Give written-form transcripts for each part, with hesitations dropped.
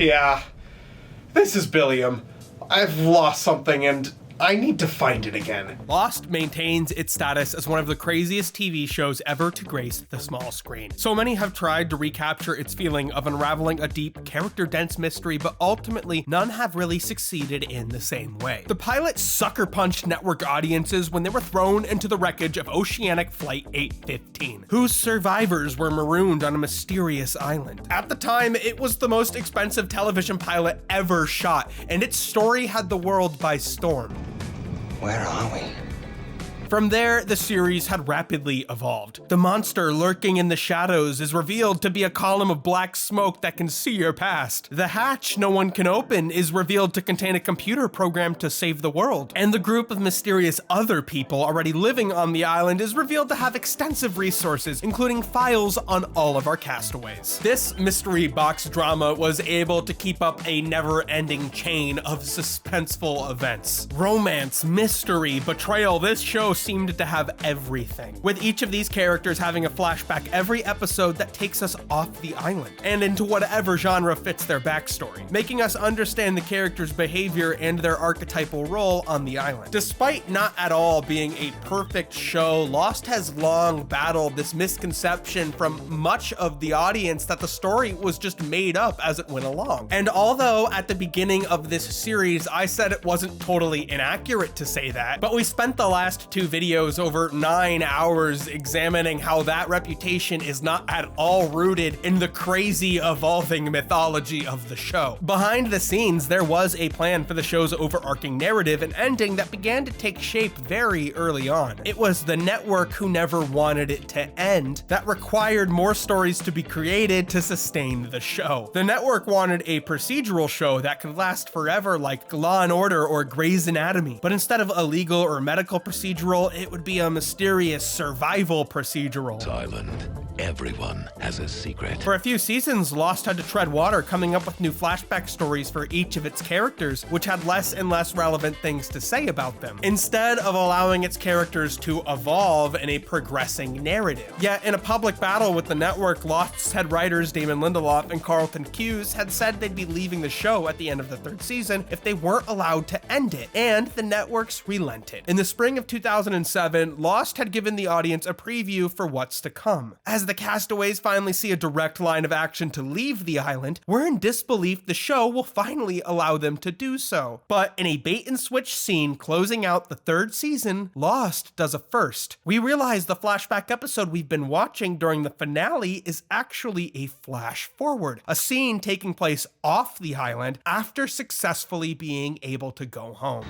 Yeah, this is Billiam. I've lost something and I need to find it again. Lost maintains its status as one of the craziest TV shows ever to grace the small screen. So many have tried to recapture its feeling of unraveling a deep, character-dense mystery, but ultimately none have really succeeded in the same way. The pilot sucker punched network audiences when they were thrown into the wreckage of Oceanic Flight 815, whose survivors were marooned on a mysterious island. At the time, it was the most expensive television pilot ever shot, and its story had the world by storm. Where are we? From there, the series had rapidly evolved. The monster lurking in the shadows is revealed to be a column of black smoke that can see your past. The hatch no one can open is revealed to contain a computer program to save the world. And the group of mysterious other people already living on the island is revealed to have extensive resources, including files on all of our castaways. This mystery box drama was able to keep up a never-ending chain of suspenseful events. Romance, mystery, betrayal, this show seemed to have everything, with each of these characters having a flashback every episode that takes us off the island and into whatever genre fits their backstory, making us understand the characters' behavior and their archetypal role on the island. Despite not at all being a perfect show, Lost has long battled this misconception from much of the audience that the story was just made up as it went along. And although at the beginning of this series I said it wasn't totally inaccurate to say that, but we spent the last two videos over 9 hours examining how that reputation is not at all rooted in the crazy evolving mythology of the show. Behind the scenes, there was a plan for the show's overarching narrative and ending that began to take shape very early on. It was the network who never wanted it to end that required more stories to be created to sustain the show. The network wanted a procedural show that could last forever like Law & Order or Grey's Anatomy, but instead of a legal or medical procedural, it would be a mysterious survival procedural. Island. Everyone has a secret. For a few seasons, Lost had to tread water, coming up with new flashback stories for each of its characters, which had less and less relevant things to say about them, instead of allowing its characters to evolve in a progressing narrative. Yet, in a public battle with the network, Lost's head writers Damon Lindelof and Carlton Cuse had said they'd be leaving the show at the end of the third season if they weren't allowed to end it, and the networks relented. In the spring of 2007, Lost had given the audience a preview for what's to come. As the castaways finally see a direct line of action to leave the island, we're in disbelief the show will finally allow them to do so. But in a bait and switch scene closing out the third season, Lost does a first. We realize the flashback episode we've been watching during the finale is actually a flash forward, a scene taking place off the island after successfully being able to go home.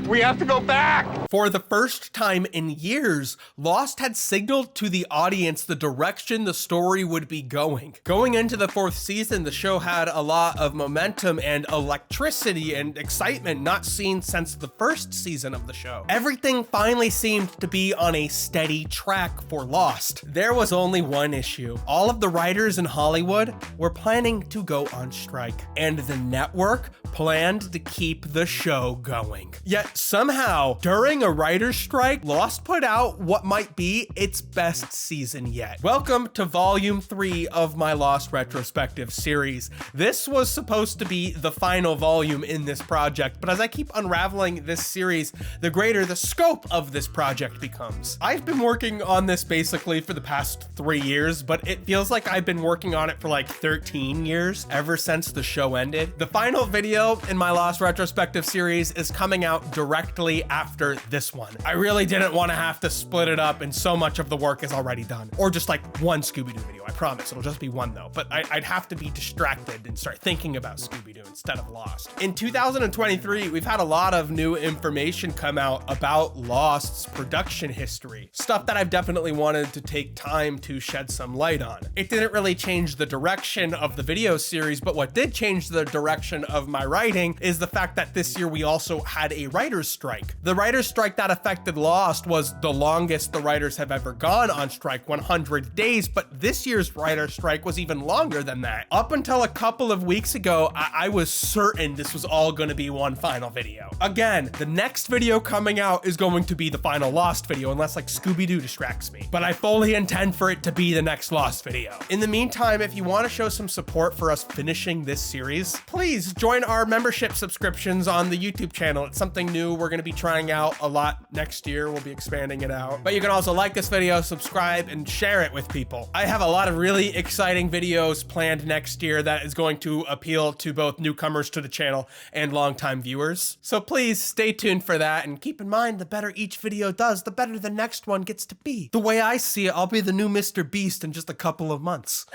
We have to go back! For the first time in years, Lost had signaled to the audience the direction the story would be going. Going into the fourth season, the show had a lot of momentum and electricity and excitement not seen since the first season of the show. Everything finally seemed to be on a steady track for Lost. There was only one issue. All of the writers in Hollywood were planning to go on strike, and the network planned to keep the show going. Yet somehow, during a writer's strike, Lost put out what might be its best season yet. Welcome to Volume 3 of my Lost retrospective series. This was supposed to be the final volume in this project, but as I keep unraveling this series, the greater the scope of this project becomes. I've been working on this basically for the past 3 years, but it feels like I've been working on it for like 13 years, ever since the show ended. The final video in my Lost retrospective series is coming out directly after this one. I really didn't want to have to split it up, and so much of the work is already done. Or just like one Scooby-Doo video, I promise. It'll just be one though, but I'd have to be distracted and start thinking about Scooby-Doo instead of Lost. In 2023, we've had a lot of new information come out about Lost's production history, stuff that I've definitely wanted to take time to shed some light on. It didn't really change the direction of the video series, but what did change the direction of my writing is the fact that this year we also had a writer's writer's strike. The writer's strike that affected Lost was the longest the writers have ever gone on strike, 100 days, but this year's writer's strike was even longer than that. Up until a couple of weeks ago, I was certain this was all going to be one final video. Again, the next video coming out is going to be the final Lost video, unless like Scooby-Doo distracts me, but I fully intend for it to be the next Lost video. In the meantime, if you want to show some support for us finishing this series, please join our membership subscriptions on the YouTube channel. It's something new we're going to be trying out a lot next year. We'll be expanding it out. But you can also like this video, subscribe, and share it with people. I have a lot of really exciting videos planned next year that is going to appeal to both newcomers to the channel and longtime viewers. So please stay tuned for that, and keep in mind, the better each video does, the better the next one gets to be. The way I see it, I'll be the new Mr. Beast in just a couple of months.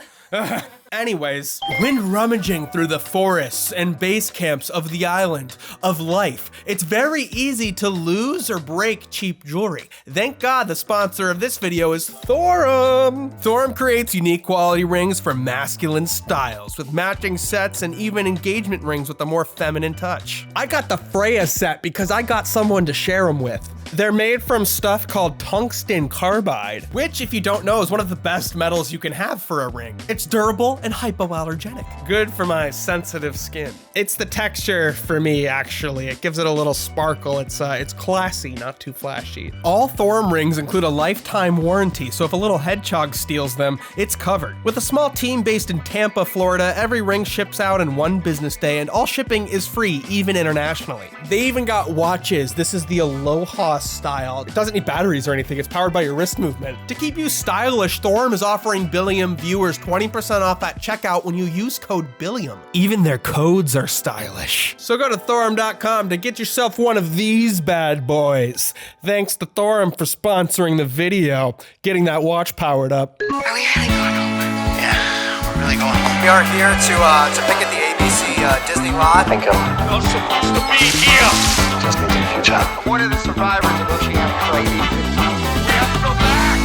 Anyways, when rummaging through the forests and base camps of the island of life, it's very easy to lose or break cheap jewelry. Thank God the sponsor of this video is Thorum. Thorum creates unique quality rings for masculine styles with matching sets and even engagement rings with a more feminine touch. I got the Freya set because I got someone to share them with. They're made from stuff called tungsten carbide, which, if you don't know, is one of the best metals you can have for a ring. It's durable and hypoallergenic. Good for my sensitive skin. It's the texture for me, actually. It gives it a little sparkle. It's classy, not too flashy. All Thorum rings include a lifetime warranty, so if a little hedgehog steals them, it's covered. With a small team based in Tampa, Florida, every ring ships out in one business day, and all shipping is free, even internationally. They even got watches. This is the Aloha style. It doesn't need batteries or anything. It's powered by your wrist movement. To keep you stylish, Thorum is offering Billiam viewers 20% off at checkout when you use code Billiam. Even their codes are stylish. So go to Thorum.com to get yourself one of these bad boys. Thanks to Thorum for sponsoring the video, getting that watch powered up. Are we really going home? Yeah, we're really going home. We are here to pick at the ABC Disney lot. Thank you. You're supposed to be here! Just need to future. One of the survivors of Ocean Crazy. We have to go back!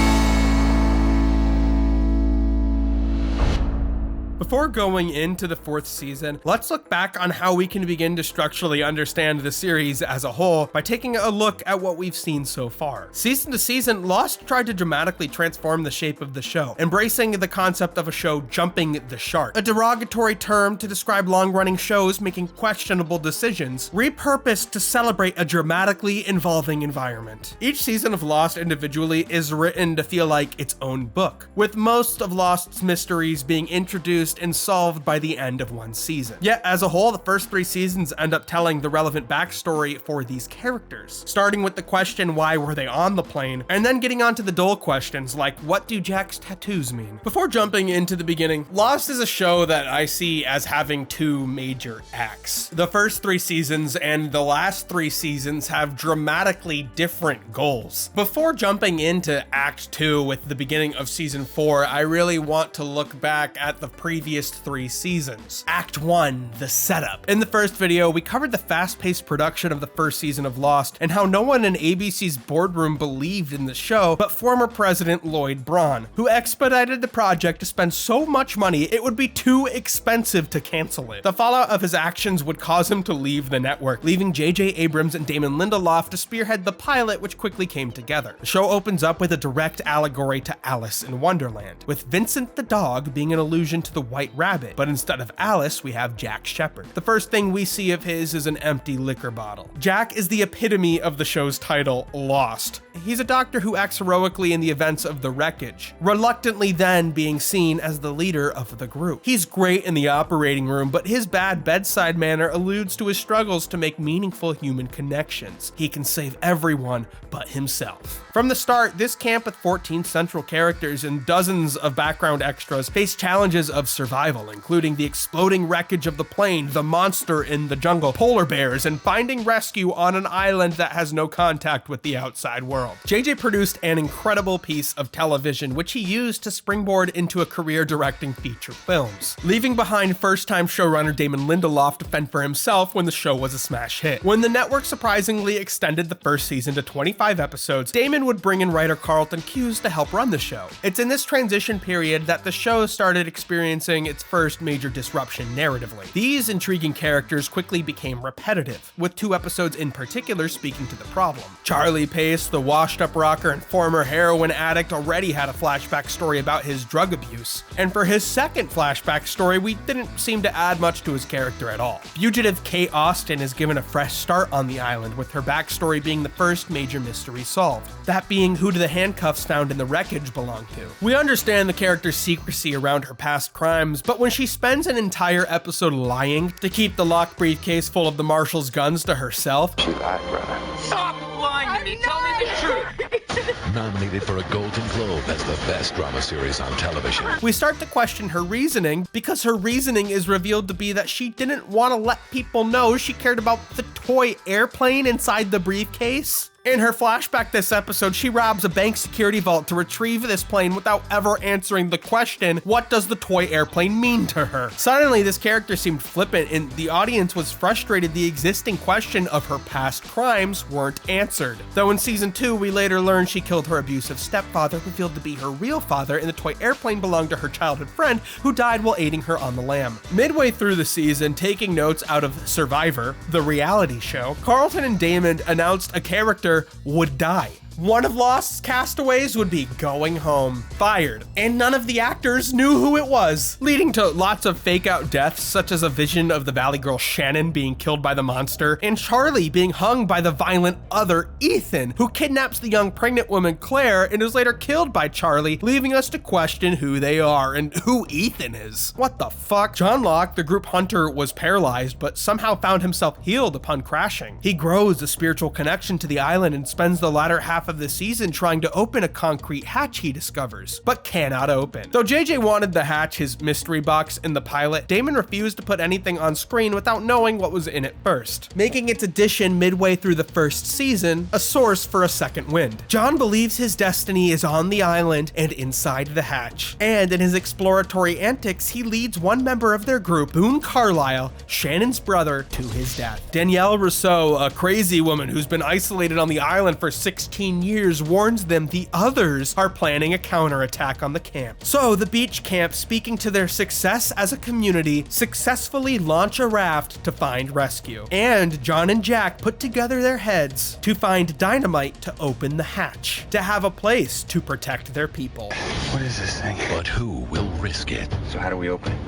Before going into the 4th season, let's look back on how we can begin to structurally understand the series as a whole by taking a look at what we've seen so far. Season to season, Lost tried to dramatically transform the shape of the show, embracing the concept of a show jumping the shark, a derogatory term to describe long-running shows making questionable decisions, repurposed to celebrate a dramatically evolving environment. Each season of Lost individually is written to feel like its own book, with most of Lost's mysteries being introduced and solved by the end of one season. Yet, as a whole, the first 3 seasons end up telling the relevant backstory for these characters, starting with the question, why were they on the plane, and then getting on to the dull questions like, what do Jack's tattoos mean? Before jumping into the beginning, Lost is a show that I see as having 2 major acts. The first 3 seasons and the last 3 seasons have dramatically different goals. Before jumping into Act 2 with the beginning of Season 4, I really want to look back at the previous 3 seasons. Act 1, the setup. In the first video, we covered the fast-paced production of the first season of Lost and how no one in ABC's boardroom believed in the show but former President Lloyd Braun, who expedited the project to spend so much money it would be too expensive to cancel it. The fallout of his actions would cause him to leave the network, leaving J.J. Abrams and Damon Lindelof to spearhead the pilot, which quickly came together. The show opens up with a direct allegory to Alice in Wonderland, with Vincent the dog being an allusion to the White Rabbit, but instead of Alice, we have Jack Shepherd. The first thing we see of his is an empty liquor bottle. Jack is the epitome of the show's title, Lost. He's a doctor who acts heroically in the events of the wreckage, reluctantly then being seen as the leader of the group. He's great in the operating room, but his bad bedside manner alludes to his struggles to make meaningful human connections. He can save everyone but himself. From the start, this camp with 14 central characters and dozens of background extras faced challenges of survival, including the exploding wreckage of the plane, the monster in the jungle, polar bears, and finding rescue on an island that has no contact with the outside world. world. JJ produced an incredible piece of television, which he used to springboard into a career directing feature films, leaving behind first-time showrunner Damon Lindelof to fend for himself when the show was a smash hit. When the network surprisingly extended the first season to 25 episodes, Damon would bring in writer Carlton Cuse to help run the show. It's in this transition period that the show started experiencing its first major disruption narratively. These intriguing characters quickly became repetitive, with 2 episodes in particular speaking to the problem. Charlie Pace, the washed-up rocker and former heroin addict, already had a flashback story about his drug abuse, and for his second flashback story, we didn't seem to add much to his character at all. Fugitive Kate Austin is given a fresh start on the island, with her backstory being the first major mystery solved, that being who do the handcuffs found in the wreckage belong to. We understand the character's secrecy around her past crimes, but when she spends an entire episode lying to keep the locked briefcase full of the marshal's guns to herself, She lied, brother. Stop lying to me. Tell me the truth. Nominated for a Golden Globe as the best drama series on television. we start to question her reasoning, because her reasoning is revealed to be that she didn't want to let people know she cared about the toy airplane inside the briefcase. In her flashback this episode, she robs a bank security vault to retrieve this plane without ever answering the question, what does the toy airplane mean to her? Suddenly, this character seemed flippant, and the audience was frustrated the existing question of her past crimes weren't answered. Though in season 2, we later learned she killed her abusive stepfather, revealed to be her real father, and the toy airplane belonged to her childhood friend who died while aiding her on the lam. Midway through the season, taking notes out of Survivor, the reality show, Carlton and Damon announced a character would die. One of Lost's castaways would be going home, fired, and none of the actors knew who it was, leading to lots of fake-out deaths, such as a vision of the Valley Girl Shannon being killed by the monster, and Charlie being hung by the violent other Ethan, who kidnaps the young pregnant woman Claire and is later killed by Charlie, leaving us to question who they are and who Ethan is. What the fuck? John Locke, the group hunter, was paralyzed, but somehow found himself healed upon crashing. He grows a spiritual connection to the island and spends the latter half of the season trying to open a concrete hatch he discovers, but cannot open. Though JJ wanted the hatch his mystery box in the pilot, Damon refused to put anything on screen without knowing what was in it first, making its addition midway through the first season a source for a second wind. John believes his destiny is on the island and inside the hatch, and in his exploratory antics, he leads one member of their group, Boone Carlisle, Shannon's brother, to his death. Danielle Rousseau, a crazy woman who's been isolated on the island for 16 years, warns them the others are planning a counterattack on the camp. So the beach camp, speaking to their success as a community, successfully launch a raft to find rescue. And John and Jack put together their heads to find dynamite to open the hatch, to have a place to protect their people. What is this thing? But who will risk it? So how do we open it?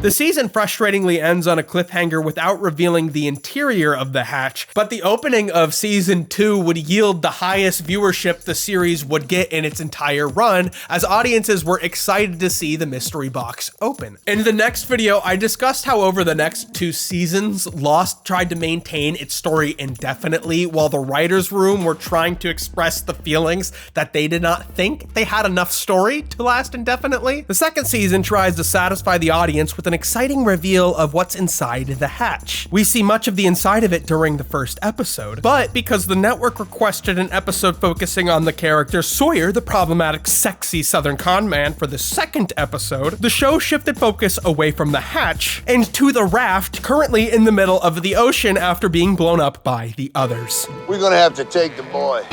The season frustratingly ends on a cliffhanger without revealing the interior of the hatch, but the opening of season 2 would yield the highest viewership the series would get in its entire run, as audiences were excited to see the mystery box open. In the next video, I discussed how over the next 2 seasons, Lost tried to maintain its story indefinitely, while the writer's room were trying to express the feelings that they did not think they had enough story to last indefinitely. The second season tries to satisfy the audience with an exciting reveal of what's inside the hatch. We see much of the inside of it during the first episode, but because the network requested an episode focusing on the character Sawyer, the problematic, sexy Southern con man, for the second episode, the show shifted focus away from the hatch and to the raft currently in the middle of the ocean after being blown up by the others. We're gonna have to take the boy.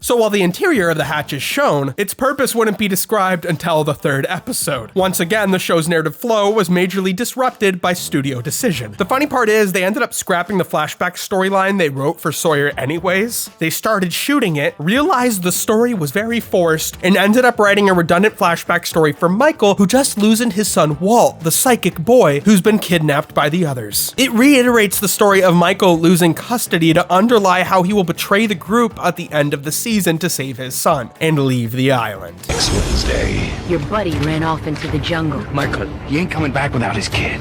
So while the interior of the hatch is shown, its purpose wouldn't be described until the third episode. Once again, the show's narrative flow was majorly disrupted by studio decision. The funny part is, they ended up scrapping the flashback storyline they wrote for Sawyer anyways. They started shooting it, realized the story was very forced, and ended up writing a redundant flashback story for Michael, who just loosened his son Walt, the psychic boy who's been kidnapped by the others. It reiterates the story of Michael losing custody to underlie how he will betray the group at the end of the season to save his son and leave the island. Next Wednesday. Your buddy ran off into the jungle. Michael, he ain't coming back without his kid.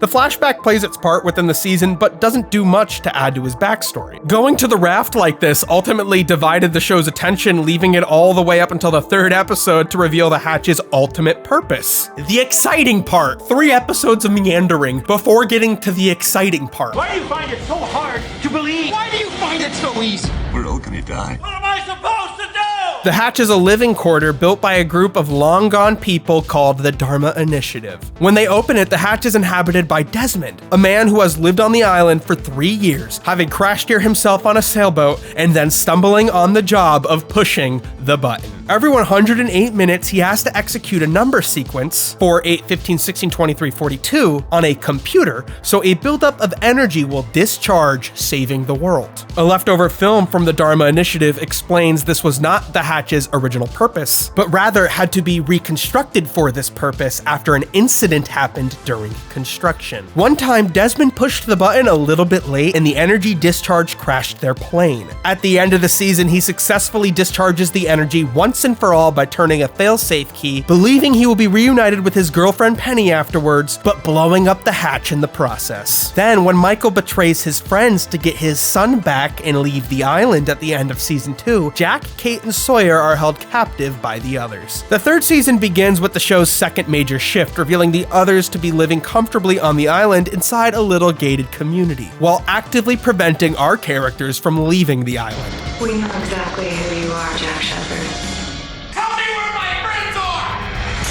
The flashback plays its part within the season, but doesn't do much to add to his backstory. Going to the raft like this ultimately divided the show's attention, leaving it all the way up until the third episode to reveal the hatch's ultimate purpose. The exciting part. 3 episodes of meandering before getting to the exciting part. Why do you find it so hard to believe? Why do you find it so easy? We're can he die? What am I supposed to do? The Hatch is a living quarter built by a group of long-gone people called the Dharma Initiative. When they open it, the Hatch is inhabited by Desmond, a man who has lived on the island for 3 years, having crashed here himself on a sailboat and then stumbling on the job of pushing the button. Every 108 minutes, he has to execute a number sequence for 8, 15, 16, 23, 42 on a computer, so a buildup of energy will discharge, saving the world. A leftover film from the Dharma Initiative explains this was not the Hatch's original purpose, but rather had to be reconstructed for this purpose after an incident happened during construction. One time, Desmond pushed the button a little bit late and the energy discharge crashed their plane. At the end of the season, he successfully discharges the energy once and for all by turning a failsafe key, believing he will be reunited with his girlfriend Penny afterwards, but blowing up the Hatch in the process. Then, when Michael betrays his friends to get his son back and leave the island at the end of season 2, Jack, Kate, and Sawyer are held captive by the others. The third season begins with the show's second major shift, revealing the others to be living comfortably on the island inside a little gated community, while actively preventing our characters from leaving the island. We know exactly who you are, Jack Shepherd. Tell me where my friends are!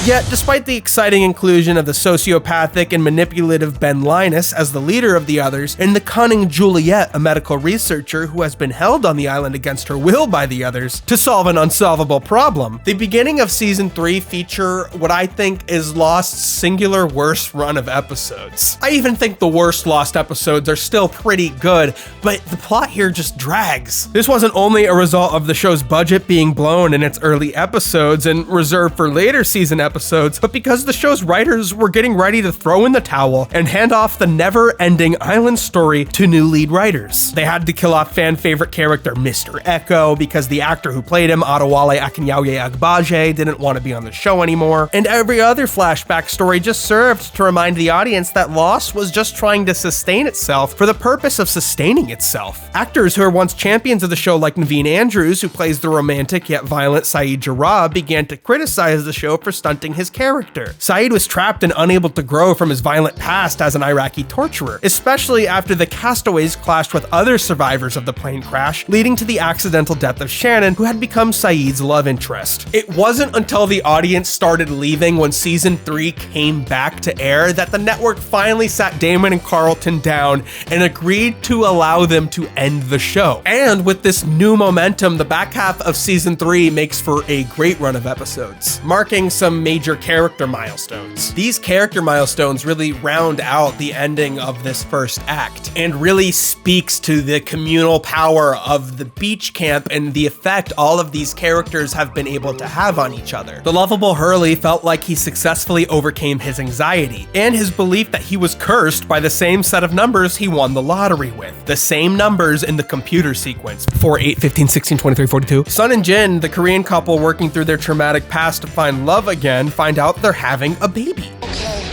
Yet, despite the exciting inclusion of the sociopathic and manipulative Ben Linus as the leader of the others, and the cunning Juliet, a medical researcher who has been held on the island against her will by the others to solve an unsolvable problem, the beginning of season 3 feature what I think is Lost's singular worst run of episodes. I even think the worst Lost episodes are still pretty good, but the plot here just drags. This wasn't only a result of the show's budget being blown in its early episodes and reserved for later season episodes, but because the show's writers were getting ready to throw in the towel and hand off the never-ending island story to new lead writers. They had to kill off fan favorite character Mr. Echo because the actor who played him, Adewale Akinyaye Agbaje, didn't want to be on the show anymore, and every other flashback story just served to remind the audience that Lost was just trying to sustain itself for the purpose of sustaining itself. Actors who were once champions of the show like Naveen Andrews, who plays the romantic yet violent Saeed Jarrah, began to criticize the show for stunting his character. Saeed was trapped and unable to grow from his violent past as an Iraqi torturer, especially after the castaways clashed with other survivors of the plane crash, leading to the accidental death of Shannon, who had become Saeed's love interest. It wasn't until the audience started leaving when season 3 came back to air that the network finally sat Damon and Carlton down and agreed to allow them to end the show. And with this new momentum, the back half of season 3 makes for a great run of episodes, marking some major character milestones. These character milestones really round out the ending of this first act and really speaks to the communal power of the beach camp and the effect all of these characters have been able to have on each other. The lovable Hurley felt like he successfully overcame his anxiety and his belief that he was cursed by the same set of numbers he won the lottery with. The same numbers in the computer sequence. 4, 8, 15, 16, 23, 42. Sun and Jin, the Korean couple working through their traumatic past to find love again, find out they're having a baby. Okay,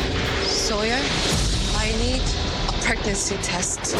Sawyer, I need a pregnancy test.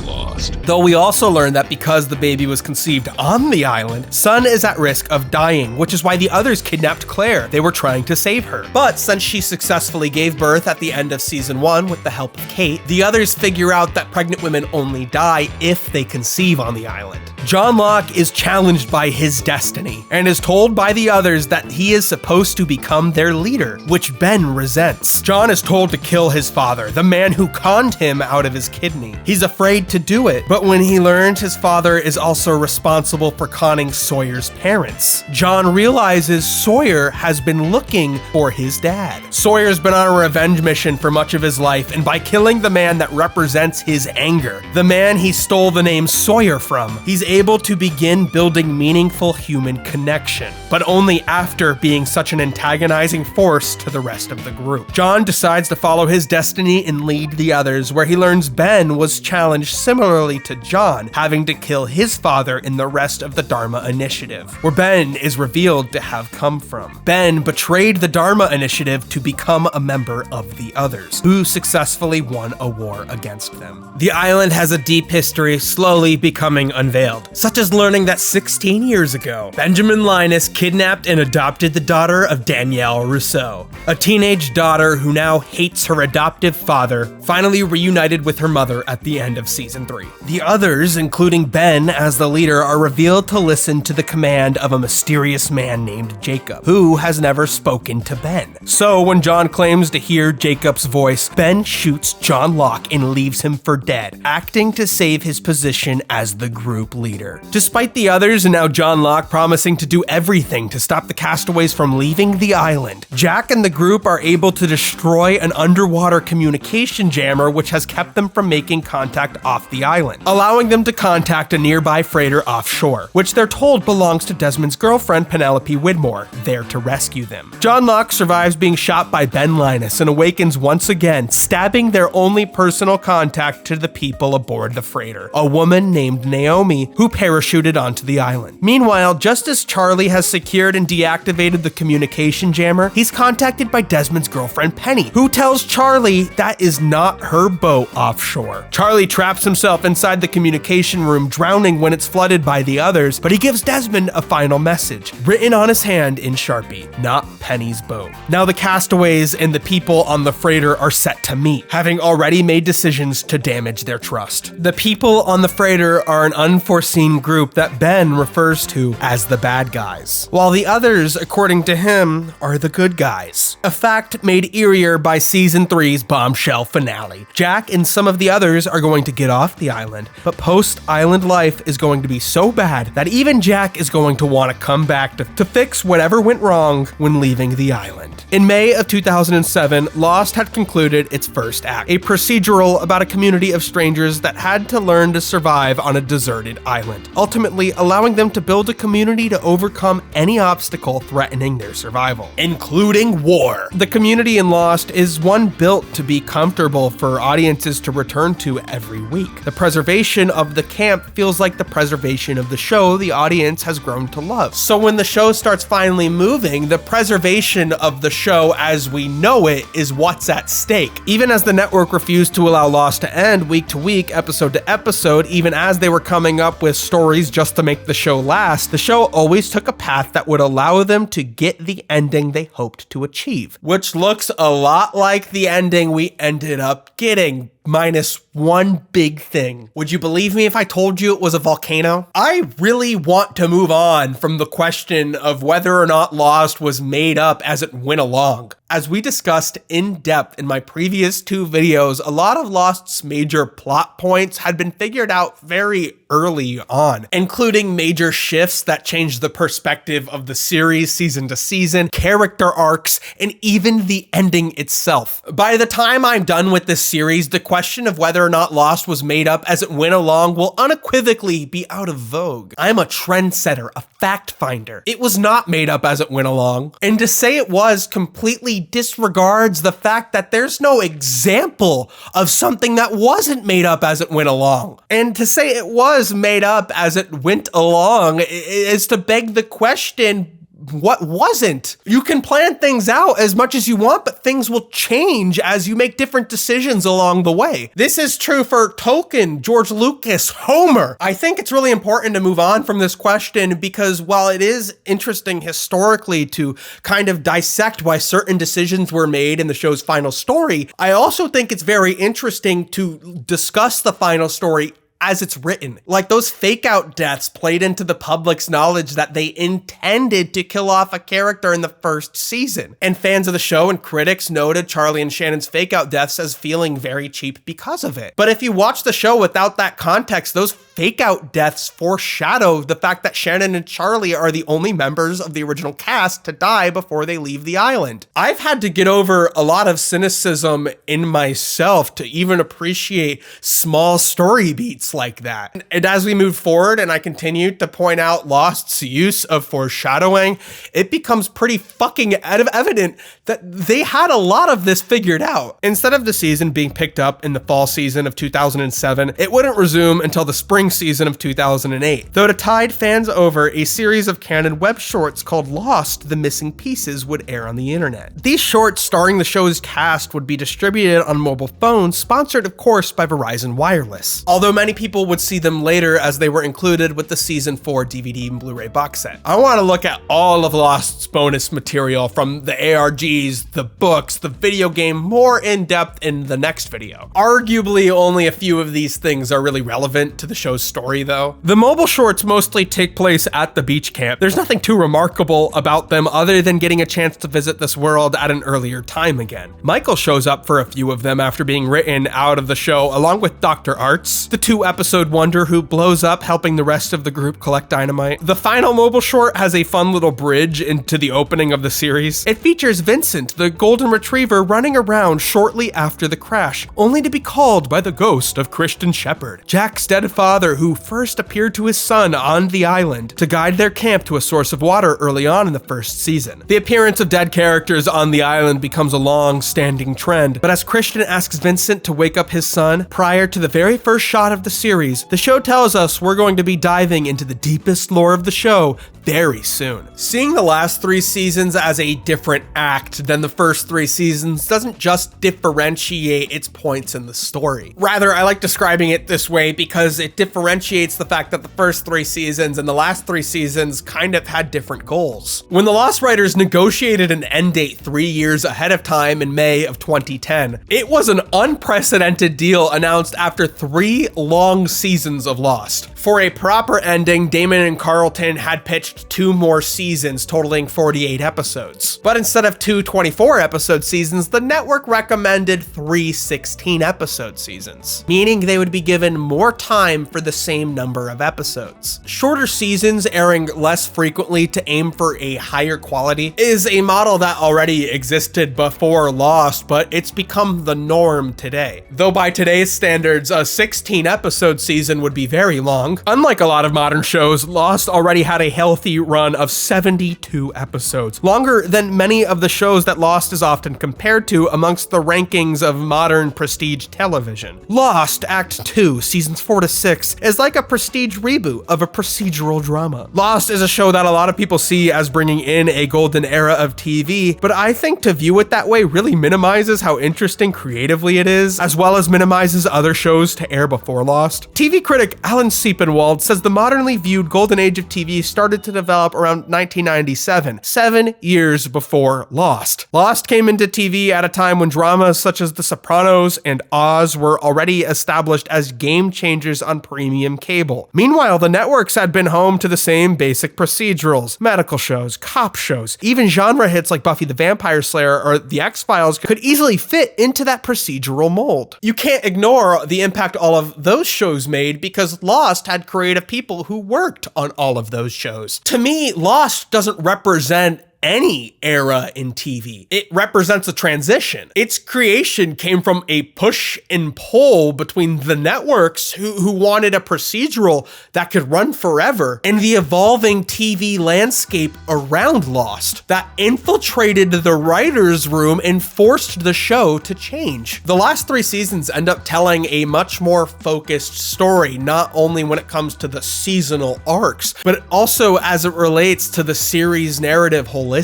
Lost. Though we also learn that because the baby was conceived on the island, Sun is at risk of dying, which is why the others kidnapped Claire. They were trying to save her. But since she successfully gave birth at the end of season 1 with the help of Kate, the others figure out that pregnant women only die if they conceive on the island. John Locke is challenged by his destiny and is told by the others that he is supposed to become their leader, which Ben resents. John is told to kill his father, the man who conned him out of his kidney. He's afraid to do it, but when he learns his father is also responsible for conning Sawyer's parents, John realizes Sawyer has been looking for his dad. Sawyer's been on a revenge mission for much of his life, and by killing the man that represents his anger, the man he stole the name Sawyer from, he's able to begin building meaningful human connection, but only after being such an antagonizing force to the rest of the group. John decides to follow his destiny and lead the others, where he learns Ben was challenged similarly to John, having to kill his father in the rest of the Dharma Initiative, where Ben is revealed to have come from. Ben betrayed the Dharma Initiative to become a member of the others, who successfully won a war against them. The island has a deep history slowly becoming unveiled, such as learning that 16 years ago, Benjamin Linus kidnapped and adopted the daughter of Danielle Rousseau, a teenage daughter who now hates her adoptive father, finally reunited with her mother at the end of season Season 3. The others, including Ben as the leader, are revealed to listen to the command of a mysterious man named Jacob, who has never spoken to Ben. So when John claims to hear Jacob's voice, Ben shoots John Locke and leaves him for dead, acting to save his position as the group leader. Despite the others and now John Locke promising to do everything to stop the castaways from leaving the island, Jack and the group are able to destroy an underwater communication jammer which has kept them from making contact off the island, allowing them to contact a nearby freighter offshore, which they're told belongs to Desmond's girlfriend Penelope Widmore, there to rescue them. John Locke survives being shot by Ben Linus and awakens once again, stabbing their only personal contact to the people aboard the freighter, a woman named Naomi who parachuted onto the island. Meanwhile, just as Charlie has secured and deactivated the communication jammer, he's contacted by Desmond's girlfriend Penny, who tells Charlie that is not her boat offshore. Charlie traps himself inside the communication room, drowning when it's flooded by the others, but he gives Desmond a final message, written on his hand in Sharpie, not Penny's boat. Now the castaways and the people on the freighter are set to meet, having already made decisions to damage their trust. The people on the freighter are an unforeseen group that Ben refers to as the bad guys, while the others, according to him, are the good guys. A fact made eerier by Season 3's bombshell finale. Jack and some of the others are going to get off the island, but post-island life is going to be so bad that even Jack is going to want to come back to fix whatever went wrong when leaving the island. In May of 2007, Lost had concluded its first act, a procedural about a community of strangers that had to learn to survive on a deserted island, ultimately allowing them to build a community to overcome any obstacle threatening their survival, including war. The community in Lost is one built to be comfortable for audiences to return to every week. The preservation of the camp feels like the preservation of the show the audience has grown to love. So when the show starts finally moving, the preservation of the show as we know it is what's at stake. Even as the network refused to allow Lost to end week to week, episode to episode, even as they were coming up with stories just to make the show last, the show always took a path that would allow them to get the ending they hoped to achieve, which looks a lot like the ending we ended up getting, minus one big thing. Would you believe me if I told you it was a volcano? I really want to move on from the question of whether or not Lost was made up as it went along. As we discussed in depth in my previous 2 videos, a lot of Lost's major plot points had been figured out very early on, including major shifts that changed the perspective of the series season to season, character arcs, and even the ending itself. By the time I'm done with this series, the question of whether or not Lost was made up as it went along will unequivocally be out of vogue. I'm a trendsetter, a fact finder. It was not made up as it went along, and to say it was completely disregards the fact that there's no example of something that wasn't made up as it went along. And to say it was made up as it went along is to beg the question, what wasn't? You can plan things out as much as you want, but things will change as you make different decisions along the way. This is true for Tolkien, George Lucas, Homer. I think it's really important to move on from this question because while it is interesting historically to kind of dissect why certain decisions were made in the show's final story, I also think it's very interesting to discuss the final story as it's written. Like those fake out deaths played into the public's knowledge that they intended to kill off a character in the first season. And fans of the show and critics noted Charlie and Shannon's fake out deaths as feeling very cheap because of it. But if you watch the show without that context, those fake out deaths foreshadow the fact that Shannon and Charlie are the only members of the original cast to die before they leave the island. I've had to get over a lot of cynicism in myself to even appreciate small story beats like that. And as we move forward and I continue to point out Lost's use of foreshadowing, it becomes pretty fucking evident that they had a lot of this figured out. Instead of the season being picked up in the fall season of 2007, it wouldn't resume until the spring spring season of 2008. Though to tide fans over, a series of canon web shorts called Lost: The Missing Pieces would air on the internet. These shorts, starring the show's cast, would be distributed on mobile phones, sponsored of course by Verizon Wireless. Although many people would see them later as they were included with the season 4 DVD and Blu-ray box set. I want to look at all of Lost's bonus material, from the ARGs, the books, the video game, more in depth in the next video. Arguably only a few of these things are really relevant to the show's story though. The mobile shorts mostly take place at the beach camp. There's nothing too remarkable about them other than getting a chance to visit this world at an earlier time again. Michael shows up for a few of them after being written out of the show, along with Dr. Arts, the 2-episode wonder who blows up helping the rest of the group collect dynamite. The final mobile short has a fun little bridge into the opening of the series. It features Vincent, the golden retriever, running around shortly after the crash, only to be called by the ghost of Christian Shepherd, Jack's dead father, who first appeared to his son on the island to guide their camp to a source of water early on in the first season. The appearance of dead characters on the island becomes a long-standing trend, but as Christian asks Vincent to wake up his son prior to the very first shot of the series, the show tells us we're going to be diving into the deepest lore of the show very soon. Seeing the last 3 seasons as a different act than the first 3 seasons doesn't just differentiate its points in the story. Rather, I like describing it this way because it differentiates the fact that the first 3 seasons and the last 3 seasons kind of had different goals. When the Lost writers negotiated an end date 3 years ahead of time in May of 2010, it was an unprecedented deal announced after 3 long seasons of Lost. For a proper ending, Damon and Carlton had pitched 2 more seasons totaling 48 episodes. But instead of 2 24-episode seasons, the network recommended 3 16-episode seasons, meaning they would be given more time for the same number of episodes. Shorter seasons airing less frequently to aim for a higher quality is a model that already existed before Lost, but it's become the norm today. Though by today's standards, a 16-episode season would be very long. Unlike a lot of modern shows, Lost already had a healthy run of 72 episodes, longer than many of the shows that Lost is often compared to amongst the rankings of modern prestige television. Lost Act 2, seasons 4 to 6, is like a prestige reboot of a procedural drama. Lost is a show that a lot of people see as bringing in a golden era of TV, but I think to view it that way really minimizes how interesting creatively it is, as well as minimizes other shows to air before Lost. TV critic Alan Siepenwald says the modernly viewed golden age of TV started to develop around 1997, 7 years before Lost. Lost came into TV at a time when dramas such as The Sopranos and Oz were already established as game changers on premium cable. Meanwhile, the networks had been home to the same basic procedurals, medical shows, cop shows, even genre hits like Buffy the Vampire Slayer or The X-Files could easily fit into that procedural mold. You can't ignore the impact all of those shows made because Lost had creative people who worked on all of those shows. To me, Lost doesn't represent any era in TV. It represents a transition. Its creation came from a push and pull between the networks who wanted a procedural that could run forever and the evolving TV landscape around Lost that infiltrated the writer's room and forced the show to change. The last 3 seasons end up telling a much more focused story, not only when it comes to the seasonal arcs, but also as it relates to the series narrative holistically.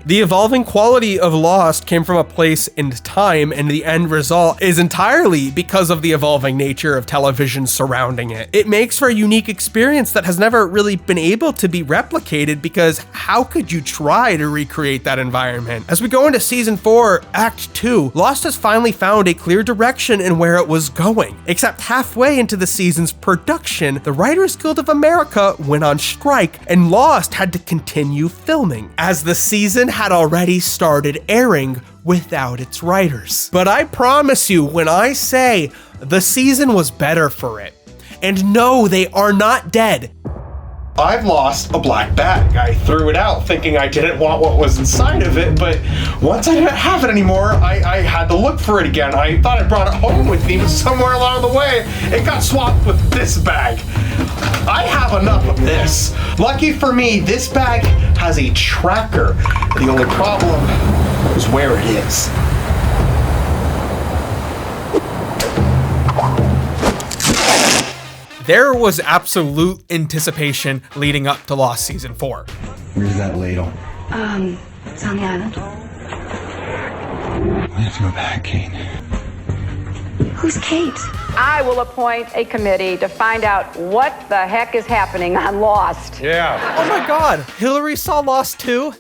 The evolving quality of Lost came from a place and time, and the end result is entirely because of the evolving nature of television surrounding it. It makes for a unique experience that has never really been able to be replicated because how could you try to recreate that environment? As we go into season 4, act 2, Lost has finally found a clear direction in where it was going. Except halfway into the season's production, the Writers Guild of America went on strike and Lost had to continue filming, as the season had already started airing without its writers. But I promise you, when I say the season was better for it, and no, they are not dead. I've lost a black bag. I threw it out thinking I didn't want what was inside of it, but once I didn't have it anymore, I had to look for it again. I thought I brought it home with me, but somewhere along the way, it got swapped with this bag. I have enough of this. Lucky for me, this bag has a tracker. The only problem is where it is. There was absolute anticipation leading up to Lost Season 4. Where's that ladle? It's on the island. We have to go back, Kate. Who's Kate? I will appoint a committee to find out what the heck is happening on Lost. Yeah. Oh my god, Hillary saw Lost too?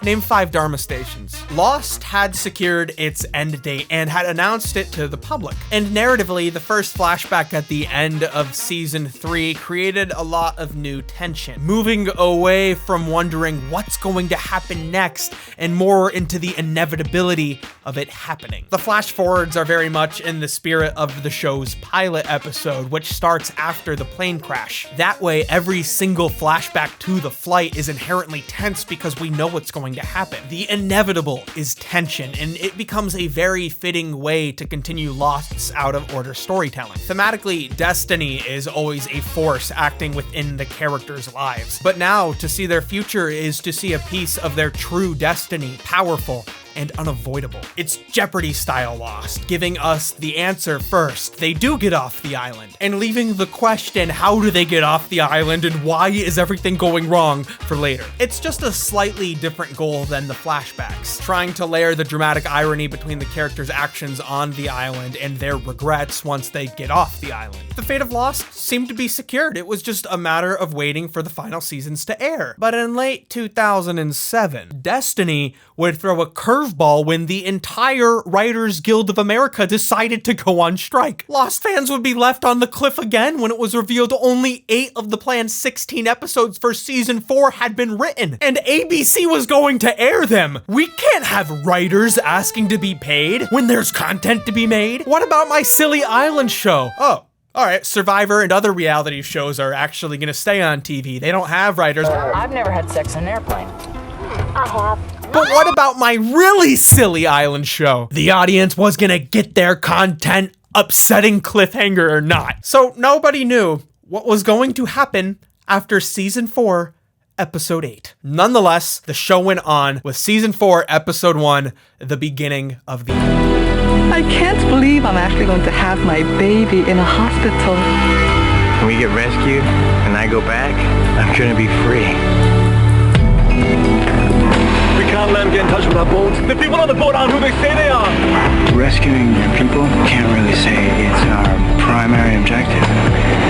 Name 5 Dharma stations. Lost had secured its end date and had announced it to the public. And narratively, the first flashback at the end of season 3 created a lot of new tension, moving away from wondering what's going to happen next and more into the inevitability of it happening. The flash forwards are very much in the spirit of the show's pilot episode, which starts after the plane crash. That way, every single flashback to the flight is inherently tense because we know what's going to happen. The inevitable is tension, and it becomes a very fitting way to continue Lost's out-of-order storytelling. Thematically, destiny is always a force acting within the characters' lives, but now to see their future is to see a piece of their true destiny, powerful and unavoidable. It's Jeopardy-style Lost, giving us the answer first. They do get off the island, and leaving the question, how do they get off the island and why is everything going wrong, for later. It's just a slightly different goal than the flashbacks, trying to layer the dramatic irony between the characters' actions on the island and their regrets once they get off the island. The fate of Lost seemed to be secured. It was just a matter of waiting for the final seasons to air. But in late 2007, Destiny would throw a curveball when the entire Writers Guild of America decided to go on strike. Lost fans would be left on the cliff again when it was revealed only 8 of the planned 16 episodes for season 4 had been written, and ABC was going to air them. We can't have writers asking to be paid when there's content to be made. What about my silly island show? Oh, alright, Survivor and other reality shows are actually gonna stay on TV. They don't have writers. I've never had sex in an airplane. I have. But what about my really silly island show? The audience was gonna get their content, upsetting cliffhanger or not. So nobody knew what was going to happen after season 4, episode 8. Nonetheless, the show went on with season 4, episode 1, the beginning of the end. I can't believe I'm actually going to have my baby in a hospital. When we get rescued and I go back, I'm gonna be free. We can't let them get in touch with our boat. The people on the boat aren't who they say they are. Rescuing your people, can't really say it's our primary objective.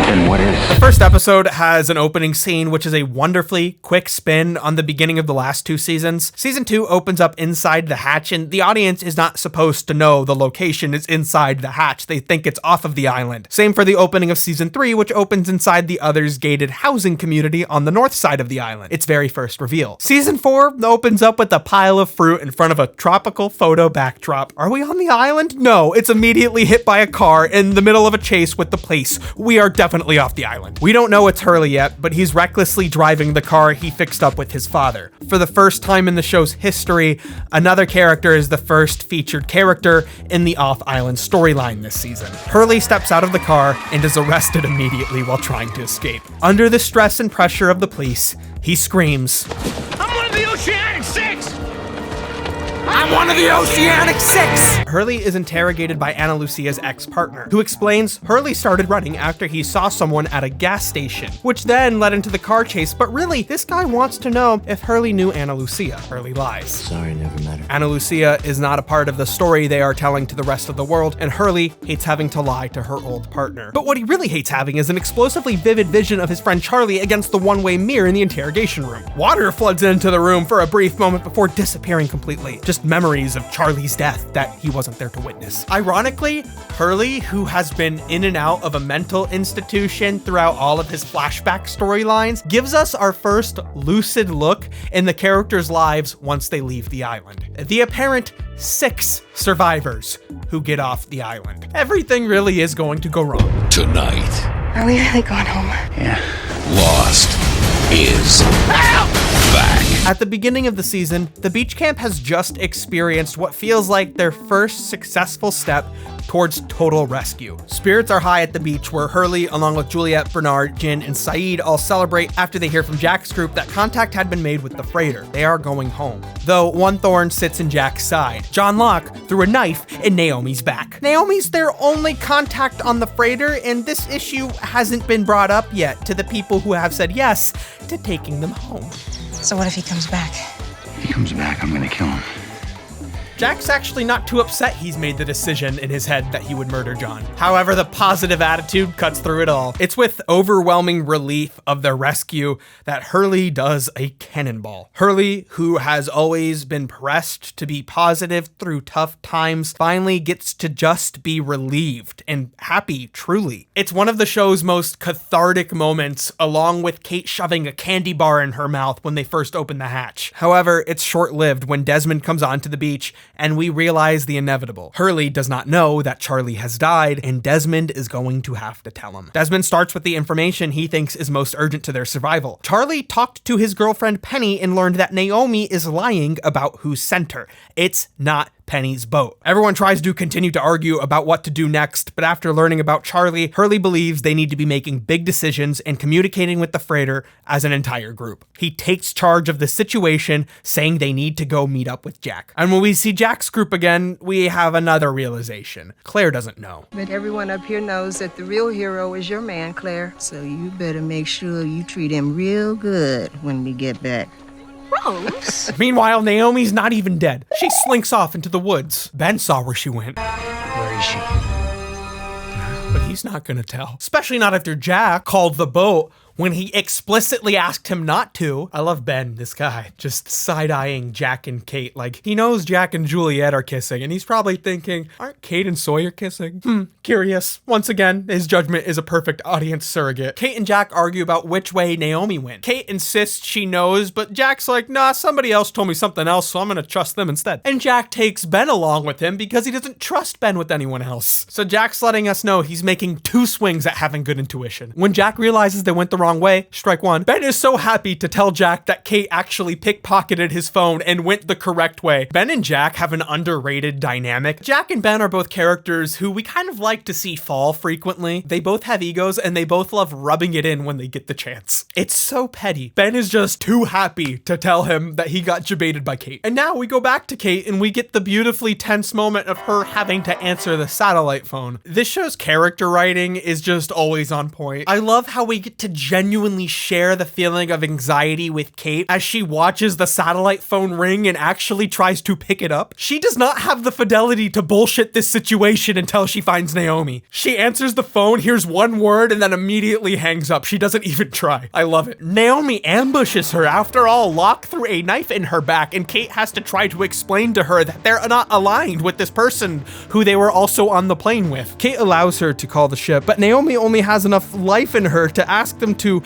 Then what is? The first episode has an opening scene, which is a wonderfully quick spin on the beginning of the last 2 seasons. Season 2 opens up inside the hatch, and the audience is not supposed to know the location is inside the hatch. They think it's off of the island. Same for the opening of season 3, which opens inside the Others gated housing community on the north side of the island. Its very first reveal. Season 4 opens up with a pile of fruit in front of a tropical photo backdrop. Are we on the island? No, it's immediately hit by a car in the middle of a chase with the police. We are definitely off the island. We don't know it's Hurley yet, but he's recklessly driving the car he fixed up with his father. For the first time in the show's history, another character is the first featured character in the off-island storyline this season. Hurley steps out of the car and is arrested immediately while trying to escape. Under the stress and pressure of the police, he screams, I'm one of the Oceanic Six! I'm one of the Oceanic Six! Hurley is interrogated by Ana Lucia's ex-partner, who explains Hurley started running after he saw someone at a gas station, which then led into the car chase, but really, this guy wants to know if Hurley knew Ana Lucia. Hurley lies. Sorry, never met her. Ana Lucia is not a part of the story they are telling to the rest of the world, and Hurley hates having to lie to her old partner. But what he really hates having is an explosively vivid vision of his friend Charlie against the one-way mirror in the interrogation room. Water floods into the room for a brief moment before disappearing completely. Just memories of Charlie's death that he wasn't there to witness. Ironically, Hurley, who has been in and out of a mental institution throughout all of his flashback storylines, gives us our first lucid look in the characters' lives once they leave the island. The apparent 6 survivors who get off the island. Everything really is going to go wrong. Tonight, Are we really going home? Yeah. Lost is back. At the beginning of the season, the beach camp has just experienced what feels like their first successful step towards total rescue. Spirits are high at the beach where Hurley, along with Juliet, Bernard, Jin, and Saeed all celebrate after they hear from Jack's group that contact had been made with the freighter. They are going home. Though one thorn sits in Jack's side. John Locke threw a knife in Naomi's back. Naomi's their only contact on the freighter, and this issue hasn't been brought up yet to the people who have said yes to taking them home. So what if he comes back? If he comes back, I'm gonna kill him. Jack's actually not too upset he's made the decision in his head that he would murder John. However, the positive attitude cuts through it all. It's with overwhelming relief of their rescue that Hurley does a cannonball. Hurley, who has always been pressed to be positive through tough times, finally gets to just be relieved and happy, truly. It's one of the show's most cathartic moments, along with Kate shoving a candy bar in her mouth when they first open the hatch. However, it's short-lived when Desmond comes onto the beach and we realize the inevitable. Hurley does not know that Charlie has died, and Desmond is going to have to tell him. Desmond starts with the information he thinks is most urgent to their survival. Charlie talked to his girlfriend Penny and learned that Naomi is lying about who sent her. It's not Penny's boat. Everyone tries to continue to argue about what to do next, but after learning about Charlie, Hurley believes they need to be making big decisions and communicating with the freighter as an entire group. He takes charge of the situation, saying they need to go meet up with Jack. And when we see Jack's group again, we have another realization. Claire doesn't know. But everyone up here knows that the real hero is your man, Claire. So you better make sure you treat him real good when we get back. Rose? Meanwhile, Naomi's not even dead. She slinks off into the woods. Ben saw where she went. Where is she? But he's not gonna tell. Especially not after Jack called the boat when he explicitly asked him not to. I love Ben, this guy, just side-eyeing Jack and Kate. Like, he knows Jack and Juliet are kissing, and he's probably thinking, aren't Kate and Sawyer kissing? Curious. Once again, his judgment is a perfect audience surrogate. Kate and Jack argue about which way Naomi went. Kate insists she knows, but Jack's like, nah, somebody else told me something else, so I'm gonna trust them instead. And Jack takes Ben along with him because he doesn't trust Ben with anyone else. So Jack's letting us know he's making 2 swings at having good intuition. When Jack realizes they went the wrong way, strike 1. Ben is so happy to tell Jack that Kate actually pickpocketed his phone and went the correct way. Ben and Jack have an underrated dynamic. Jack and Ben are both characters who we kind of like to see fall frequently. They both have egos and they both love rubbing it in when they get the chance. It's so petty. Ben is just too happy to tell him that he got jebaited by Kate. And now we go back to Kate and we get the beautifully tense moment of her having to answer the satellite phone. This show's character writing is just always on point. I love how we get to genuinely share the feeling of anxiety with Kate as she watches the satellite phone ring and actually tries to pick it up. She does not have the fidelity to bullshit this situation until she finds Naomi. She answers the phone, hears one word, and then immediately hangs up. She doesn't even try. I love it. Naomi ambushes her. After all, Locke threw a knife in her back, and Kate has to try to explain to her that they're not aligned with this person who they were also on the plane with. Kate allows her to call the ship, but Naomi only has enough life in her to ask them to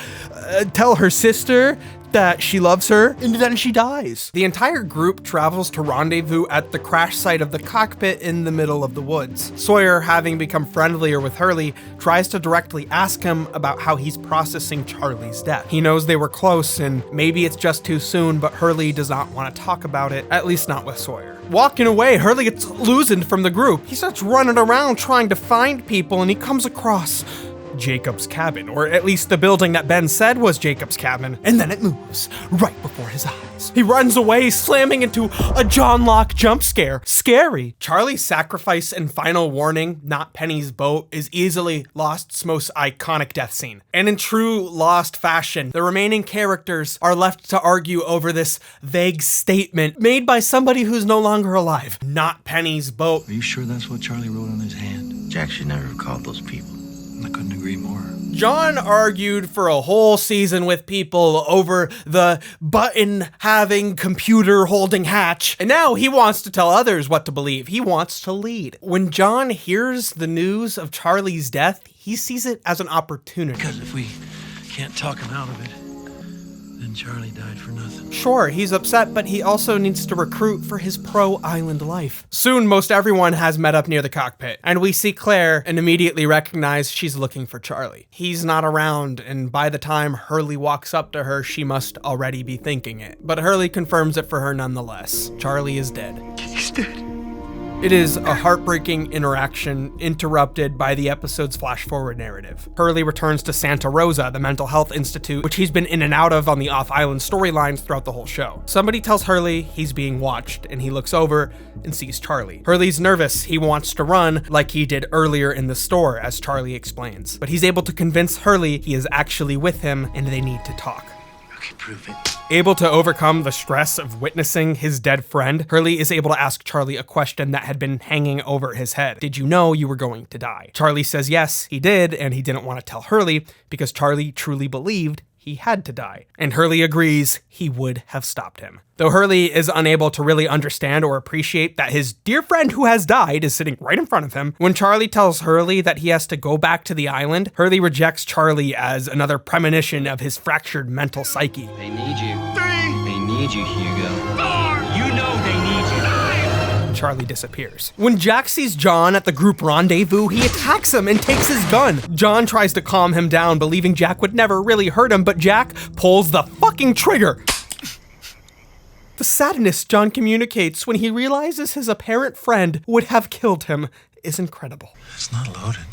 tell her sister that she loves her, and then she dies. The entire group travels to rendezvous at the crash site of the cockpit in the middle of the woods. Sawyer, having become friendlier with Hurley, tries to directly ask him about how he's processing Charlie's death. He knows they were close, and maybe it's just too soon, but Hurley does not want to talk about it, at least not with Sawyer. Walking away, Hurley gets loosened from the group. He starts running around trying to find people, and he comes across Jacob's cabin, or at least the building that Ben said was Jacob's cabin, and then it moves right before his eyes. He runs away, slamming into a John Locke jump scare. Scary. Charlie's sacrifice and final warning, not Penny's boat, is easily Lost's most iconic death scene. And in true Lost fashion, the remaining characters are left to argue over this vague statement made by somebody who's no longer alive. Not Penny's boat. Are you sure that's what Charlie wrote on his hand? Jack should never have called those people. I couldn't agree more. John argued for a whole season with people over the button-having, computer-holding hatch, and now he wants to tell others what to believe. He wants to lead. When John hears the news of Charlie's death, he sees it as an opportunity. Because if we can't talk him out of it, then Charlie died for nothing. Sure, he's upset, but he also needs to recruit for his pro-island life. Soon, most everyone has met up near the cockpit, and we see Claire and immediately recognize she's looking for Charlie. He's not around, and by the time Hurley walks up to her, she must already be thinking it. But Hurley confirms it for her nonetheless. Charlie is dead. He's dead. It is a heartbreaking interaction interrupted by the episode's flash-forward narrative. Hurley returns to Santa Rosa, the mental health institute, which he's been in and out of on the off-island storylines throughout the whole show. Somebody tells Hurley he's being watched, and he looks over and sees Charlie. Hurley's nervous. He wants to run like he did earlier in the store, as Charlie explains. But he's able to convince Hurley he is actually with him, and they need to talk. Okay, prove it. Able to overcome the stress of witnessing his dead friend, Hurley is able to ask Charlie a question that had been hanging over his head. Did you know you were going to die? Charlie says yes, he did, and he didn't want to tell Hurley because Charlie truly believed he had to die. And Hurley agrees he would have stopped him. Though Hurley is unable to really understand or appreciate that his dear friend who has died is sitting right in front of him, when Charlie tells Hurley that he has to go back to the island, Hurley rejects Charlie as another premonition of his fractured mental psyche. They need you. They need you, Hugo. You know they need you. Charlie disappears. When Jack sees John at the group rendezvous, he attacks him and takes his gun. John tries to calm him down, believing Jack would never really hurt him, but Jack pulls the fucking trigger. The sadness John communicates when he realizes his apparent friend would have killed him is incredible. It's not loaded.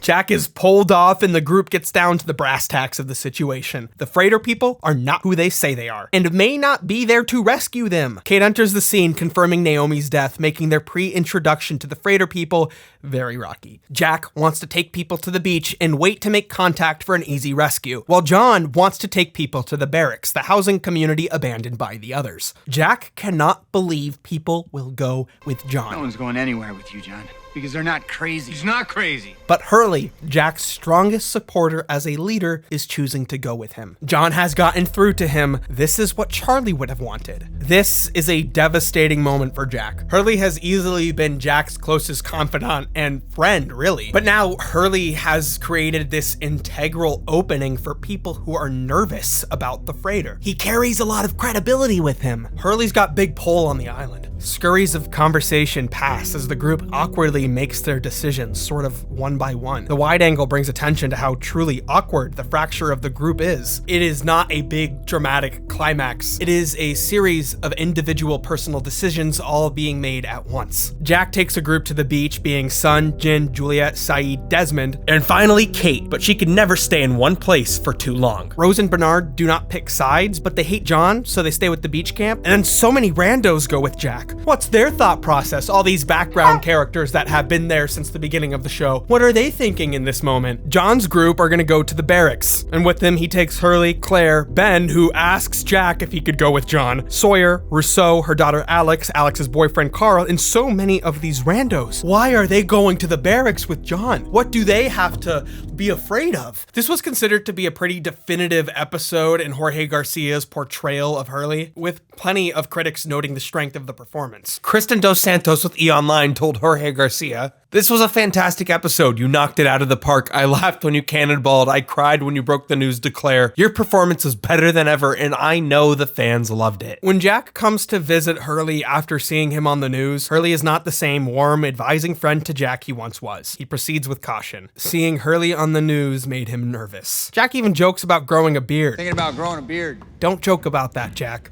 Jack is pulled off and the group gets down to the brass tacks of the situation. The freighter people are not who they say they are, and may not be there to rescue them. Kate enters the scene confirming Naomi's death, making their pre-introduction to the freighter people very rocky. Jack wants to take people to the beach and wait to make contact for an easy rescue, while John wants to take people to the barracks, the housing community abandoned by the others. Jack cannot believe people will go with John. No one's going anywhere with you, John. Because they're not crazy. He's not crazy. But Hurley, Jack's strongest supporter as a leader, is choosing to go with him. John has gotten through to him. This is what Charlie would have wanted. This is a devastating moment for Jack. Hurley has easily been Jack's closest confidant and friend, really. But now Hurley has created this integral opening for people who are nervous about the freighter. He carries a lot of credibility with him. Hurley's got big pull on the island. Scurries of conversation pass as the group awkwardly makes their decisions, sort of one by one. The wide angle brings attention to how truly awkward the fracture of the group is. It is not a big dramatic climax. It is a series of individual personal decisions all being made at once. Jack takes a group to the beach, being Sun, Jin, Juliet, Saeed, Desmond, and finally Kate, but she can never stay in one place for too long. Rose and Bernard do not pick sides, but they hate John, so they stay with the beach camp, and then so many randos go with Jack. What's their thought process? All these background characters that have been there since the beginning of the show. What are they thinking in this moment? John's group are gonna go to the barracks, and with them he takes Hurley, Claire, Ben, who asks Jack if he could go with John, Sawyer, Rousseau, her daughter Alex, Alex's boyfriend Carl, and so many of these randos. Why are they going to the barracks with John? What do they have to be afraid of? This was considered to be a pretty definitive episode in Jorge Garcia's portrayal of Hurley, with plenty of critics noting the strength of the performance. Kristen Dos Santos with E! Online told Jorge Garcia, "This was a fantastic episode. You knocked it out of the park. I laughed when you cannonballed. I cried when you broke the news to Claire. Your performance was better than ever, and I know the fans loved it." When Jack comes to visit Hurley after seeing him on the news, Hurley is not the same warm, advising friend to Jack he once was. He proceeds with caution. Seeing Hurley on the news made him nervous. Jack even jokes about growing a beard. Thinking about growing a beard. Don't joke about that, Jack.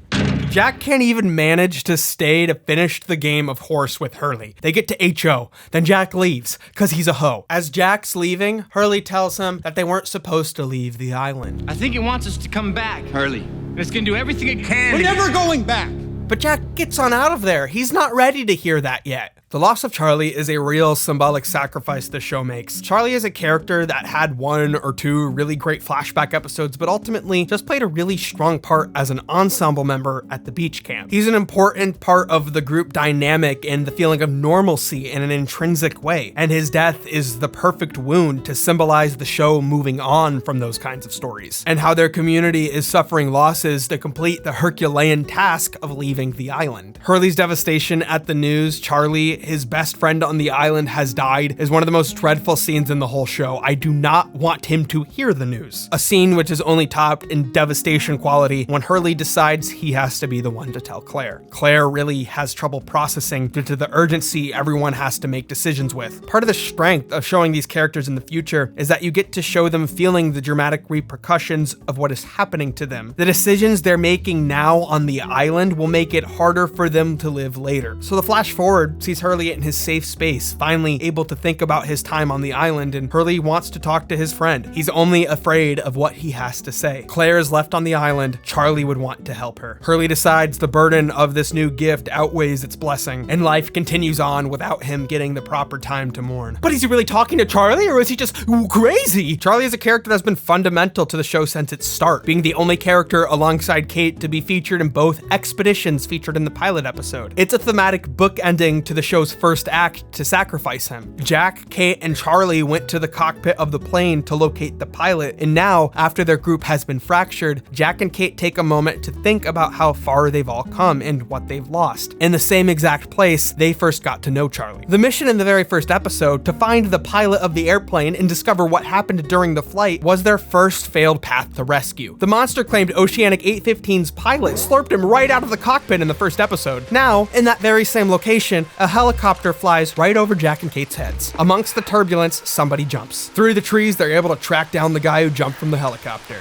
Jack can't even manage to stay to finish the game of horse with Hurley. They get to HO, then Jack leaves, cause he's a hoe. As Jack's leaving, Hurley tells him that they weren't supposed to leave the island. I think it wants us to come back. Hurley. It's gonna do everything it can. We're never going back. But Jack gets on out of there. He's not ready to hear that yet. The loss of Charlie is a real symbolic sacrifice the show makes. Charlie is a character that had one or two really great flashback episodes, but ultimately just played a really strong part as an ensemble member at the beach camp. He's an important part of the group dynamic and the feeling of normalcy in an intrinsic way, and his death is the perfect wound to symbolize the show moving on from those kinds of stories, and how their community is suffering losses to complete the Herculean task of leaving the island. Hurley's devastation at the news, Charlie, his best friend on the island, has died, is one of the most dreadful scenes in the whole show. I do not want him to hear the news. A scene which is only topped in devastation quality when Hurley decides he has to be the one to tell Claire. Claire really has trouble processing due to the urgency everyone has to make decisions with. Part of the strength of showing these characters in the future is that you get to show them feeling the dramatic repercussions of what is happening to them. The decisions they're making now on the island will make it harder for them to live later. So the flash forward sees her Hurley in his safe space, finally able to think about his time on the island, and Hurley wants to talk to his friend. He's only afraid of what he has to say. Claire is left on the island. Charlie would want to help her. Hurley decides the burden of this new gift outweighs its blessing, and life continues on without him getting the proper time to mourn. But is he really talking to Charlie, or is he just crazy? Charlie is a character that's been fundamental to the show since its start, being the only character alongside Kate to be featured in both expeditions featured in the pilot episode. It's a thematic book ending to the show's first act to sacrifice him. Jack, Kate, and Charlie went to the cockpit of the plane to locate the pilot, and now, after their group has been fractured, Jack and Kate take a moment to think about how far they've all come and what they've lost. In the same exact place they first got to know Charlie. The mission in the very first episode, to find the pilot of the airplane and discover what happened during the flight, was their first failed path to rescue. The monster claimed Oceanic 815's pilot slurped him right out of the cockpit in the first episode. Now, in that very same location, a helicopter flies right over Jack and Kate's heads. Amongst the turbulence, somebody jumps. Through the trees, they're able to track down the guy who jumped from the helicopter.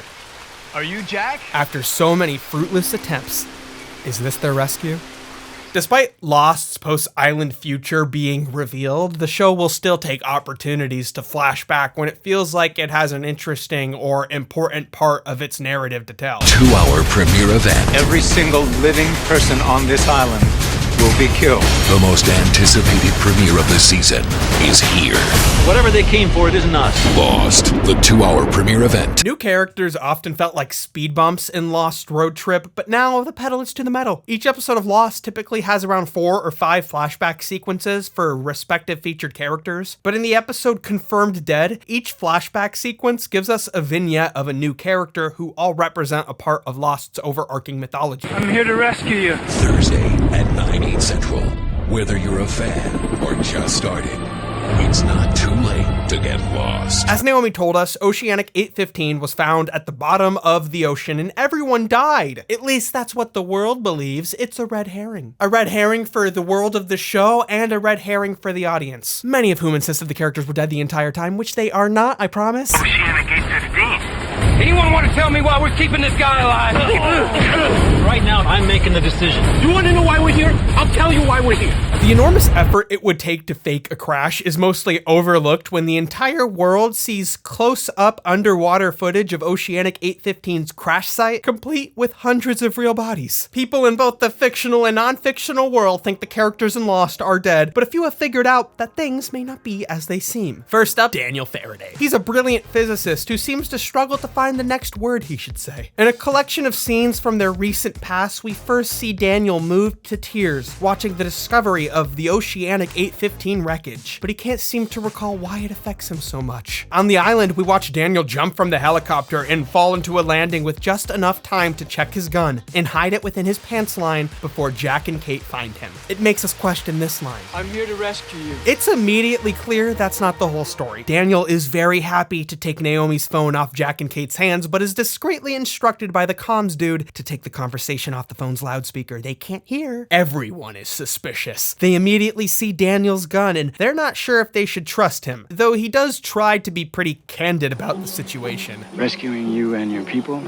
Are you Jack? After so many fruitless attempts, is this their rescue? Despite Lost's post-island future being revealed, the show will still take opportunities to flash back when it feels like it has an interesting or important part of its narrative to tell. 2-hour premiere event. Every single living person on this island will be killed. The most anticipated premiere of the season is here. Whatever they came for, it isn't us. Lost, the 2-hour premiere event. New characters often felt like speed bumps in Lost Road Trip, but now the pedal is to the metal. Each episode of Lost typically has around 4 or 5 flashback sequences for respective featured characters, but in the episode Confirmed Dead, each flashback sequence gives us a vignette of a new character who all represent a part of Lost's overarching mythology. I'm here to rescue you. Thursday at 9/8 Central. Whether you're a fan or just started, it's not too late to get lost. As Naomi told us, Oceanic 815 was found at the bottom of the ocean and everyone died. At least that's what the world believes. It's a red herring. A red herring for the world of the show and a red herring for the audience. Many of whom insisted the characters were dead the entire time, which they are not, I promise. Oceanic 815. Anyone want to tell me why we're keeping this guy alive? Right now, I'm making the decision. You want to know why we're here? I'll tell you why we're here. The enormous effort it would take to fake a crash is mostly overlooked when the entire world sees close-up underwater footage of Oceanic 815's crash site, complete with hundreds of real bodies. People in both the fictional and non-fictional world think the characters in Lost are dead, but a few have figured out that things may not be as they seem. First up, Daniel Faraday. He's a brilliant physicist who seems to struggle to find the next word he should say. In a collection of scenes from their recent past, we first see Daniel moved to tears watching the discovery of the Oceanic 815 wreckage, but he can't seem to recall why it affects him so much. On the island, we watch Daniel jump from the helicopter and fall into a landing with just enough time to check his gun and hide it within his pants line before Jack and Kate find him. It makes us question this line. I'm here to rescue you. It's immediately clear that's not the whole story. Daniel is very happy to take Naomi's phone off Jack and Kate's hands, but is discreetly instructed by the comms dude to take the conversation off the phone's loudspeaker. They can't hear. Everyone is suspicious. They immediately see Daniel's gun, and they're not sure if they should trust him, though he does try to be pretty candid about the situation. Rescuing you and your people,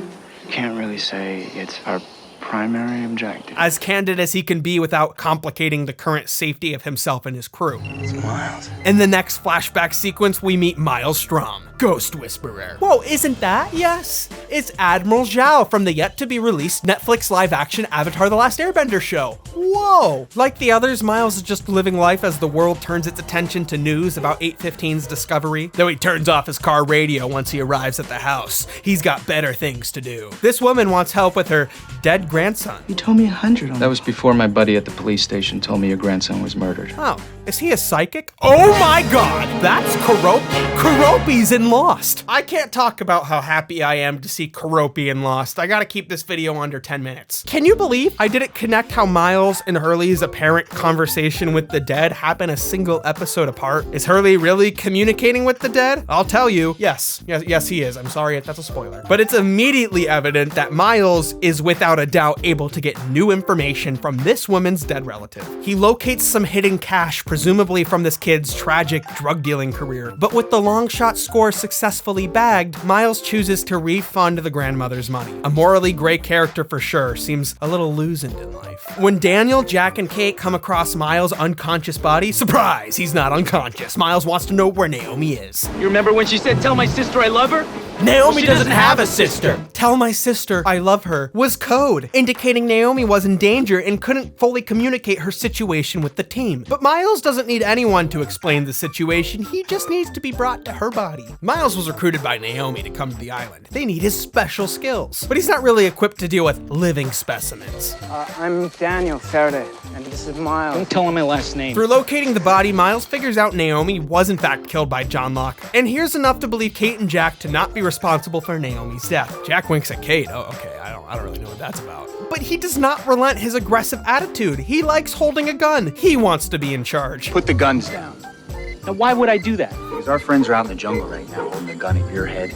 can't really say it's our primary objective. As candid as he can be without complicating the current safety of himself and his crew. It's Miles. In the next flashback sequence, we meet Miles Strom, Ghost Whisperer. Whoa, isn't that? Yes, it's Admiral Zhao from the yet-to-be-released Netflix live-action Avatar: The Last Airbender show. Whoa! Like the others, Miles is just living life as the world turns its attention to news about 815's discovery, though he turns off his car radio once he arrives at the house. He's got better things to do. This woman wants help with her dead grandson. You told me 100 on that. Was before my buddy at the police station told me your grandson was murdered. Oh, is he a psychic? Oh my god, that's Keroppi. Keroppi's in Lost. I can't talk about how happy I am to see Keroppi in Lost. I gotta keep this video under 10 minutes. Can you believe I didn't connect how Miles and Hurley's apparent conversation with the dead happen a single episode apart? Is Hurley really communicating with the dead? I'll tell you, yes, he is. I'm sorry if that's a spoiler. But it's immediately evident that Miles is without a doubt somehow able to get new information from this woman's dead relative. He locates some hidden cash, presumably from this kid's tragic drug dealing career. But with the long shot score successfully bagged, Miles chooses to refund the grandmother's money. A morally gray character for sure, seems a little loosened in life. When Daniel, Jack, and Kate come across Miles' unconscious body, surprise, he's not unconscious. Miles wants to know where Naomi is. You remember when she said, "Tell my sister I love her"? Naomi doesn't have a sister. Tell my sister I love her was code, indicating Naomi was in danger and couldn't fully communicate her situation with the team. But Miles doesn't need anyone to explain the situation, he just needs to be brought to her body. Miles was recruited by Naomi to come to the island. They need his special skills, but he's not really equipped to deal with living specimens. I'm Daniel Faraday, and this is Miles. Don't tell him my last name. Through locating the body, Miles figures out Naomi was in fact killed by John Locke, and here's enough to believe Kate and Jack to not be responsible for Naomi's death. Jack winks at Kate. Oh, okay, I don't really know what that's about. But he does not relent his aggressive attitude. He likes holding a gun. He wants to be in charge. Put the guns down. Now, why would I do that? Because our friends are out in the jungle right now holding a gun at your head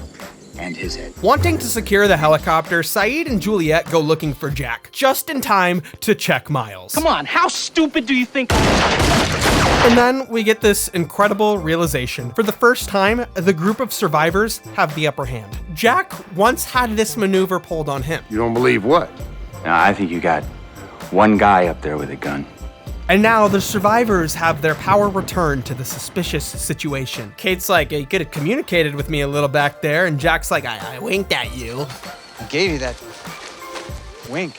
and his head. Wanting to secure the helicopter, Saeed and Juliet go looking for Jack, just in time to check Miles. Come on, how stupid do you think? And then we get this incredible realization. For the first time, the group of survivors have the upper hand. Jack once had this maneuver pulled on him. You don't believe what? Now, I think you got one guy up there with a gun. And now the survivors have their power returned to the suspicious situation. Kate's like, you could have communicated with me a little back there, and Jack's like, I winked at you. I gave you that wink.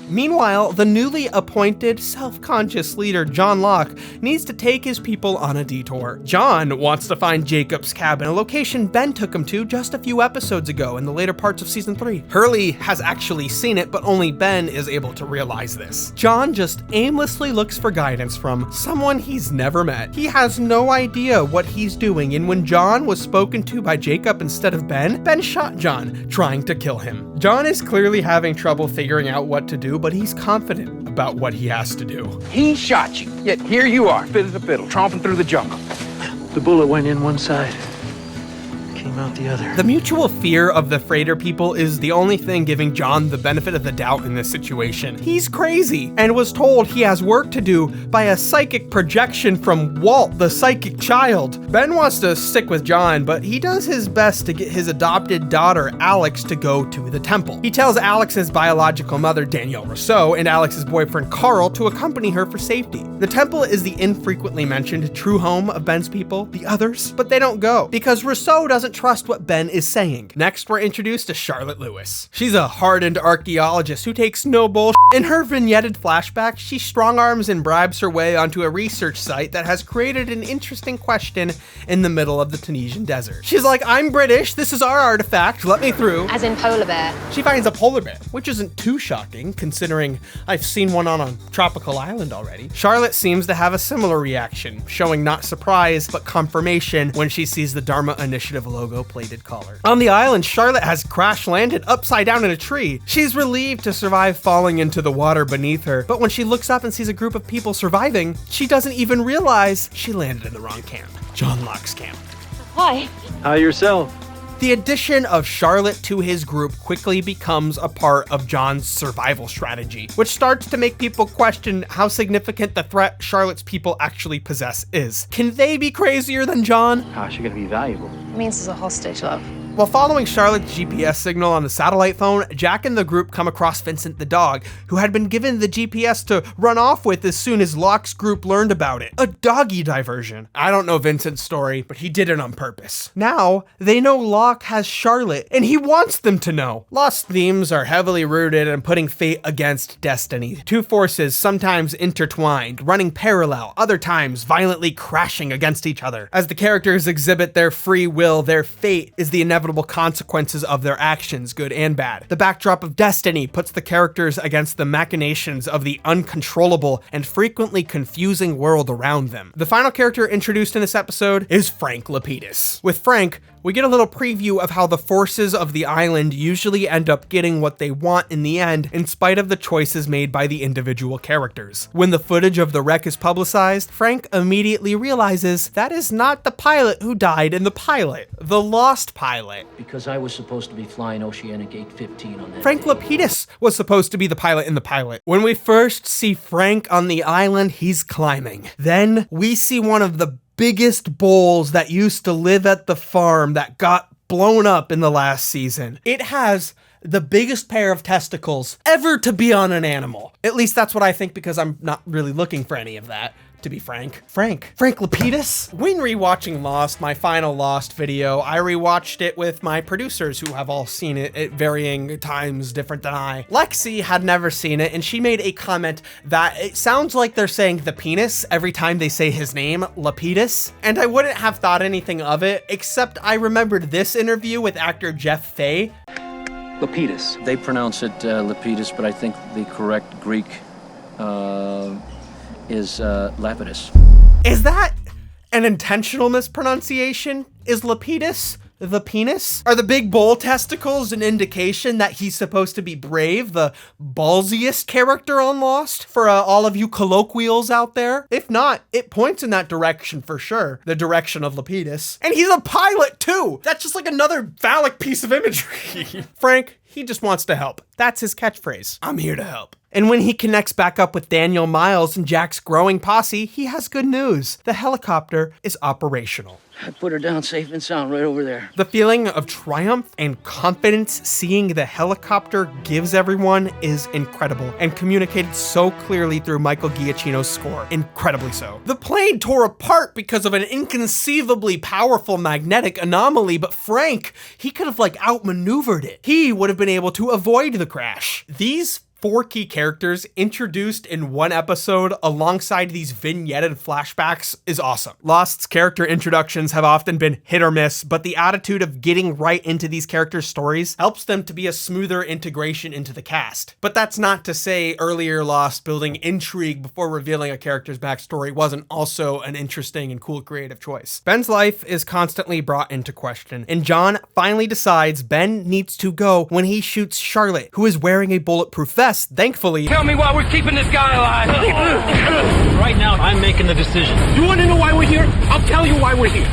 Meanwhile, the newly appointed self-conscious leader, John Locke, needs to take his people on a detour. John wants to find Jacob's cabin, a location Ben took him to just a few episodes ago in the later parts of season 3. Hurley has actually seen it, but only Ben is able to realize this. John just aimlessly looks for guidance from someone he's never met. He has no idea what he's doing, and when John was spoken to by Jacob instead of Ben, Ben shot John, trying to kill him. John is clearly having trouble figuring out what to do, but he's confident about what he has to do. He shot you, yet here you are, fit as a fiddle, tromping through the jungle. The bullet went in one side, came out the other. The mutual fear of the freighter people is the only thing giving John the benefit of the doubt in this situation. He's crazy and was told he has work to do by a psychic projection from Walt, the psychic child. Ben wants to stick with John, but he does his best to get his adopted daughter, Alex, to go to the temple. He tells Alex's biological mother, Danielle Rousseau, and Alex's boyfriend, Carl, to accompany her for safety. The temple is the infrequently mentioned true home of Ben's people, the others, but they don't go because Rousseau doesn't trust what Ben is saying. Next, we're introduced to Charlotte Lewis. She's a hardened archaeologist who takes no bullshit. In her vignetted flashback, she strong arms and bribes her way onto a research site that has created an interesting question in the middle of the Tunisian desert. She's like, I'm British, this is our artifact, let me through. As in polar bear. She finds a polar bear, which isn't too shocking considering I've seen one on a tropical island already. Charlotte seems to have a similar reaction, showing not surprise, but confirmation when she sees the Dharma Initiative logo plated collar. On the island, Charlotte has crash landed upside down in a tree. She's relieved to survive falling into the water beneath her, but when she looks up and sees a group of people surviving, she doesn't even realize she landed in the wrong camp. John Locke's camp. Hi. Hi yourself. The addition of Charlotte to his group quickly becomes a part of John's survival strategy, which starts to make people question how significant the threat Charlotte's people actually possess is. Can they be crazier than John? How's she gonna be valuable? It means it's a hostage, love. While following Charlotte's GPS signal on the satellite phone, Jack and the group come across Vincent the dog, who had been given the GPS to run off with as soon as Locke's group learned about it. A doggy diversion. I don't know Vincent's story, but he did it on purpose. Now, they know Locke has Charlotte, and he wants them to know. Lost themes are heavily rooted in putting fate against destiny. Two forces sometimes intertwined, running parallel, other times violently crashing against each other. As the characters exhibit their free will, their fate is the inevitable consequences of their actions, good and bad. The backdrop of destiny puts the characters against the machinations of the uncontrollable and frequently confusing world around them. The final character introduced in this episode is Frank Lapidus. With Frank, We get a little preview of how the forces of the island usually end up getting what they want in the end, in spite of the choices made by the individual characters. When the footage of the wreck is publicized, Frank immediately realizes that is not the pilot who died in the pilot, the lost pilot. Because I was supposed to be flying Oceanic 815 on that Frank day. Lapidus was supposed to be the pilot in the pilot. When we first see Frank on the island, he's climbing. Then we see one of the biggest bulls that used to live at the farm that got blown up in the last season. It has the biggest pair of testicles ever to be on an animal. At least that's what I think, because I'm not really looking for any of that, to be frank. Frank Lapidus? When rewatching Lost, my final Lost video, I rewatched it with my producers who have all seen it at varying times different than I. Lexi had never seen it, and she made a comment that it sounds like they're saying the penis every time they say his name, Lapidus. And I wouldn't have thought anything of it, except I remembered this interview with actor Jeff Fay. Lapidus. They pronounce it Lapidus, but I think the correct Greek is Lapidus. Is that an intentional mispronunciation? Is Lapidus the penis? Are the big bull testicles an indication that he's supposed to be Brave, the ballsiest character on Lost? For all of you colloquials out there? If not, it points in that direction for sure. The direction of Lapidus. And he's a pilot too! That's just like another phallic piece of imagery. Frank, he just wants to help. That's his catchphrase. I'm here to help. And when he connects back up with Daniel, Miles, and Jack's growing posse, he has good news. The helicopter is operational. I put her down safe and sound right over there. The feeling of triumph and confidence seeing the helicopter gives everyone is incredible, and communicated so clearly through Michael Giacchino's score. Incredibly so. The plane tore apart because of an inconceivably powerful magnetic anomaly, but Frank, he could have outmaneuvered it. He would have been able to avoid the crash. These 4 key characters introduced in one episode alongside these vignetted flashbacks is awesome. Lost's character introductions have often been hit or miss, but the attitude of getting right into these characters' stories helps them to be a smoother integration into the cast. But that's not to say earlier Lost building intrigue before revealing a character's backstory wasn't also an interesting and cool creative choice. Ben's life is constantly brought into question, and John finally decides Ben needs to go when he shoots Charlotte, who is wearing a bulletproof vest. Thankfully. Tell me why we're keeping this guy alive. Right now, I'm making the decision. You want to know why we're here? I'll tell you why we're here.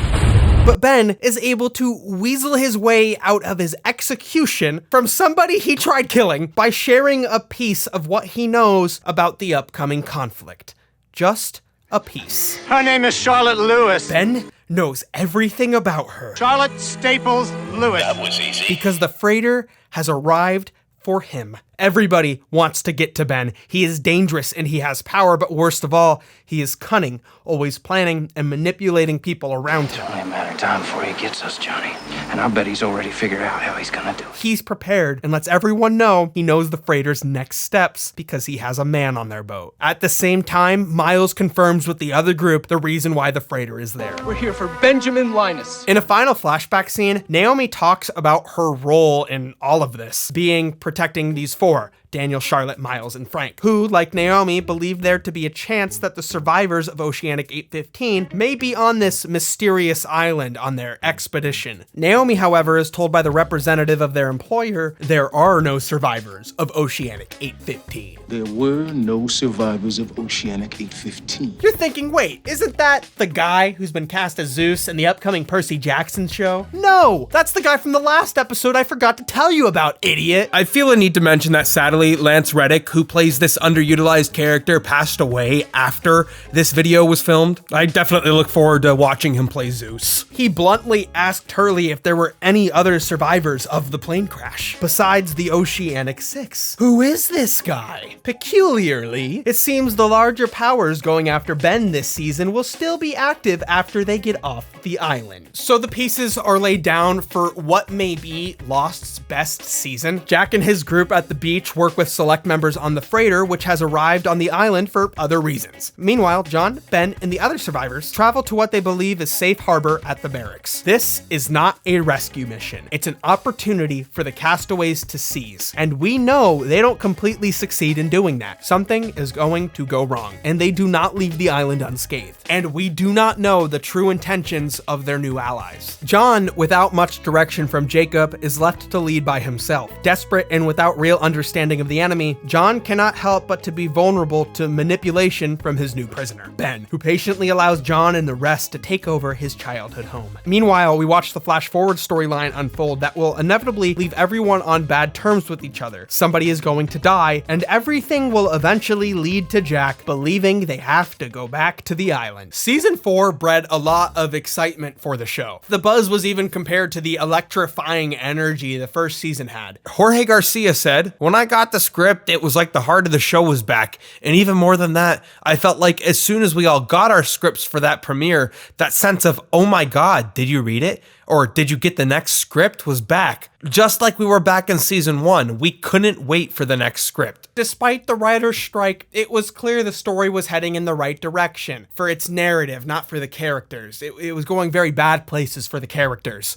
But Ben is able to weasel his way out of his execution from somebody he tried killing by sharing a piece of what he knows about the upcoming conflict. Just a piece. Her name is Charlotte Lewis. Ben knows everything about her. Charlotte Staples Lewis. That was easy. Because the freighter has arrived for him. Everybody wants to get to Ben. He is dangerous and he has power, but worst of all, he is cunning, always planning and manipulating people around him. It's only a matter of time before he gets us, Johnny. And I bet he's already figured out how he's gonna do it. He's prepared and lets everyone know he knows the freighter's next steps because he has a man on their boat. At the same time, Miles confirms with the other group the reason why the freighter is there. We're here for Benjamin Linus. In a final flashback scene, Naomi talks about her role in all of this, being protecting these 4. Daniel, Charlotte, Miles, and Frank, who, like Naomi, believe there to be a chance that the survivors of Oceanic 815 may be on this mysterious island on their expedition. Naomi, however, is told by the representative of their employer there are no survivors of Oceanic 815. There were no survivors of Oceanic 815. You're thinking, wait, isn't that the guy who's been cast as Zeus in the upcoming Percy Jackson show? No, that's the guy from the last episode I forgot to tell you about, idiot. I feel a need to mention that sadly, Lance Reddick, who plays this underutilized character, passed away after this video was filmed. I definitely look forward to watching him play Zeus. He bluntly asked Hurley if there were any other survivors of the plane crash besides the Oceanic 6. Who is this guy? Peculiarly, it seems the larger powers going after Ben this season will still be active after they get off the island. So the pieces are laid down for what may be Lost's best season. Jack and his group at the beach work work with select members on the freighter, which has arrived on the island for other reasons. Meanwhile, John, Ben, and the other survivors travel to what they believe is safe harbor at the barracks. This is not a rescue mission. It's an opportunity for the castaways to seize. And we know they don't completely succeed in doing that. Something is going to go wrong, and they do not leave the island unscathed. And we do not know the true intentions of their new allies. John, without much direction from Jacob, is left to lead by himself. Desperate and without real understanding of the enemy, John cannot help but to be vulnerable to manipulation from his new prisoner, Ben, who patiently allows John and the rest to take over his childhood home. Meanwhile, we watch the Flashforward storyline unfold that will inevitably leave everyone on bad terms with each other. Somebody is going to die, and everything will eventually lead to Jack believing they have to go back to the island. Season 4 bred a lot of excitement for the show. The buzz was even compared to the electrifying energy the first season had. Jorge Garcia said, "When I got the script, it was like the heart of the show was back. And even more than that, I felt like as soon as we all got our scripts for that premiere, that sense of, oh my God, did you read it? Or did you get the next script was back. Just like we were back in season 1, we couldn't wait for the next script." Despite the writer's strike, it was clear the story was heading in the right direction for its narrative, not for the characters. It was going very bad places for the characters.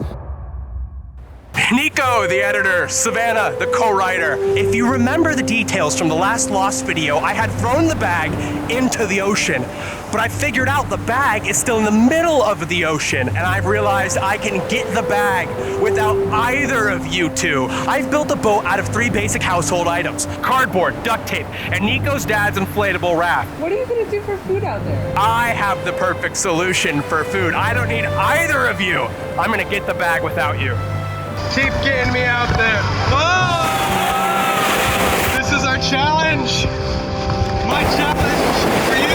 Nico, the editor, Savannah, the co-writer. If you remember the details from the last Lost video, I had thrown the bag into the ocean, but I figured out the bag is still in the middle of the ocean, and I've realized I can get the bag without either of you two. I've built a boat out of 3 basic household items: cardboard, duct tape, and Nico's dad's inflatable raft. What are you gonna do for food out there? I have the perfect solution for food. I don't need either of you. I'm gonna get the bag without you. Keep getting me out there. Whoa! This is our challenge. My challenge for you.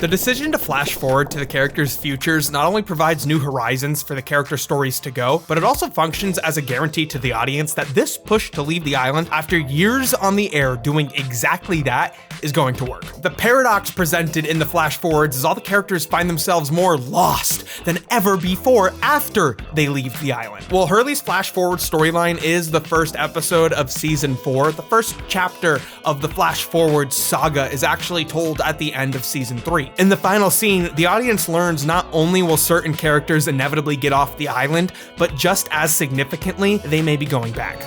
The decision to flash forward to the characters' futures not only provides new horizons for the character stories to go, but it also functions as a guarantee to the audience that this push to leave the island after years on the air doing exactly that is going to work. The paradox presented in the flash forwards is all the characters find themselves more lost than ever before after they leave the island. Well, Hurley's flash forward storyline is the first episode of season 4. The first chapter of the flash forward saga is actually told at the end of season 3. In the final scene, the audience learns not only will certain characters inevitably get off the island, but just as significantly, they may be going back.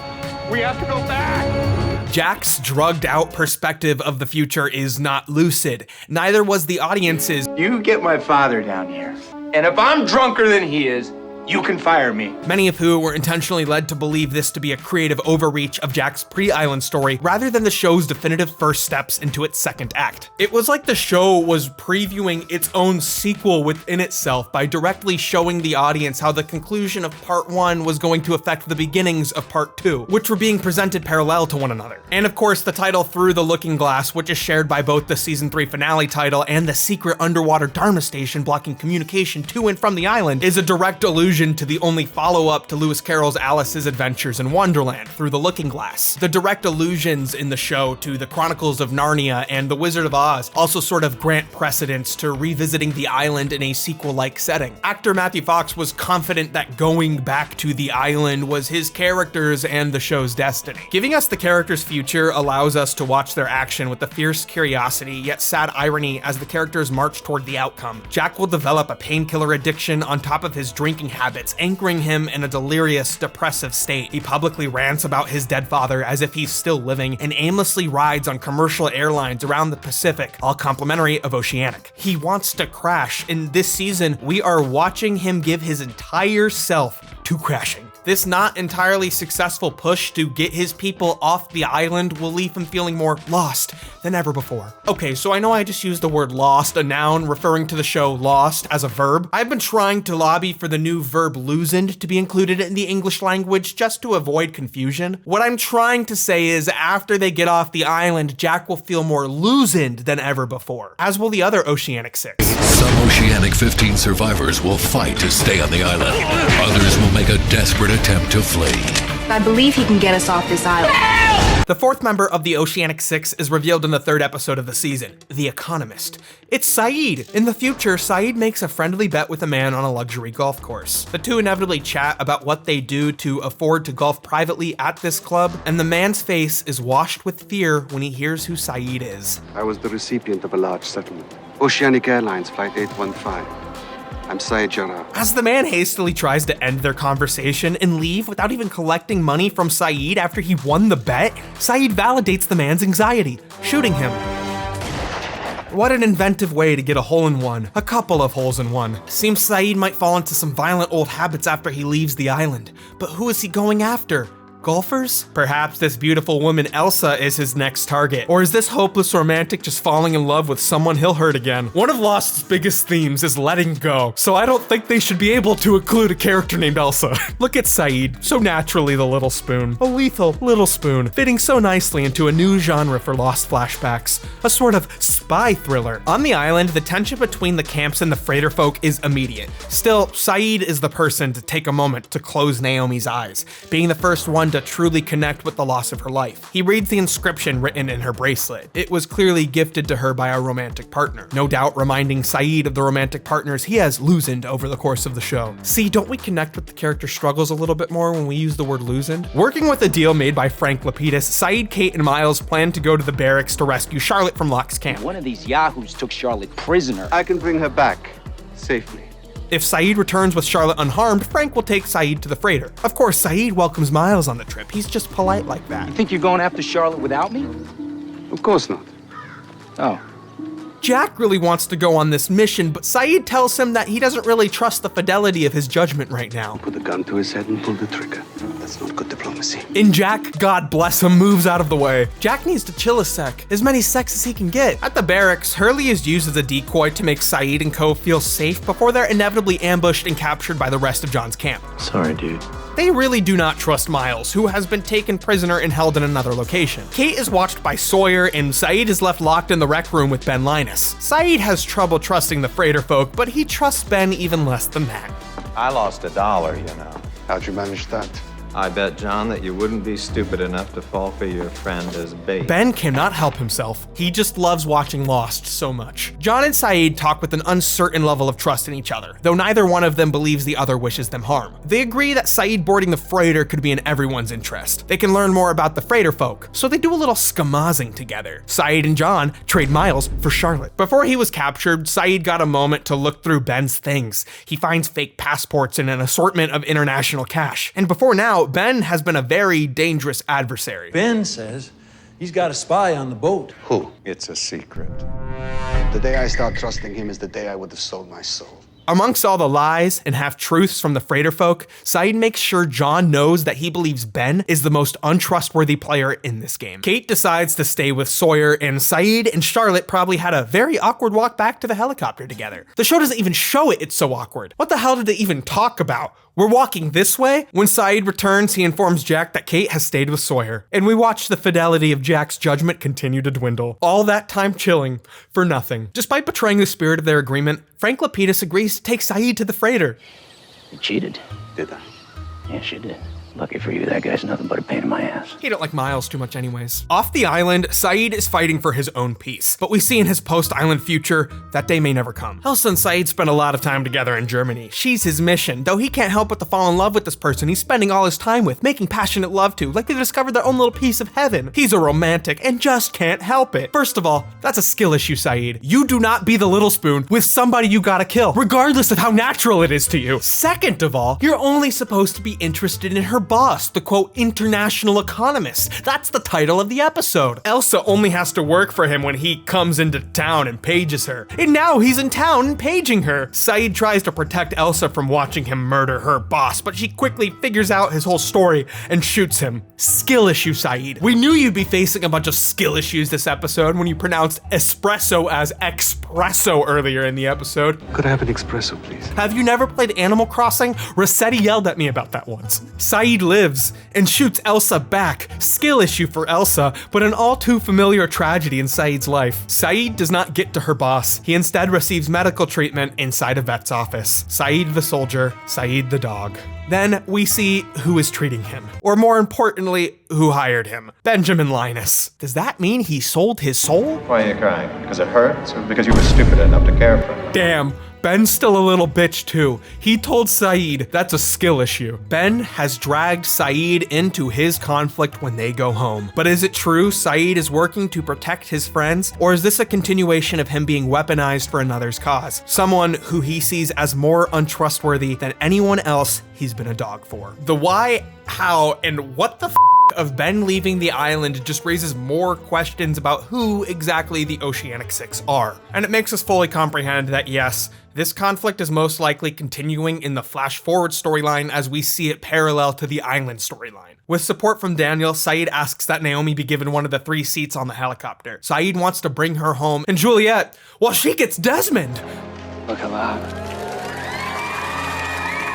We have to go back! Jack's drugged out perspective of the future is not lucid. Neither was the audience's. You get my father down here, and if I'm drunker than he is, you can fire me. Many of who were intentionally led to believe this to be a creative overreach of Jack's pre-island story rather than the show's definitive first steps into its second act. It was like the show was previewing its own sequel within itself by directly showing the audience how the conclusion of part 1 was going to affect the beginnings of part 2, which were being presented parallel to one another. And of course, the title Through the Looking Glass, which is shared by both the season 3 finale title and the secret underwater Dharma station blocking communication to and from the island, is a direct allusion to the only follow-up to Lewis Carroll's Alice's Adventures in Wonderland, Through the Looking Glass. The direct allusions in the show to the Chronicles of Narnia and The Wizard of Oz also sort of grant precedence to revisiting the island in a sequel-like setting. Actor Matthew Fox was confident that going back to the island was his character's and the show's destiny. Giving us the character's future allows us to watch their action with the fierce curiosity yet sad irony as the characters march toward the outcome. Jack will develop a painkiller addiction on top of his drinking habits, anchoring him in a delirious, depressive state. He publicly rants about his dead father as if he's still living and aimlessly rides on commercial airlines around the Pacific, all complimentary of Oceanic. He wants to crash. In this season, we are watching him give his entire self to crashing. This not entirely successful push to get his people off the island will leave him feeling more lost than ever before. Okay, so I know I just used the word lost, a noun referring to the show Lost, as a verb. I've been trying to lobby for the new verb loosened to be included in the English language just to avoid confusion. What I'm trying to say is after they get off the island, Jack will feel more loosened than ever before, as will the other Oceanic 6. Some Oceanic 15 survivors will fight to stay on the island. Others will make a desperate attempt to flee. I believe he can get us off this island. The fourth member of the Oceanic Six is revealed in the third episode of the season, The Economist. It's Saeed. In the future, Saeed makes a friendly bet with a man on a luxury golf course. The two inevitably chat about what they do to afford to golf privately at this club, and the man's face is washed with fear when he hears who Saeed is. I was the recipient of a large settlement. Oceanic Airlines Flight 815. I'm Syed Jarrah. As the man hastily tries to end their conversation and leave without even collecting money from Saeed after he won the bet, Saeed validates the man's anxiety, shooting him. What an inventive way to get a hole-in-one. A couple of holes-in-one. Seems Saeed might fall into some violent old habits after he leaves the island. But who is he going after? Golfers? Perhaps this beautiful woman Elsa is his next target. Or is this hopeless romantic just falling in love with someone he'll hurt again? One of Lost's biggest themes is letting go, so I don't think they should be able to include a character named Elsa. Look at Saeed, so naturally the little spoon. A lethal little spoon, fitting so nicely into a new genre for Lost flashbacks. A sort of spy thriller. On the island, the tension between the camps and the freighter folk is immediate. Still, Saeed is the person to take a moment to close Naomi's eyes, being the first one to truly connect with the loss of her life. He reads the inscription written in her bracelet. It was clearly gifted to her by a romantic partner, no doubt reminding Saeed of the romantic partners he has loosened over the course of the show. See, don't we connect with the character's struggles a little bit more when we use the word loosened? Working with a deal made by Frank Lapidus, Saeed, Kate, and Miles plan to go to the barracks to rescue Charlotte from Locke's camp. One of these yahoos took Charlotte prisoner. I can bring her back safely. If Saeed returns with Charlotte unharmed, Frank will take Saeed to the freighter. Of course, Saeed welcomes Miles on the trip. He's just polite like that. You think you're going after Charlotte without me? Of course not. Oh. Jack really wants to go on this mission, but Saeed tells him that he doesn't really trust the fidelity of his judgment right now. Put the gun to his head and pull the trigger. That's not good diplomacy. And Jack, God bless him, moves out of the way. Jack needs to chill a sec, as many secs as he can get. At the barracks, Hurley is used as a decoy to make Saeed and co feel safe before they're inevitably ambushed and captured by the rest of John's camp. Sorry, dude. They really do not trust Miles, who has been taken prisoner and held in another location. Kate is watched by Sawyer, and Saeed is left locked in the rec room with Ben Linus. Saeed has trouble trusting the freighter folk, but he trusts Ben even less than that. I lost $1, you know. How'd you manage that? I bet, John, that you wouldn't be stupid enough to fall for your friend as bait. Ben cannot help himself. He just loves watching Lost so much. John and Saeed talk with an uncertain level of trust in each other, though neither one of them believes the other wishes them harm. They agree that Saeed boarding the freighter could be in everyone's interest. They can learn more about the freighter folk, so they do a little schemazing together. Saeed and John trade Miles for Charlotte. Before he was captured, Saeed got a moment to look through Ben's things. He finds fake passports and an assortment of international cash. And before now, Ben has been a very dangerous adversary. Ben says he's got a spy on the boat. Who? It's a secret. The day I start trusting him is the day I would have sold my soul. Amongst all the lies and half-truths from the freighter folk, Saeed makes sure John knows that he believes Ben is the most untrustworthy player in this game. Kate decides to stay with Sawyer, and Saeed and Charlotte probably had a very awkward walk back to the helicopter together. The show doesn't even show it, it's so awkward. What the hell did they even talk about? We're walking this way? When Saeed returns, he informs Jack that Kate has stayed with Sawyer, and we watch the fidelity of Jack's judgment continue to dwindle. All that time chilling for nothing. Despite betraying the spirit of their agreement, Frank Lapidus agrees to take Saeed to the freighter. You cheated. Did I? Yes, you did. Lucky for you, that guy's nothing but a pain in my ass. He don't like Miles too much anyways. Off the island, Saeed is fighting for his own peace, but we see in his post-island future, that day may never come. Elsa and Saeed spend a lot of time together in Germany. She's his mission, though he can't help but to fall in love with this person he's spending all his time with, making passionate love to, like they've discovered their own little piece of heaven. He's a romantic and just can't help it. First of all, that's a skill issue, Saeed. You do not be the little spoon with somebody you gotta kill, regardless of how natural it is to you. Second of all, you're only supposed to be interested in her boss, the quote, international economist. That's the title of the episode. Elsa only has to work for him when he comes into town and pages her. And now he's in town and paging her. Saeed tries to protect Elsa from watching him murder her boss, but she quickly figures out his whole story and shoots him. Skill issue, Saeed. We knew you'd be facing a bunch of skill issues this episode when you pronounced espresso as espresso earlier in the episode. Could I have an espresso, please? Have you never played Animal Crossing? Rossetti yelled at me about that once. Saeed Saeed lives and shoots Elsa back. Skill issue for Elsa, but an all too familiar tragedy in Saeed's life. Saeed does not get to her boss. He instead receives medical treatment inside a vet's office. Saeed the soldier, Saeed the dog. Then we see who is treating him, or more importantly, who hired him. Benjamin Linus. Does that mean he sold his soul? Why are you crying? Because it hurts, or because you were stupid enough to care for him? Damn. Ben's still a little bitch too. He told Saeed that's a skill issue. Ben has dragged Saeed into his conflict when they go home. But is it true Saeed is working to protect his friends? Or is this a continuation of him being weaponized for another's cause? Someone who he sees as more untrustworthy than anyone else he's been a dog for. The why, how, and what the of Ben leaving the island just raises more questions about who exactly the Oceanic Six are. And it makes us fully comprehend that yes, this conflict is most likely continuing in the Flashforward storyline as we see it parallel to the island storyline. With support from Daniel, Saeed asks that Naomi be given one of the 3 seats on the helicopter. Saeed wants to bring her home, and Juliet, well, she gets Desmond. Look alive.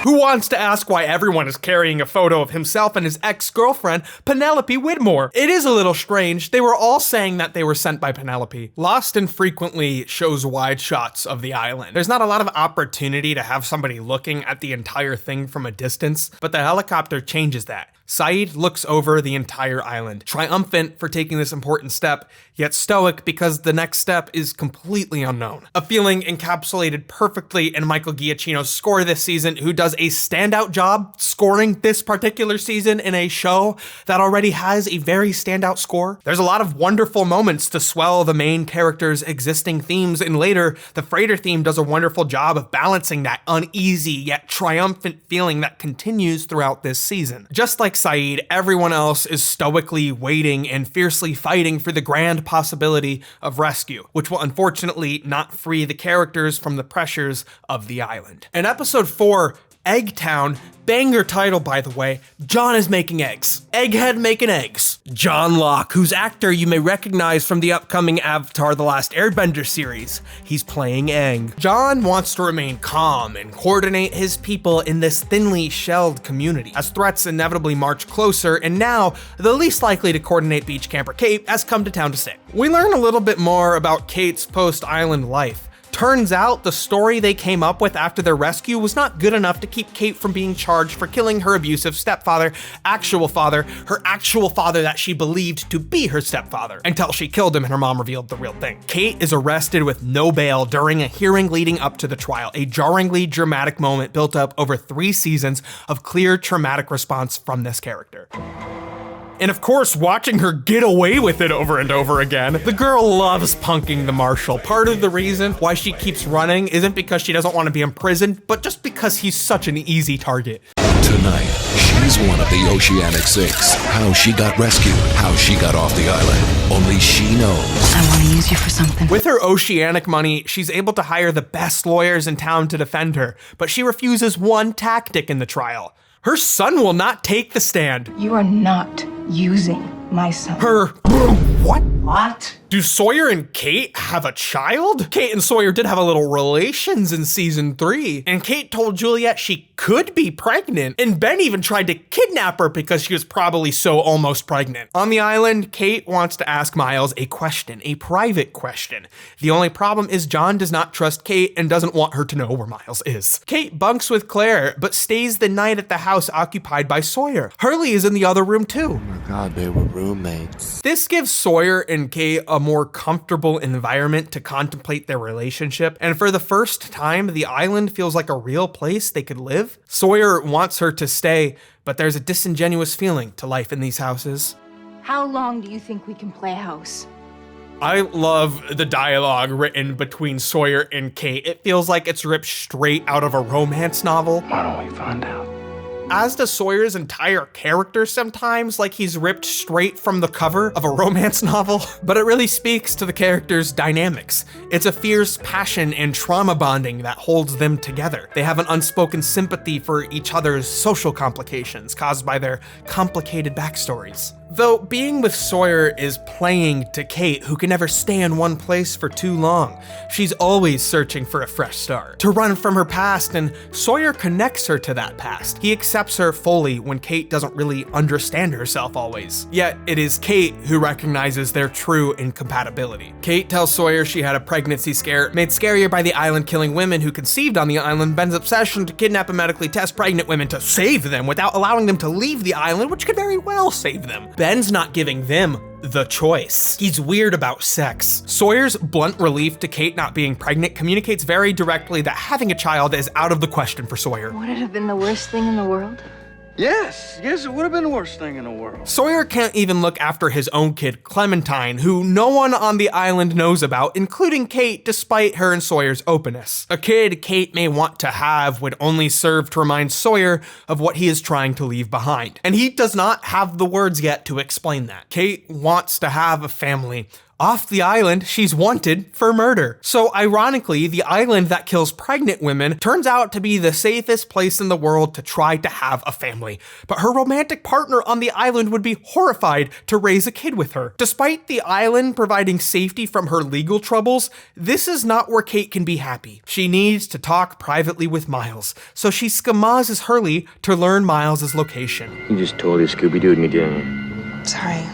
Who wants to ask why everyone is carrying a photo of himself and his ex-girlfriend, Penelope Widmore? It is a little strange. They were all saying that they were sent by Penelope. Lost infrequently shows wide shots of the island. There's not a lot of opportunity to have somebody looking at the entire thing from a distance, but the helicopter changes that. Saeed looks over the entire island, triumphant for taking this important step, yet stoic because the next step is completely unknown. A feeling encapsulated perfectly in Michael Giacchino's score this season, who does a standout job scoring this particular season in a show that already has a very standout score. There's a lot of wonderful moments to swell the main character's existing themes, and later, the freighter theme does a wonderful job of balancing that uneasy yet triumphant feeling that continues throughout this season. Just like Saeed, everyone else is stoically waiting and fiercely fighting for the grand possibility of rescue, which will unfortunately not free the characters from the pressures of the island. In episode 4, Eggtown, banger title by the way, John is making eggs. Egghead making eggs. John Locke, whose actor you may recognize from the upcoming Avatar: The Last Airbender series. He's playing Aang. John wants to remain calm and coordinate his people in this thinly shelled community as threats inevitably march closer, and now the least likely to coordinate beach camper Kate has come to town to stay. We learn a little bit more about Kate's post-island life. Turns out the story they came up with after their rescue was not good enough to keep Kate from being charged for killing her abusive stepfather, her actual father that she believed to be her stepfather, until she killed him and her mom revealed the real thing. Kate is arrested with no bail during a hearing leading up to the trial, a jarringly dramatic moment built up over 3 seasons of clear traumatic response from this character. And of course, watching her get away with it over and over again. The girl loves punking the marshal. Part of the reason why she keeps running isn't because she doesn't want to be imprisoned, but just because he's such an easy target. Tonight, she's one of the Oceanic Six. How she got rescued, how she got off the island. Only she knows. I want to use you for something. With her Oceanic money, she's able to hire the best lawyers in town to defend her, but she refuses one tactic in the trial. Her son will not take the stand. You are not using my son. Her... What? What? Do Sawyer and Kate have a child? Kate and Sawyer did have a little relations in season 3, and Kate told Juliet she could be pregnant, and Ben even tried to kidnap her because she was probably so almost pregnant. On the island, Kate wants to ask Miles a question, a private question. The only problem is John does not trust Kate and doesn't want her to know where Miles is. Kate bunks with Claire, but stays the night at the house occupied by Sawyer. Hurley is in the other room too. Oh my God, they were roommates. This gives Sawyer and Kate a more comfortable environment to contemplate their relationship, and for the first time, the island feels like a real place they could live. Sawyer wants her to stay, but there's a disingenuous feeling to life in these houses. How long do you think we can play house? I love the dialogue written between Sawyer and Kate. It feels like it's ripped straight out of a romance novel. Why don't we find out? As does Sawyer's entire character sometimes, like he's ripped straight from the cover of a romance novel. But it really speaks to the characters' dynamics. It's a fierce passion and trauma bonding that holds them together. They have an unspoken sympathy for each other's social complications caused by their complicated backstories. Though being with Sawyer is playing to Kate, who can never stay in one place for too long. She's always searching for a fresh start, to run from her past, and Sawyer connects her to that past. He accepts accepts her fully when Kate doesn't really understand herself always. Yet, it is Kate who recognizes their true incompatibility. Kate tells Sawyer she had a pregnancy scare, made scarier by the island killing women who conceived on the island, Ben's obsession to kidnap and medically test pregnant women to save them without allowing them to leave the island, which could very well save them. Ben's not giving them the choice. He's weird about sex. Sawyer's blunt relief to Kate not being pregnant communicates very directly that having a child is out of the question for Sawyer. Would it have been the worst thing in the world? Yes, it would have been the worst thing in the world. Sawyer can't even look after his own kid, Clementine, who no one on the island knows about, including Kate, despite her and Sawyer's openness. A kid Kate may want to have would only serve to remind Sawyer of what he is trying to leave behind. And he does not have the words yet to explain that. Kate wants to have a family. Off the island, she's wanted for murder. So ironically, the island that kills pregnant women turns out to be the safest place in the world to try to have a family. But her romantic partner on the island would be horrified to raise a kid with her. Despite the island providing safety from her legal troubles, this is not where Kate can be happy. She needs to talk privately with Miles, so she skamazes Hurley to learn Miles' location. You just totally Scooby-Dooed me, didn't you? Sorry.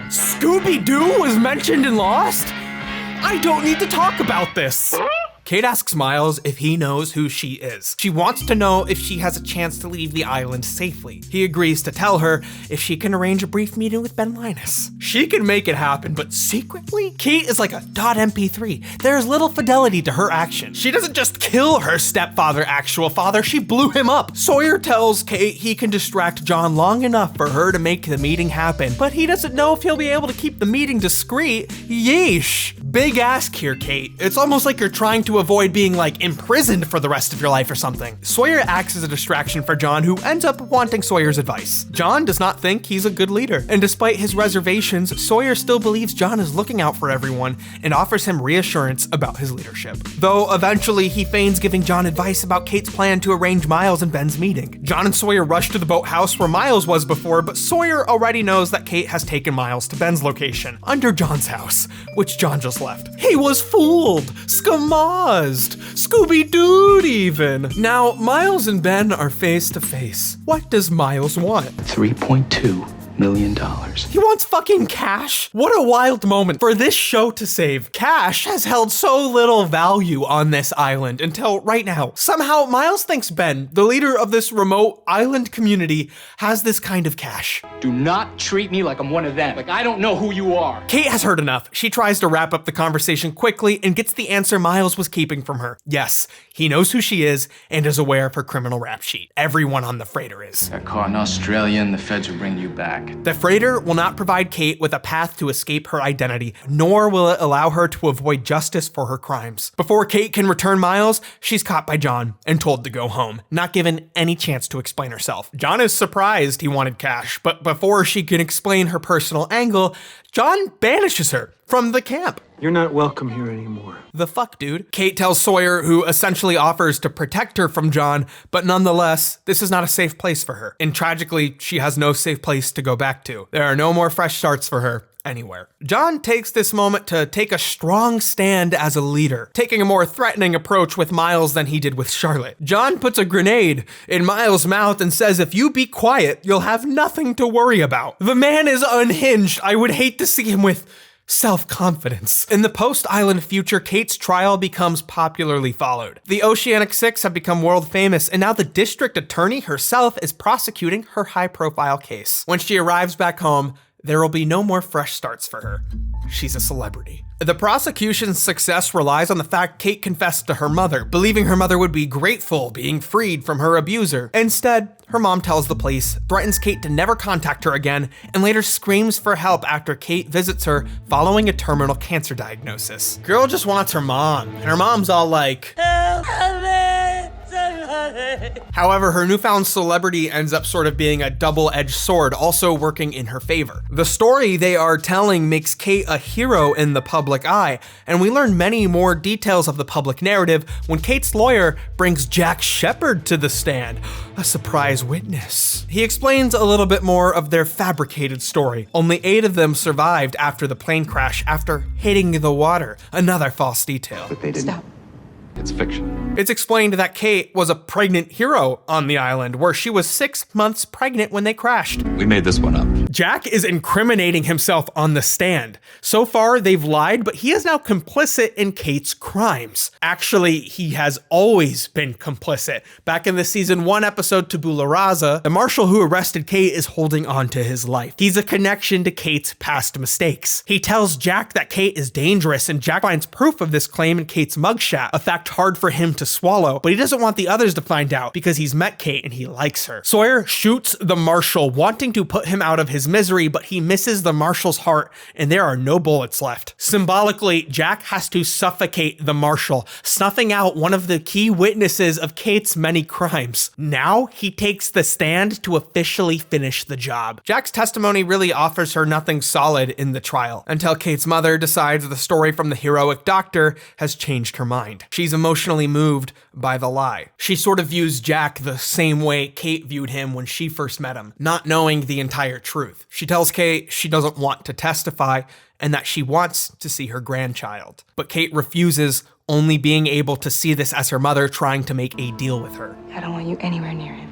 Scooby-Doo was mentioned in Lost? I don't need to talk about this. Kate asks Miles if he knows who she is. She wants to know if she has a chance to leave the island safely. He agrees to tell her if she can arrange a brief meeting with Ben Linus. She can make it happen, but secretly, Kate is like a .mp3. There's little fidelity to her action. She doesn't just kill her stepfather, actual father, she blew him up. Sawyer tells Kate he can distract John long enough for her to make the meeting happen, but he doesn't know if he'll be able to keep the meeting discreet. Yeesh. Big ask here, Kate. It's almost like you're trying to avoid being like imprisoned for the rest of your life or something. Sawyer acts as a distraction for John, who ends up wanting Sawyer's advice. John does not think he's a good leader, and despite his reservations, Sawyer still believes John is looking out for everyone and offers him reassurance about his leadership. Though eventually he feigns giving John advice about Kate's plan to arrange Miles and Ben's meeting. John and Sawyer rush to the boathouse where Miles was before, but Sawyer already knows that Kate has taken Miles to Ben's location, under John's house, which John just left. He was fooled, skamazed, Scooby-Dooed even. Now, Miles and Ben are face to face. What does Miles want? $3.2 million. He wants fucking cash? What a wild moment for this show to save. Cash has held so little value on this island until right now. Somehow, Miles thinks Ben, the leader of this remote island community, has this kind of cash. Do not treat me like I'm one of them. Like I don't know who you are. Kate has heard enough. She tries to wrap up the conversation quickly and gets the answer Miles was keeping from her. Yes, he knows who she is and is aware of her criminal rap sheet. Everyone on the freighter is. Got caught in Australia and the feds will bring you back. The freighter will not provide Kate with a path to escape her identity, nor will it allow her to avoid justice for her crimes. Before Kate can return Miles, she's caught by John and told to go home, not given any chance to explain herself. John is surprised he wanted cash, but before she can explain her personal angle, John banishes her from the camp. You're not welcome here anymore. The fuck, dude? Kate tells Sawyer, who essentially offers to protect her from John, but nonetheless, this is not a safe place for her. And tragically, she has no safe place to go back to. There are no more fresh starts for her anywhere. John takes this moment to take a strong stand as a leader, taking a more threatening approach with Miles than he did with Charlotte. John puts a grenade in Miles' mouth and says, if you be quiet, you'll have nothing to worry about. The man is unhinged. I would hate to see him with self-confidence. In the post-island future, Kate's trial becomes popularly followed. The Oceanic Six have become world famous, and now the district attorney herself is prosecuting her high-profile case. When she arrives back home, there will be no more fresh starts for her. She's a celebrity. The prosecution's success relies on the fact Kate confessed to her mother, believing her mother would be grateful being freed from her abuser. Instead, her mom tells the police, threatens Kate to never contact her again, and later screams for help after Kate visits her following a terminal cancer diagnosis. Girl just wants her mom, and her mom's all like, help me, somebody. However, her newfound celebrity ends up sort of being a double-edged sword, also working in her favor. The story they are telling makes Kate a hero in the public eye, and we learn many more details of the public narrative when Kate's lawyer brings Jack Shepherd to the stand, a surprise witness. He explains a little bit more of their fabricated story. Only 8 of them survived after the plane crash after hitting the water. Another false detail. But they didn't. Stop. It's fiction. It's explained that Kate was a pregnant hero on the island, where she was 6 months pregnant when they crashed. We made this one up. Jack is incriminating himself on the stand. So far, they've lied, but he is now complicit in Kate's crimes. Actually, he has always been complicit. Back in the season 1 episode Tabula Rasa, the marshal who arrested Kate is holding on to his life. He's a connection to Kate's past mistakes. He tells Jack that Kate is dangerous, and Jack finds proof of this claim in Kate's mugshot, a fact hard for him to swallow, but he doesn't want the others to find out because he's met Kate and he likes her. Sawyer shoots the marshal, wanting to put him out of his misery, but he misses the marshal's heart and there are no bullets left. Symbolically, Jack has to suffocate the marshal, snuffing out one of the key witnesses of Kate's many crimes. Now he takes the stand to officially finish the job. Jack's testimony really offers her nothing solid in the trial, until Kate's mother decides the story from the heroic doctor has changed her mind. She's emotionally moved by the lie. She sort of views Jack the same way Kate viewed him when she first met him, not knowing the entire truth. She tells Kate she doesn't want to testify and that she wants to see her grandchild. But Kate refuses, only being able to see this as her mother trying to make a deal with her. I don't want you anywhere near him.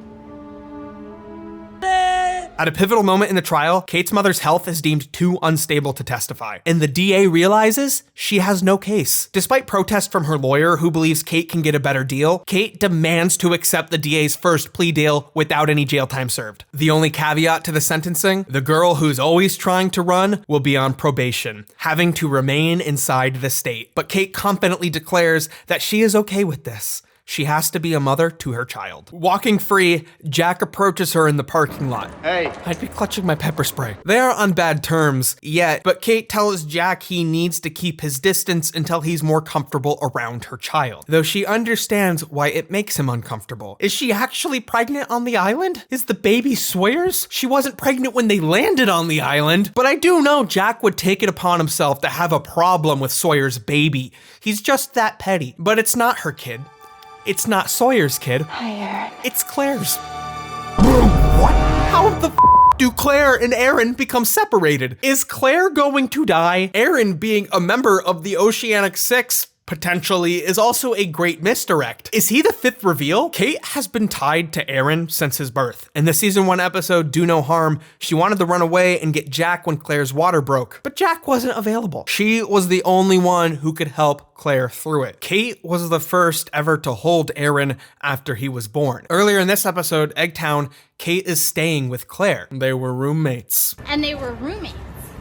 At a pivotal moment in the trial, Kate's mother's health is deemed too unstable to testify, and the DA realizes she has no case. Despite protest from her lawyer, who believes Kate can get a better deal, Kate demands to accept the DA's first plea deal without any jail time served. The only caveat to the sentencing, the girl who's always trying to run will be on probation, having to remain inside the state. But Kate confidently declares that she is okay with this. She has to be a mother to her child. Walking free, Jack approaches her in the parking lot. Hey. I'd be clutching my pepper spray. They are on bad terms yet, but Kate tells Jack he needs to keep his distance until he's more comfortable around her child, though she understands why it makes him uncomfortable. Is she actually pregnant on the island? Is the baby Sawyer's? She wasn't pregnant when they landed on the island, but I do know Jack would take it upon himself to have a problem with Sawyer's baby. He's just that petty, but it's not her kid. It's not Sawyer's kid. Hi, Aaron. It's Claire's. What? How the f do Claire and Aaron become separated? Is Claire going to die? Aaron, being a member of the Oceanic Six, potentially, is also a great misdirect. Is he the fifth reveal? Kate has been tied to Aaron since his birth. In the season 1 episode, Do No Harm, she wanted to run away and get Jack when Claire's water broke, but Jack wasn't available. She was the only one who could help Claire through it. Kate was the first ever to hold Aaron after he was born. Earlier in this episode, Eggtown, Kate is staying with Claire. They were roommates. And they were roommates.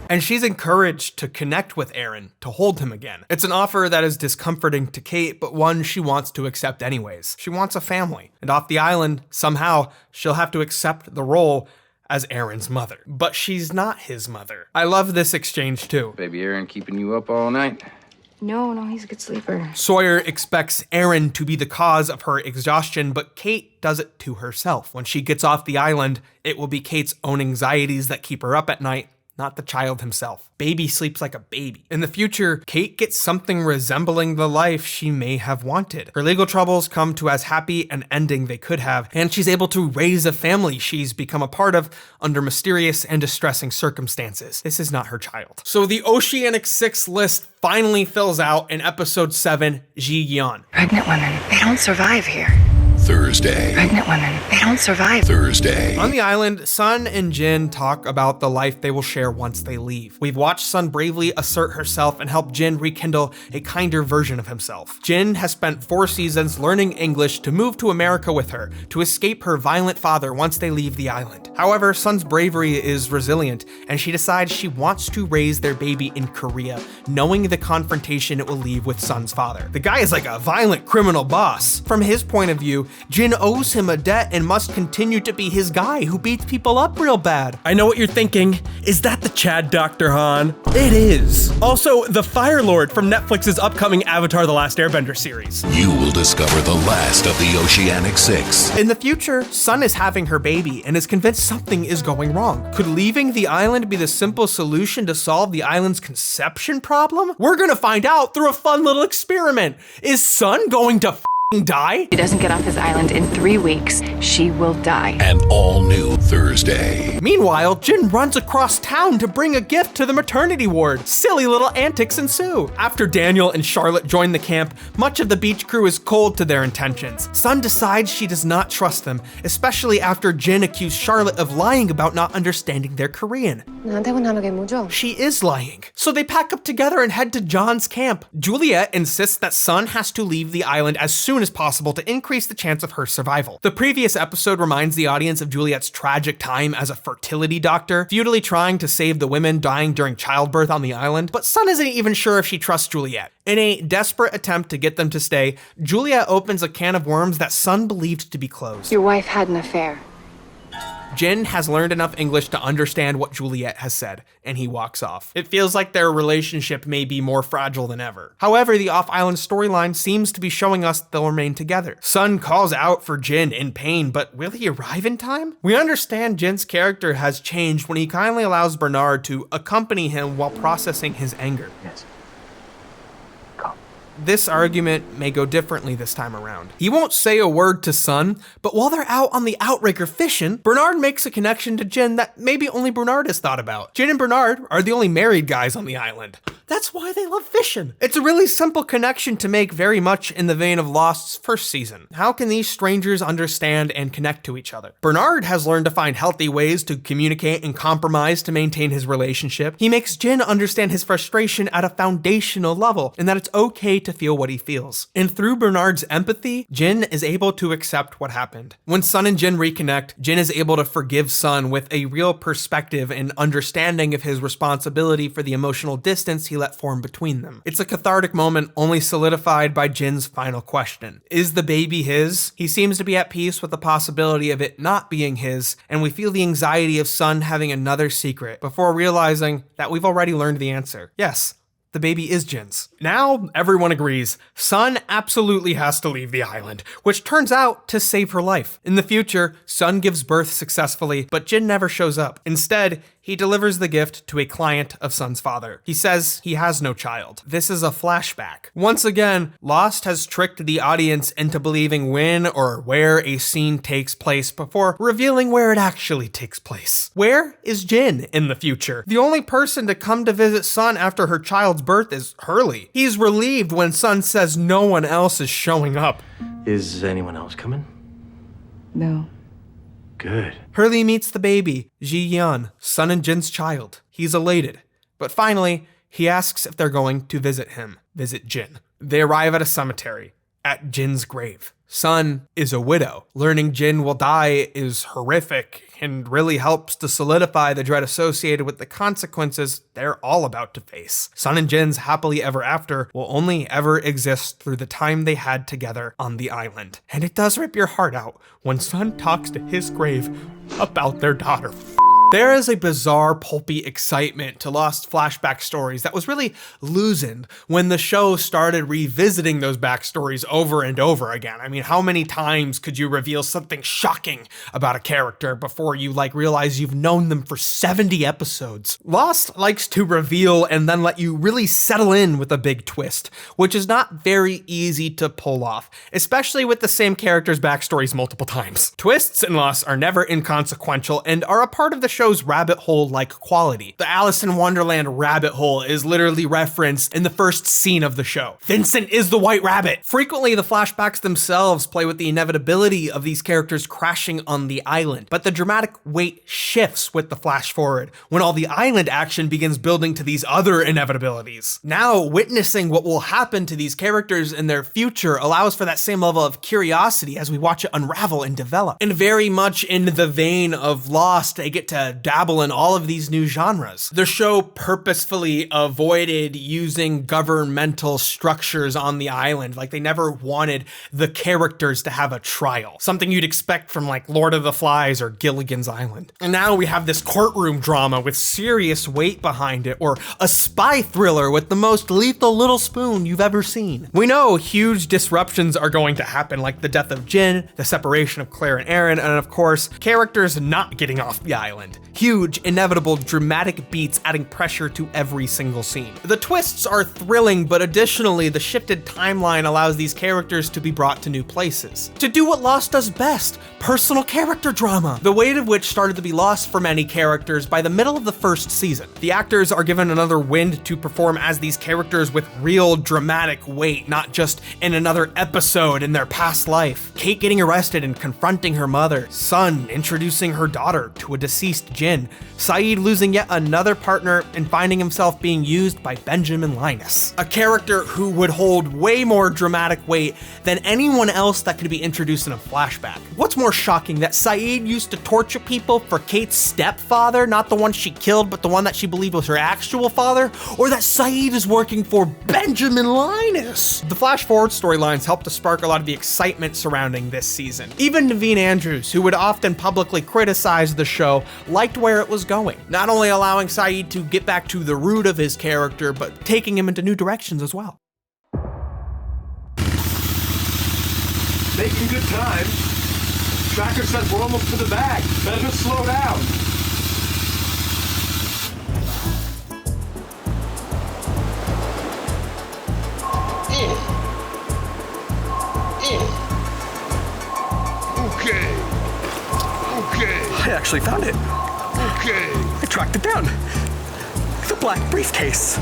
And she's encouraged to connect with Aaron, to hold him again. It's an offer that is discomforting to Kate, but one she wants to accept anyways. She wants a family. And off the island, somehow, she'll have to accept the role as Aaron's mother. But she's not his mother. I love this exchange too. Baby Aaron keeping you up all night? No, he's a good sleeper. Sawyer expects Aaron to be the cause of her exhaustion, but Kate does it to herself. When she gets off the island, it will be Kate's own anxieties that keep her up at night, not the child himself. Baby sleeps like a baby. In the future, Kate gets something resembling the life she may have wanted. Her legal troubles come to as happy an ending they could have, and she's able to raise a family she's become a part of under mysterious and distressing circumstances. This is not her child. So the Oceanic Six list finally fills out in episode 7, Ji Yeon. Pregnant women, they don't survive here. Thursday. Pregnant women, they don't survive. Thursday. On the island, Sun and Jin talk about the life they will share once they leave. We've watched Sun bravely assert herself and help Jin rekindle a kinder version of himself. Jin has spent 4 seasons learning English to move to America with her, to escape her violent father once they leave the island. However, Sun's bravery is resilient, and she decides she wants to raise their baby in Korea, knowing the confrontation it will leave with Sun's father. The guy is like a violent criminal boss. From his point of view, Jin owes him a debt and must continue to be his guy who beats people up real bad. I know what you're thinking. Is that the Chad Dr. Han? It is. Also, the Fire Lord from Netflix's upcoming Avatar: The Last Airbender series. You will discover the last of the Oceanic Six. In the future, Sun is having her baby and is convinced something is going wrong. Could leaving the island be the simple solution to solve the island's conception problem? We're gonna find out through a fun little experiment. Is Sun going to die? If he doesn't get off his island in 3 weeks, she will die. An all-new Thursday. Meanwhile, Jin runs across town to bring a gift to the maternity ward. Silly little antics ensue. After Daniel and Charlotte join the camp, much of the beach crew is cold to their intentions. Sun decides she does not trust them, especially after Jin accused Charlotte of lying about not understanding their Korean. She is lying. So they pack up together and head to John's camp. Juliet insists that Sun has to leave the island as soon as possible to increase the chance of her survival. The previous episode reminds the audience of Juliet's tragic time as a fertility doctor, futilely trying to save the women dying during childbirth on the island, but Sun isn't even sure if she trusts Juliet. In a desperate attempt to get them to stay, Juliet opens a can of worms that Sun believed to be closed. Your wife had an affair. Jin has learned enough English to understand what Juliet has said, and he walks off. It feels like their relationship may be more fragile than ever. However, the off-island storyline seems to be showing us they'll remain together. Sun calls out for Jin in pain, but will he arrive in time? We understand Jin's character has changed when he kindly allows Bernard to accompany him while processing his anger. Yes. This argument may go differently this time around. He won't say a word to Sun, but while they're out on the outrigger fishing, Bernard makes a connection to Jin that maybe only Bernard has thought about. Jin and Bernard are the only married guys on the island. That's why they love fishing. It's a really simple connection to make, very much in the vein of Lost's first season. How can these strangers understand and connect to each other? Bernard has learned to find healthy ways to communicate and compromise to maintain his relationship. He makes Jin understand his frustration at a foundational level, and that it's okay to feel what he feels. And through Bernard's empathy, Jin is able to accept what happened. When Sun and Jin reconnect, Jin is able to forgive Sun with a real perspective and understanding of his responsibility for the emotional distance he let form between them. It's a cathartic moment only solidified by Jin's final question. Is the baby his? He seems to be at peace with the possibility of it not being his, and we feel the anxiety of Sun having another secret before realizing that we've already learned the answer. Yes, the baby is Jin's. Now, everyone agrees, Sun absolutely has to leave the island, which turns out to save her life. In the future, Sun gives birth successfully, but Jin never shows up. Instead, he delivers the gift to a client of Sun's father. He says he has no child. This is a flashback. Once again, Lost has tricked the audience into believing when or where a scene takes place before revealing where it actually takes place. Where is Jin in the future? The only person to come to visit Sun after her child's birth is Hurley. He's relieved when Sun says no one else is showing up. Is anyone else coming? No. Good. Hurley meets the baby, Ji-yeon, Sun and Jin's child. He's elated. But finally, he asks if they're going to visit him, visit Jin. They arrive at a cemetery, at Jin's grave. Sun is a widow. Learning Jin will die is horrific and really helps to solidify the dread associated with the consequences they're all about to face. Sun and Jin's happily ever after will only ever exist through the time they had together on the island. And it does rip your heart out when Sun talks to his grave about their daughter. There is a bizarre, pulpy excitement to Lost flashback stories that was really loosened when the show started revisiting those backstories over and over again. I mean, how many times could you reveal something shocking about a character before you realize you've known them for 70 episodes? Lost likes to reveal and then let you really settle in with a big twist, which is not very easy to pull off, especially with the same characters' backstories multiple times. Twists in Lost are never inconsequential and are a part of the show's rabbit hole-like quality. The Alice in Wonderland rabbit hole is literally referenced in the first scene of the show. Vincent is the White Rabbit. Frequently, the flashbacks themselves play with the inevitability of these characters crashing on the island, but the dramatic weight shifts with the flash forward when all the island action begins building to these other inevitabilities. Now, witnessing what will happen to these characters in their future allows for that same level of curiosity as we watch it unravel and develop. And very much in the vein of Lost, they get to dabble in all of these new genres. The show purposefully avoided using governmental structures on the island. They never wanted the characters to have a trial. Something you'd expect from Lord of the Flies or Gilligan's Island. And now we have this courtroom drama with serious weight behind it, or a spy thriller with the most lethal little spoon you've ever seen. We know huge disruptions are going to happen, like the death of Jin, the separation of Claire and Aaron, and of course, characters not getting off the island. Huge, inevitable, dramatic beats adding pressure to every single scene. The twists are thrilling, but additionally, the shifted timeline allows these characters to be brought to new places. To do what Lost does best, personal character drama, the weight of which started to be lost for many characters by the middle of the first season. The actors are given another wind to perform as these characters with real dramatic weight, not just in another episode in their past life. Kate getting arrested and confronting her mother, Sun introducing her daughter to a deceased Jinn, Saeed losing yet another partner and finding himself being used by Benjamin Linus, a character who would hold way more dramatic weight than anyone else that could be introduced in a flashback. What's more shocking, that Saeed used to torture people for Kate's stepfather, not the one she killed, but the one that she believed was her actual father, or that Saeed is working for Benjamin Linus? The flash-forward storylines helped to spark a lot of the excitement surrounding this season. Even Naveen Andrews, who would often publicly criticize the show, liked where it was going, not only allowing Saeed to get back to the root of his character, but taking him into new directions as well. Making good time. Tracker says we're almost to the bag. Better just slow down. Okay. I actually found it. Okay. I tracked it down. The black briefcase.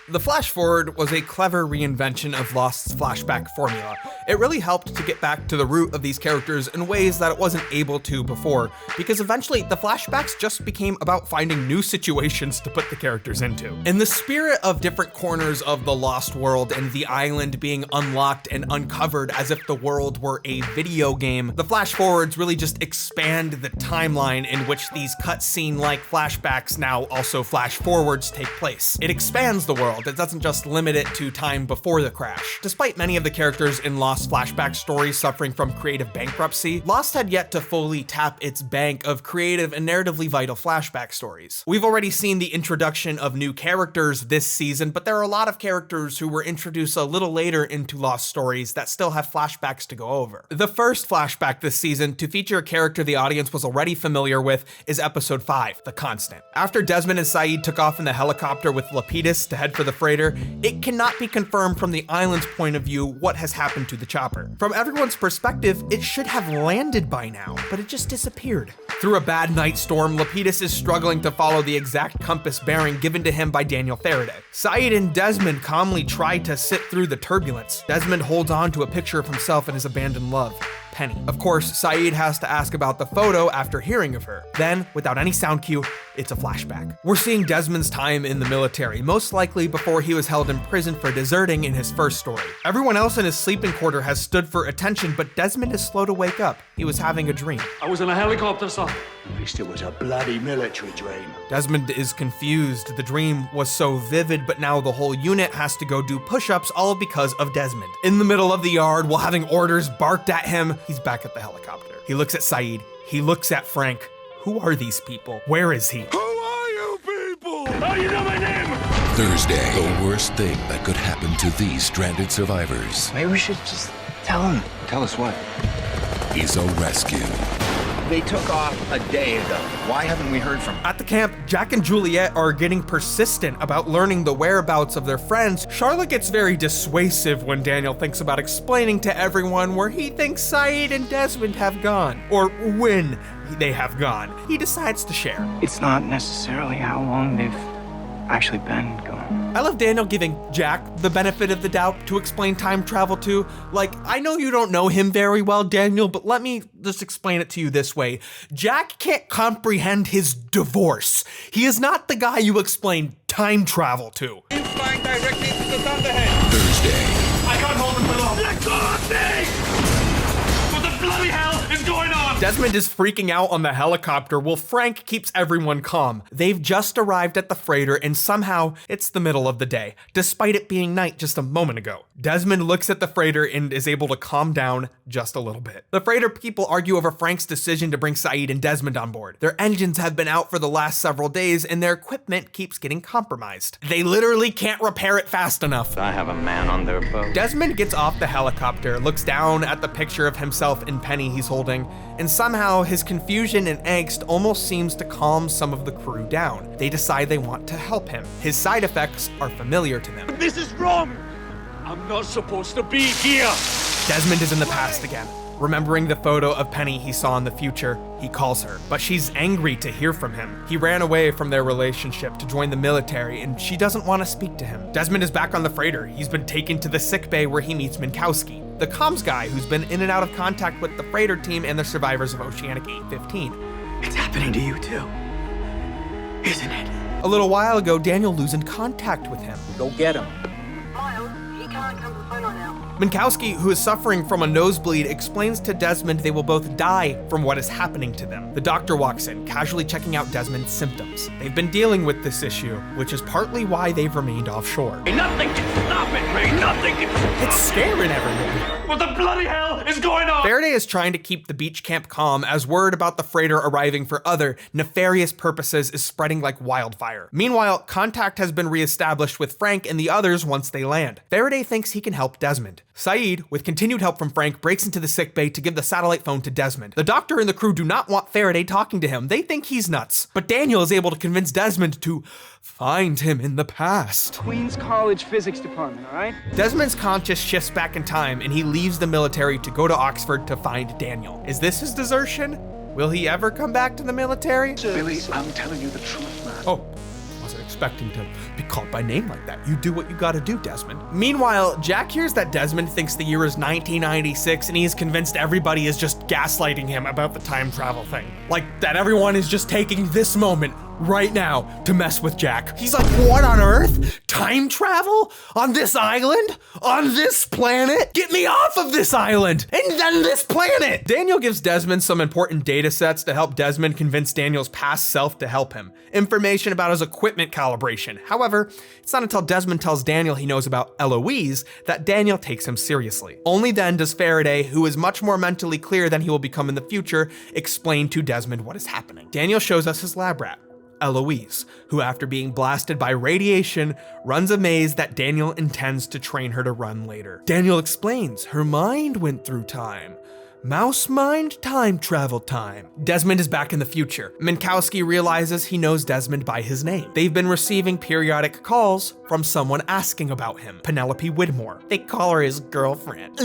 The flash forward was a clever reinvention of Lost's flashback formula. It really helped to get back to the root of these characters in ways that it wasn't able to before, because eventually the flashbacks just became about finding new situations to put the characters into. In the spirit of different corners of the Lost world and the island being unlocked and uncovered as if the world were a video game, the flash forwards really just expand the timeline in which these cutscene-like flashbacks, now also flash forwards, take place. It expands the world. It doesn't just limit it to time before the crash. Despite many of the characters in Lost flashback stories suffering from creative bankruptcy, Lost had yet to fully tap its bank of creative and narratively vital flashback stories. We've already seen the introduction of new characters this season, but there are a lot of characters who were introduced a little later into Lost stories that still have flashbacks to go over. The first flashback this season to feature a character the audience was already familiar with is episode 5, The Constant. After Desmond and Saeed took off in the helicopter with Lapidus to head for the freighter, it cannot be confirmed from the island's point of view what has happened to the chopper. From everyone's perspective, it should have landed by now, but it just disappeared. Through a bad night storm, Lapidus is struggling to follow the exact compass bearing given to him by Daniel Faraday. Saeed and Desmond calmly try to sit through the turbulence. Desmond holds on to a picture of himself and his abandoned love, Penny. Of course, Saeed has to ask about the photo after hearing of her. Then, without any sound cue, it's a flashback. We're seeing Desmond's time in the military, most likely before he was held in prison for deserting in his first story. Everyone else in his sleeping quarter has stood for attention, but Desmond is slow to wake up. He was having a dream. I was in a helicopter, sir. At least it was a bloody military dream. Desmond is confused. The dream was so vivid, but now the whole unit has to go do push-ups, all because of Desmond. In the middle of the yard, while having orders barked at him, he's back at the helicopter. He looks at Saeed. He looks at Frank. Who are these people? Where is he? Who are you people? Oh, you know my name! Thursday, the worst thing that could happen to these stranded survivors. Maybe we should just tell him. Tell us what? Is a rescue. They took off a day ago. Why haven't we heard from them? At the camp, Jack and Juliet are getting persistent about learning the whereabouts of their friends. Charlotte gets very dissuasive when Daniel thinks about explaining to everyone where he thinks Saeed and Desmond have gone, or when they have gone. He decides to share. It's not necessarily how long they've actually been gone. I love Daniel giving Jack the benefit of the doubt to explain time travel to. Like, I know you don't know him very well, Daniel, but let me just explain it to you this way. Jack can't comprehend his divorce. He is not the guy you explain time travel to. He's flying directly into the thunderhead. Thursday. I can't hold him for long. Let go of me! What the bloody hell is going on? Desmond is freaking out on the helicopter while Frank keeps everyone calm. They've just arrived at the freighter and somehow it's the middle of the day, despite it being night just a moment ago. Desmond looks at the freighter and is able to calm down just a little bit. The freighter people argue over Frank's decision to bring Saeed and Desmond on board. Their engines have been out for the last several days and their equipment keeps getting compromised. They literally can't repair it fast enough. I have a man on their boat. Desmond gets off the helicopter, looks down at the picture of himself and Penny he's holding, and and somehow his confusion and angst almost seems to calm some of the crew down. They decide they want to help him. His side effects are familiar to them. This is wrong! I'm not supposed to be here! Desmond is in the past again. Remembering the photo of Penny he saw in the future, he calls her, but she's angry to hear from him. He ran away from their relationship to join the military, and she doesn't want to speak to him. Desmond is back on the freighter. He's been taken to the sickbay where he meets Minkowski, the comms guy who's been in and out of contact with the freighter team and the survivors of Oceanic 815. It's happening to you too, isn't it? A little while ago, Daniel losing contact with him. Go get him. Minkowski, who is suffering from a nosebleed, explains to Desmond they will both die from what is happening to them. The doctor walks in, casually checking out Desmond's symptoms. They've been dealing with this issue, which is partly why they've remained offshore. Hey, nothing can stop it, Ray! Nothing can stop it! It's scaring everyone. What the bloody hell is going on? Faraday is trying to keep the beach camp calm as word about the freighter arriving for other nefarious purposes is spreading like wildfire. Meanwhile, contact has been reestablished with Frank and the others once they land. Faraday thinks he can help Desmond. Saeed, with continued help from Frank, breaks into the sickbay to give the satellite phone to Desmond. The doctor and the crew do not want Faraday talking to him. They think he's nuts. But Daniel is able to convince Desmond to find him in the past. Queens College Physics Department, all right? Desmond's conscious shifts back in time and he leaves the military to go to Oxford to find Daniel. Is this his desertion? Will he ever come back to the military? Billy, I'm telling you the truth, man. Oh, wasn't expecting to be called by name like that. You do what you gotta do, Desmond. Meanwhile, Jack hears that Desmond thinks the year is 1996 and he is convinced everybody is just gaslighting him about the time travel thing. Like that everyone is just taking this moment right now to mess with Jack. He's like, what on earth? Time travel? On this island? On this planet? Get me off of this island! And then this planet! Daniel gives Desmond some important data sets to help Desmond convince Daniel's past self to help him. Information about his equipment calibration. However, it's not until Desmond tells Daniel he knows about Eloise that Daniel takes him seriously. Only then does Faraday, who is much more mentally clear than he will become in the future, explain to Desmond what is happening. Daniel shows us his lab rat, Eloise, who after being blasted by radiation, runs a maze that Daniel intends to train her to run later. Daniel explains her mind went through time. Mouse mind, time travel time. Desmond is back in the future. Minkowski realizes he knows Desmond by his name. They've been receiving periodic calls from someone asking about him, Penelope Widmore. They call her his girlfriend.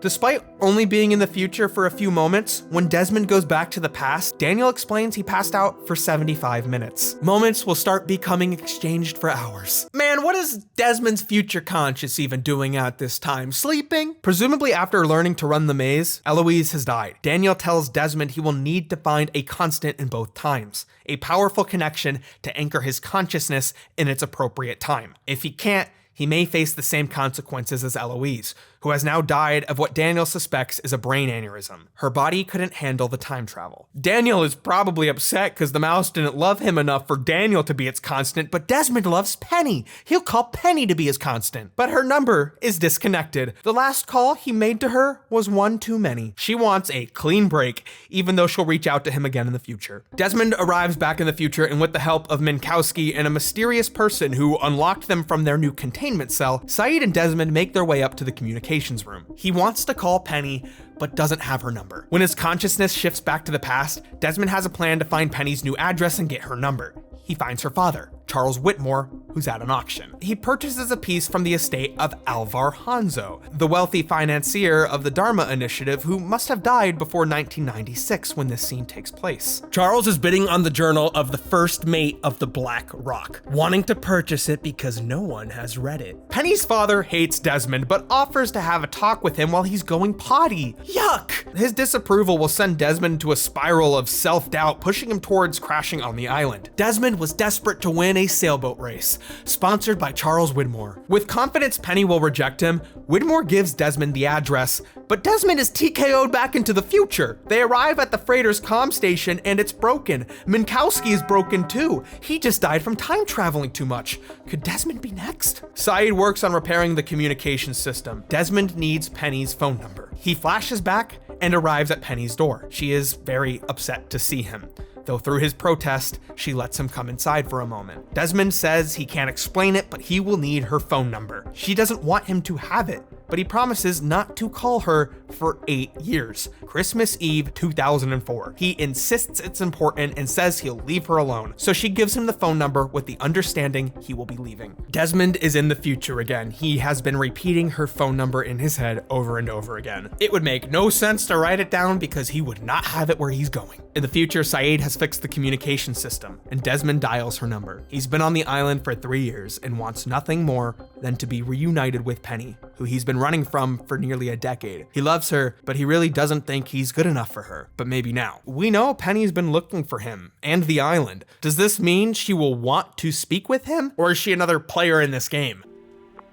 Despite only being in the future for a few moments, when Desmond goes back to the past, Daniel explains he passed out for 75 minutes. Moments will start becoming exchanged for hours. Man, what is Desmond's future conscious even doing at this time? Sleeping? Presumably after learning to run the maze, Eloise has died. Daniel tells Desmond he will need to find a constant in both times, a powerful connection to anchor his consciousness in its appropriate time. If he can't, he may face the same consequences as Eloise, who has now died of what Daniel suspects is a brain aneurysm. Her body couldn't handle the time travel. Daniel is probably upset because the mouse didn't love him enough for Daniel to be its constant, but Desmond loves Penny. He'll call Penny to be his constant. But her number is disconnected. The last call he made to her was one too many. She wants a clean break, even though she'll reach out to him again in the future. Desmond arrives back in the future, and with the help of Minkowski and a mysterious person who unlocked them from their new containment cell, Saeed and Desmond make their way up to the communications room. He wants to call Penny, but doesn't have her number. When his consciousness shifts back to the past, Desmond has a plan to find Penny's new address and get her number. He finds her father, Charles Whitmore, who's at an auction. He purchases a piece from the estate of Alvar Hanzo, the wealthy financier of the Dharma Initiative who must have died before 1996 when this scene takes place. Charles is bidding on the journal of the first mate of the Black Rock, wanting to purchase it because no one has read it. Penny's father hates Desmond, but offers to have a talk with him while he's going potty. Yuck! His disapproval will send Desmond into a spiral of self-doubt, pushing him towards crashing on the island. Desmond was desperate to win a sailboat race, sponsored by Charles Widmore. With confidence Penny will reject him, Widmore gives Desmond the address, but Desmond is TKO'd back into the future. They arrive at the freighter's comm station and it's broken. Minkowski is broken too. He just died from time traveling too much. Could Desmond be next? Saeed works on repairing the communication system. Desmond needs Penny's phone number. He flashes back and arrives at Penny's door. She is very upset to see him, though through his protest, she lets him come inside for a moment. Desmond says he can't explain it, but he will need her phone number. She doesn't want him to have it, but he promises not to call her for 8 years. Christmas Eve 2004. He insists it's important and says he'll leave her alone, so she gives him the phone number with the understanding he will be leaving. Desmond is in the future again. He has been repeating her phone number in his head over and over again. It would make no sense to write it down because he would not have it where he's going. In the future, Saeed has fixed the communication system, and Desmond dials her number. He's been on the island for 3 years and wants nothing more than to be reunited with Penny, who he's been running from for nearly a decade. He loves her, but he really doesn't think he's good enough for her. But maybe now. We know Penny's been looking for him and the island. Does this mean she will want to speak with him? Or is she another player in this game?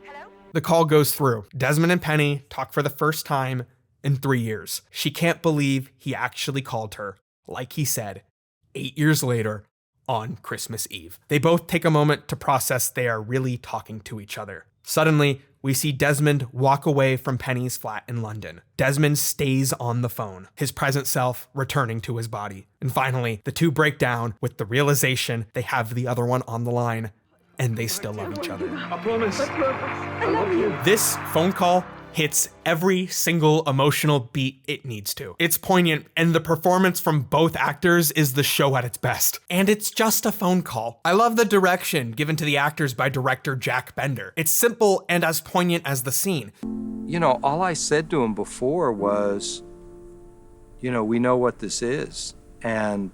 Hello? The call goes through. Desmond and Penny talk for the first time in 3 years. She can't believe he actually called her, like he said, 8 years later on Christmas Eve. They both take a moment to process they are really talking to each other. Suddenly, we see Desmond walk away from Penny's flat in London. Desmond stays on the phone, his present self returning to his body. And finally, the two break down with the realization they have the other one on the line, and they still love each other. I promise. I love you. This phone call hits every single emotional beat it needs to. It's poignant, and the performance from both actors is the show at its best. And it's just a phone call. I love the direction given to the actors by director Jack Bender. It's simple and as poignant as the scene. You know, all I said to him before was, you know, we know what this is. And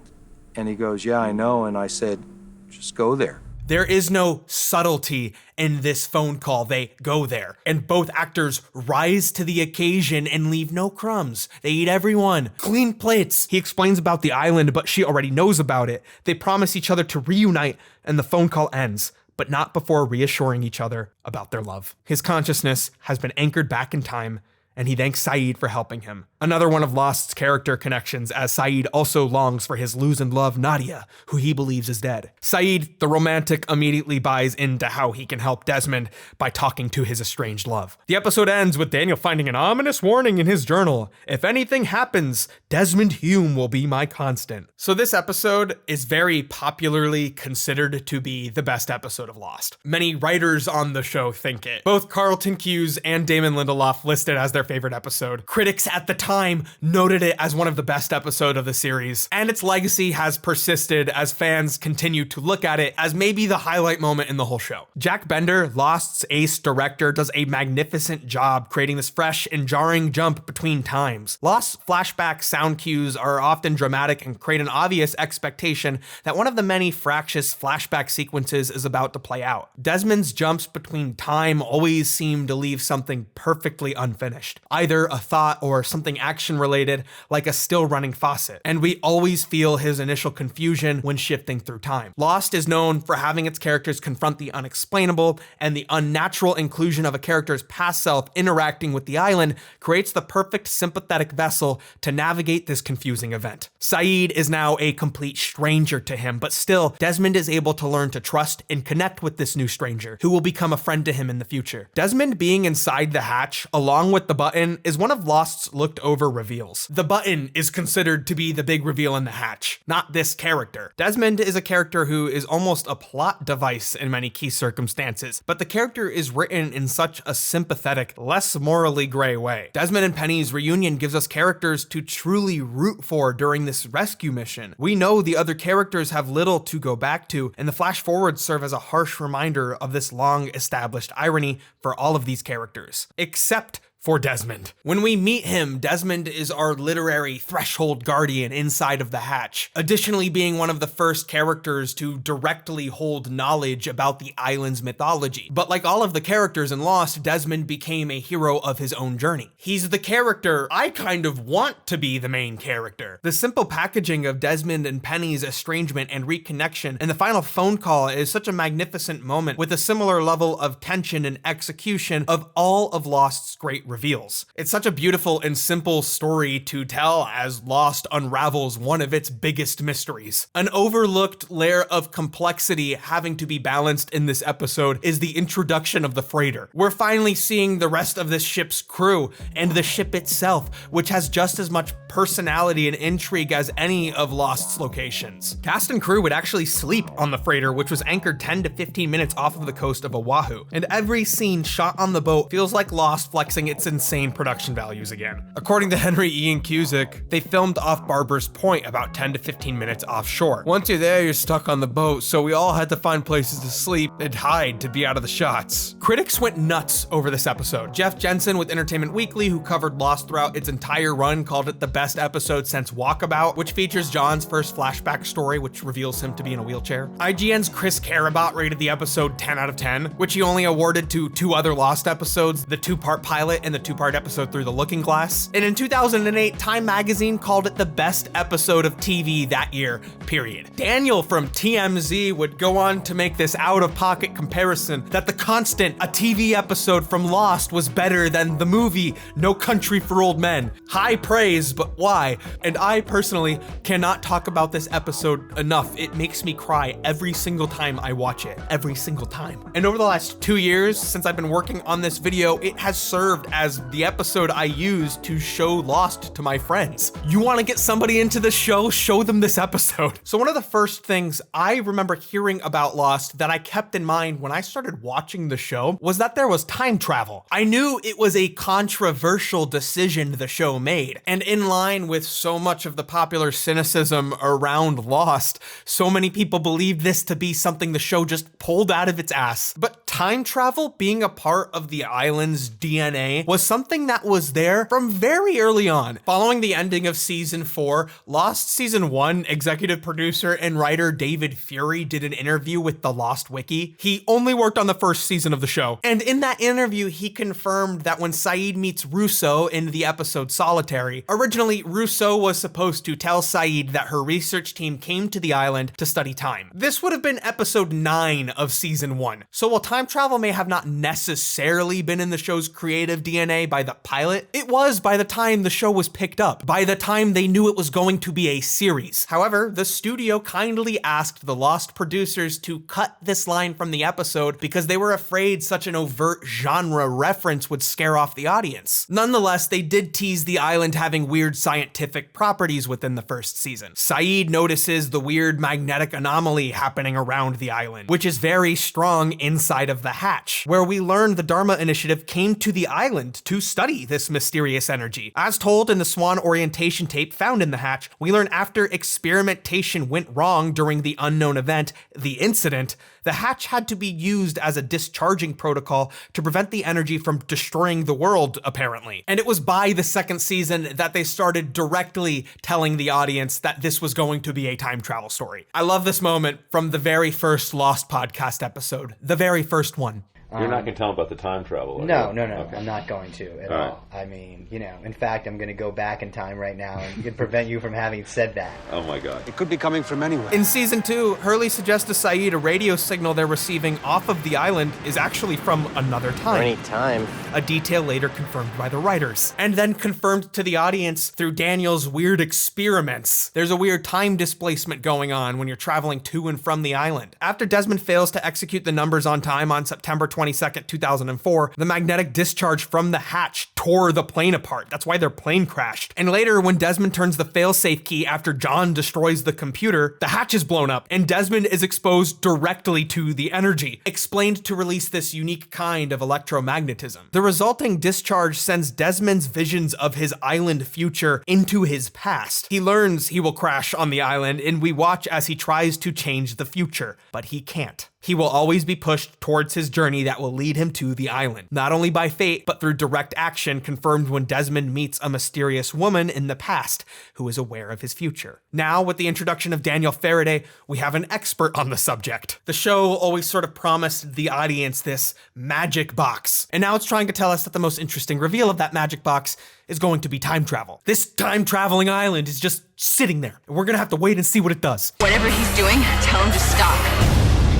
he goes, yeah, I know. And I said, just go there. There is no subtlety in this phone call. They go there. And both actors rise to the occasion and leave no crumbs. They eat everyone. Clean plates. He explains about the island, but she already knows about it. They promise each other to reunite, and the phone call ends, but not before reassuring each other about their love. His consciousness has been anchored back in time, and he thanks Saeed for helping him. Another one of Lost's character connections, as Saeed also longs for his losing love, Nadia, who he believes is dead. Saeed, the romantic, immediately buys into how he can help Desmond by talking to his estranged love. The episode ends with Daniel finding an ominous warning in his journal. If anything happens, Desmond Hume will be my constant. So this episode is very popularly considered to be the best episode of Lost. Many writers on the show think it. Both Carlton Cuse and Damon Lindelof listed as their favorite episode. Critics at the time noted it as one of the best episodes of the series, and its legacy has persisted as fans continue to look at it as maybe the highlight moment in the whole show. Jack Bender, Lost's ace director, does a magnificent job creating this fresh and jarring jump between times. Lost's flashback sound cues are often dramatic and create an obvious expectation that one of the many fractious flashback sequences is about to play out. Desmond's jumps between time always seem to leave something perfectly unfinished, either a thought or something action related, like a still running faucet. And we always feel his initial confusion when shifting through time. Lost is known for having its characters confront the unexplainable, and the unnatural inclusion of a character's past self interacting with the island creates the perfect sympathetic vessel to navigate this confusing event. Saeed is now a complete stranger to him, but still, Desmond is able to learn to trust and connect with this new stranger, who will become a friend to him in the future. Desmond being inside the hatch, along with the button, is one of Lost's looked over reveals. The button is considered to be the big reveal in the hatch, not this character. Desmond is a character who is almost a plot device in many key circumstances, but the character is written in such a sympathetic, less morally gray way. Desmond and Penny's reunion gives us characters to truly root for during this rescue mission. We know the other characters have little to go back to, and the flash forwards serve as a harsh reminder of this long established irony for all of these characters, except for Desmond. When we meet him, Desmond is our literary threshold guardian inside of the hatch, additionally being one of the first characters to directly hold knowledge about the island's mythology. But like all of the characters in Lost, Desmond became a hero of his own journey. He's the character I kind of want to be the main character. The simple packaging of Desmond and Penny's estrangement and reconnection and the final phone call is such a magnificent moment with a similar level of tension and execution of all of Lost's great reveals. It's such a beautiful and simple story to tell as Lost unravels one of its biggest mysteries. An overlooked layer of complexity having to be balanced in this episode is the introduction of the freighter. We're finally seeing the rest of this ship's crew and the ship itself, which has just as much personality and intrigue as any of Lost's locations. Cast and crew would actually sleep on the freighter, which was anchored 10 to 15 minutes off of the coast of Oahu, and every scene shot on the boat feels like Lost flexing its insane production values again. According to Henry Ian Cusick, they filmed off Barber's Point about 10 to 15 minutes offshore. Once you're there, you're stuck on the boat, so we all had to find places to sleep and hide to be out of the shots. Critics went nuts over this episode. Jeff Jensen with Entertainment Weekly, who covered Lost throughout its entire run, called it the best episode since Walkabout, which features John's first flashback story, which reveals him to be in a wheelchair. IGN's Chris Carabat rated the episode 10 out of 10, which he only awarded to 2 other Lost episodes, the 2-part pilot and the 2-part episode Through the Looking Glass. And in 2008, Time Magazine called it the best episode of TV that year, period. Daniel from TMZ would go on to make this out-of-pocket comparison that The Constant, a TV episode from Lost, was better than the movie No Country for Old Men. High praise, but why? And I personally cannot talk about this episode enough. It makes me cry every single time I watch it. Every single time. And over the last 2 years, since I've been working on this video, it has served as the episode I use to show Lost to my friends. You want to get somebody into the show? Show them this episode. So one of the first things I remember hearing about Lost that I kept in mind when I started watching the show was that there was time travel. I knew it was a controversial decision the show made, and in line with so much of the popular cynicism around Lost, so many people believed this to be something the show just pulled out of its ass. But time travel being a part of the island's DNA was something that was there from very early on. Following the ending of season 4, Lost season 1 executive producer and writer David Fury did an interview with the Lost Wiki. He only worked on the first season of the show, and in that interview he confirmed that when Saeed meets Russo in the episode Solitary, originally Russo was supposed to tell Saeed that her research team came to the island to study time. This would have been episode 9 of season 1. So while time travel may have not necessarily been in the show's creative DNA by the pilot, it was by the time the show was picked up, by the time they knew it was going to be a series. However, the studio kindly asked the Lost producers to cut this line from the episode because they were afraid such an overt genre reference would scare off the audience. Nonetheless, they did tease the island having weird scientific properties within the first season. Saeed notices the weird magnetic anomaly happening around the island, which is very strong inside of the hatch, where we learn the Dharma Initiative came to the island to study this mysterious energy. As told in the Swan orientation tape found in the hatch, we learn after experimentation went wrong during the unknown event, the incident, the hatch had to be used as a discharging protocol to prevent the energy from destroying the world, apparently. And it was by the second season that they started directly telling the audience that this was going to be a time travel story. I love this moment from the very first Lost podcast episode, the very first one. You're not going to tell them about the time travel, No, Okay. I'm not going to at all. I mean, in fact, I'm going to go back in time right now and prevent you from having said that. Oh my God. It could be coming from anywhere. In season 2, Hurley suggests to Saeed a radio signal they're receiving off of the island is actually from another time. Any time. A detail later confirmed by the writers, and then confirmed to the audience through Daniel's weird experiments. There's a weird time displacement going on when you're traveling to and from the island. After Desmond fails to execute the numbers on time on September 22nd, 2004, the magnetic discharge from the hatch tore the plane apart. That's why their plane crashed. And later, when Desmond turns the failsafe key after John destroys the computer, the hatch is blown up, and Desmond is exposed directly to the energy, explained to release this unique kind of electromagnetism. The resulting discharge sends Desmond's visions of his island future into his past. He learns he will crash on the island, and we watch as he tries to change the future, but he can't. He will always be pushed towards his journey that will lead him to the island, not only by fate, but through direct action confirmed when Desmond meets a mysterious woman in the past who is aware of his future. Now, with the introduction of Daniel Faraday, we have an expert on the subject. The show always sort of promised the audience this magic box, and now it's trying to tell us that the most interesting reveal of that magic box is going to be time travel. This time-traveling island is just sitting there, and we're gonna have to wait and see what it does. Whatever he's doing, tell him to stop.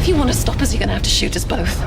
If you want to stop us, you're going to have to shoot us both.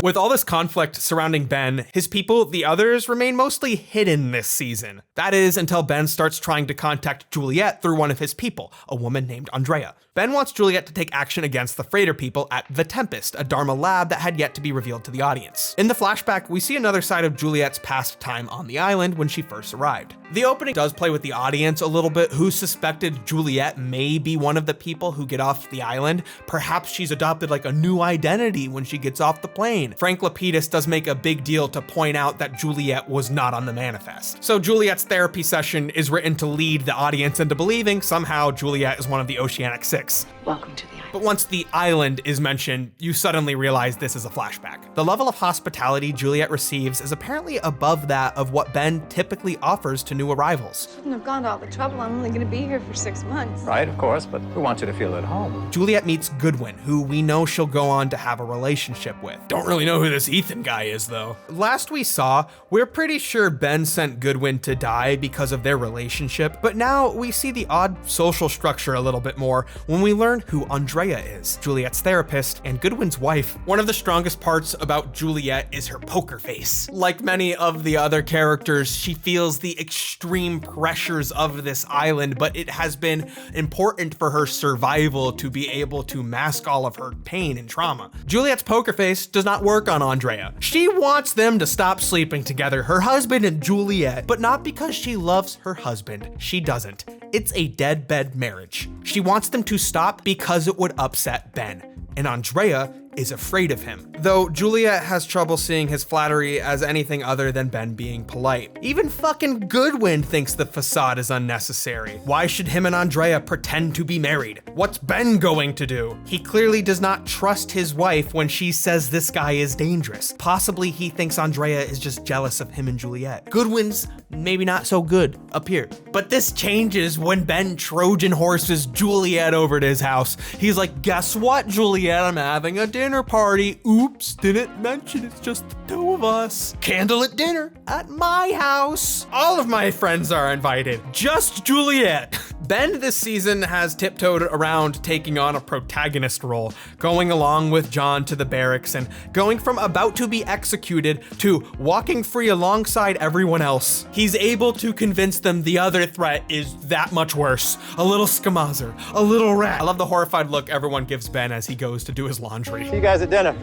With all this conflict surrounding Ben, his people, the others, remain mostly hidden this season. That is, until Ben starts trying to contact Juliet through one of his people, a woman named Andrea. Ben wants Juliet to take action against the freighter people at The Tempest, a Dharma lab that had yet to be revealed to the audience. In the flashback, we see another side of Juliet's past time on the island when she first arrived. The opening does play with the audience a little bit, who suspected Juliet may be one of the people who get off the island. Perhaps she's adopted like a new identity when she gets off the plane. Frank Lapidus does make a big deal to point out that Juliet was not on the manifest. So Juliet's therapy session is written to lead the audience into believing somehow Juliet is one of the Oceanic Six. Welcome to the island. But once the island is mentioned, you suddenly realize this is a flashback. The level of hospitality Juliet receives is apparently above that of what Ben typically offers to new arrivals. Shouldn't have gone to all the trouble. I'm only going to be here for 6 months. Right, of course, but we want you to feel at home. Juliet meets Goodwin, who we know she'll go on to have a relationship with. Don't really know who this Ethan guy is, though. Last we saw, we're pretty sure Ben sent Goodwin to die because of their relationship, but now we see the odd social structure a little bit more when we learn who Andrea is, Juliet's therapist and Goodwin's wife. One of the strongest parts about Juliet is her poker face. Like many of the other characters, she feels the extreme pressures of this island, but it has been important for her survival to be able to mask all of her pain and trauma. Juliet's poker face does not work on Andrea. She wants them to stop sleeping together, her husband and Juliet, but not because she loves her husband. She doesn't. It's a deadbed marriage. She wants them to stop because it would upset Ben, and Andrea is afraid of him. Though Juliet has trouble seeing his flattery as anything other than Ben being polite. Even fucking Goodwin thinks the facade is unnecessary. Why should him and Andrea pretend to be married? What's Ben going to do? He clearly does not trust his wife when she says this guy is dangerous. Possibly he thinks Andrea is just jealous of him and Juliet. Goodwin's maybe not so good up here. But this changes when Ben Trojan horses Juliet over to his house. He's like, guess what, Juliet? I'm having a dinner party. Oops, didn't mention it's just the two of us. Candlelit dinner at my house. All of my friends are invited, just Juliet. Ben this season has tiptoed around taking on a protagonist role, going along with John to the barracks and going from about to be executed to walking free alongside everyone else. He's able to convince them the other threat is that much worse. A little schmazzer, a little rat. I love the horrified look everyone gives Ben as he goes to do his laundry. See you guys at dinner.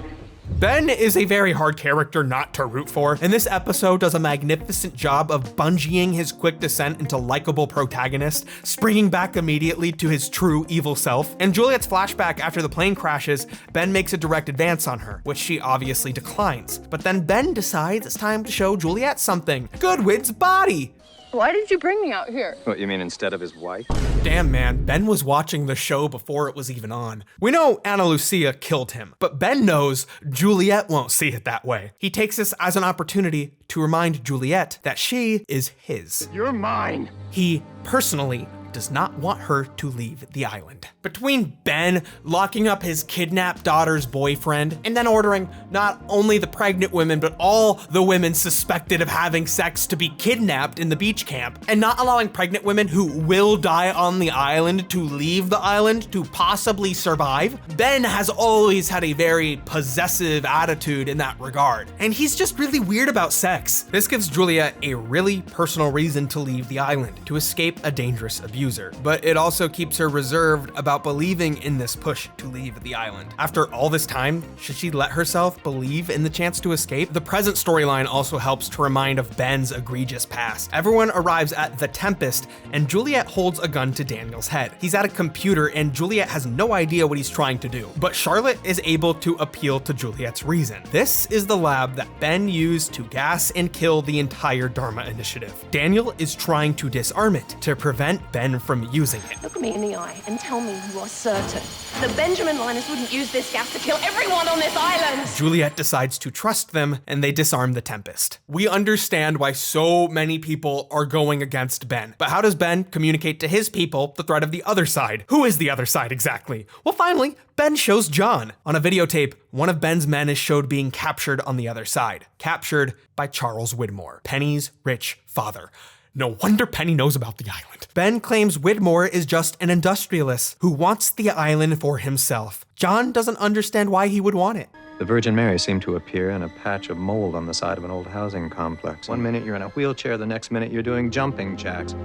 Ben is a very hard character not to root for, and this episode does a magnificent job of bungeeing his quick descent into likable protagonist, springing back immediately to his true evil self. In Juliet's flashback after the plane crashes, Ben makes a direct advance on her, which she obviously declines. But then Ben decides it's time to show Juliet something: Goodwin's body! Why did you bring me out here? What, you mean instead of his wife? Damn, man, Ben was watching the show before it was even on. We know Ana Lucia killed him, but Ben knows Juliet won't see it that way. He takes this as an opportunity to remind Juliet that she is his. You're mine. He personally does not want her to leave the island. Between Ben locking up his kidnapped daughter's boyfriend and then ordering not only the pregnant women but all the women suspected of having sex to be kidnapped in the beach camp, and not allowing pregnant women who will die on the island to leave the island to possibly survive, Ben has always had a very possessive attitude in that regard, and he's just really weird about sex. This gives Juliet a really personal reason to leave the island, to escape a dangerous abuser. But it also keeps her reserved about believing in this push to leave the island. After all this time, should she let herself believe in the chance to escape? The present storyline also helps to remind of Ben's egregious past. Everyone arrives at the Tempest, and Juliet holds a gun to Daniel's head. He's at a computer, and Juliet has no idea what he's trying to do. But Charlotte is able to appeal to Juliet's reason. This is the lab that Ben used to gas and kill the entire Dharma Initiative. Daniel is trying to disarm it to prevent Ben from using it. Look me in the eye and tell me you are certain that Benjamin Linus wouldn't use this gas to kill everyone on this island. Juliet decides to trust them, and they disarm the Tempest. We understand why so many people are going against Ben, but how does Ben communicate to his people the threat of the other side? Who is the other side exactly? Well, finally, Ben shows John. On a videotape, one of Ben's men is showed being captured on the other side, captured by Charles Widmore, Penny's rich father. No wonder Penny knows about the island. Ben claims Widmore is just an industrialist who wants the island for himself. John doesn't understand why he would want it. The Virgin Mary seemed to appear in a patch of mold on the side of an old housing complex. One minute you're in a wheelchair, the next minute you're doing jumping jacks.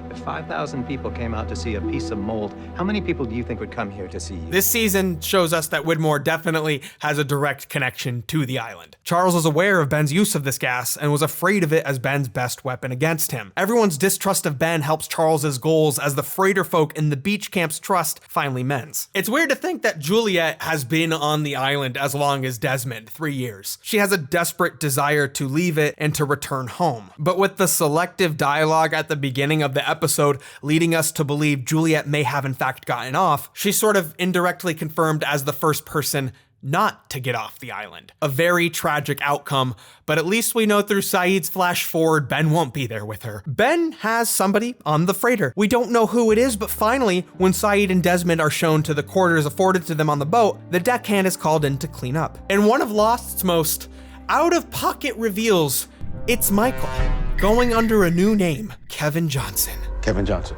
If 5,000 people came out to see a piece of mold, how many people do you think would come here to see you? This season shows us that Widmore definitely has a direct connection to the island. Charles was aware of Ben's use of this gas and was afraid of it as Ben's best weapon against him. Everyone's distrust of Ben helps Charles's goals as the freighter folk in the beach camp's trust finally mends. It's weird to think that Juliet has been on the island as long as Desmond, 3 years. She has a desperate desire to leave it and to return home. But with the selective dialogue at the beginning of the episode leading us to believe Juliet may have in fact gotten off, she's sort of indirectly confirmed as the first person not to get off the island. A very tragic outcome, but at least we know through Saeed's flash forward Ben won't be there with her. Ben has somebody on the freighter. We don't know who it is, but finally, when Saeed and Desmond are shown to the quarters afforded to them on the boat, the deckhand is called in to clean up. And one of Lost's most out-of-pocket reveals, it's Michael, going under a new name, Kevin Johnson. Kevin Johnson.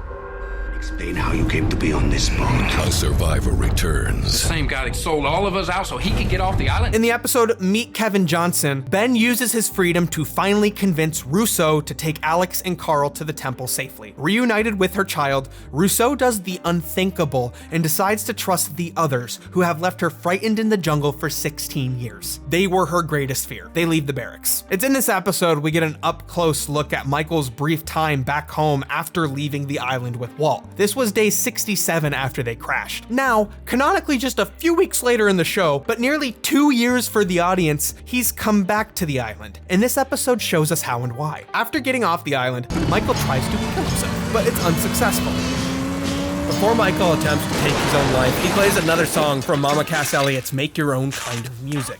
Explain how you came to be on this boat. A survivor returns. The same guy that sold all of us out so he could get off the island? In the episode Meet Kevin Johnson, Ben uses his freedom to finally convince Rousseau to take Alex and Carl to the temple safely. Reunited with her child, Rousseau does the unthinkable and decides to trust the others who have left her frightened in the jungle for 16 years. They were her greatest fear. They leave the barracks. It's in this episode we get an up-close look at Michael's brief time back home after leaving the island with Walt. This was day 67 after they crashed. Now, canonically just a few weeks later in the show, but nearly 2 years for the audience, he's come back to the island. And this episode shows us how and why. After getting off the island, Michael tries to kill himself, but it's unsuccessful. Before Michael attempts to take his own life, he plays another song from Mama Cass Elliott's Make Your Own Kind of Music.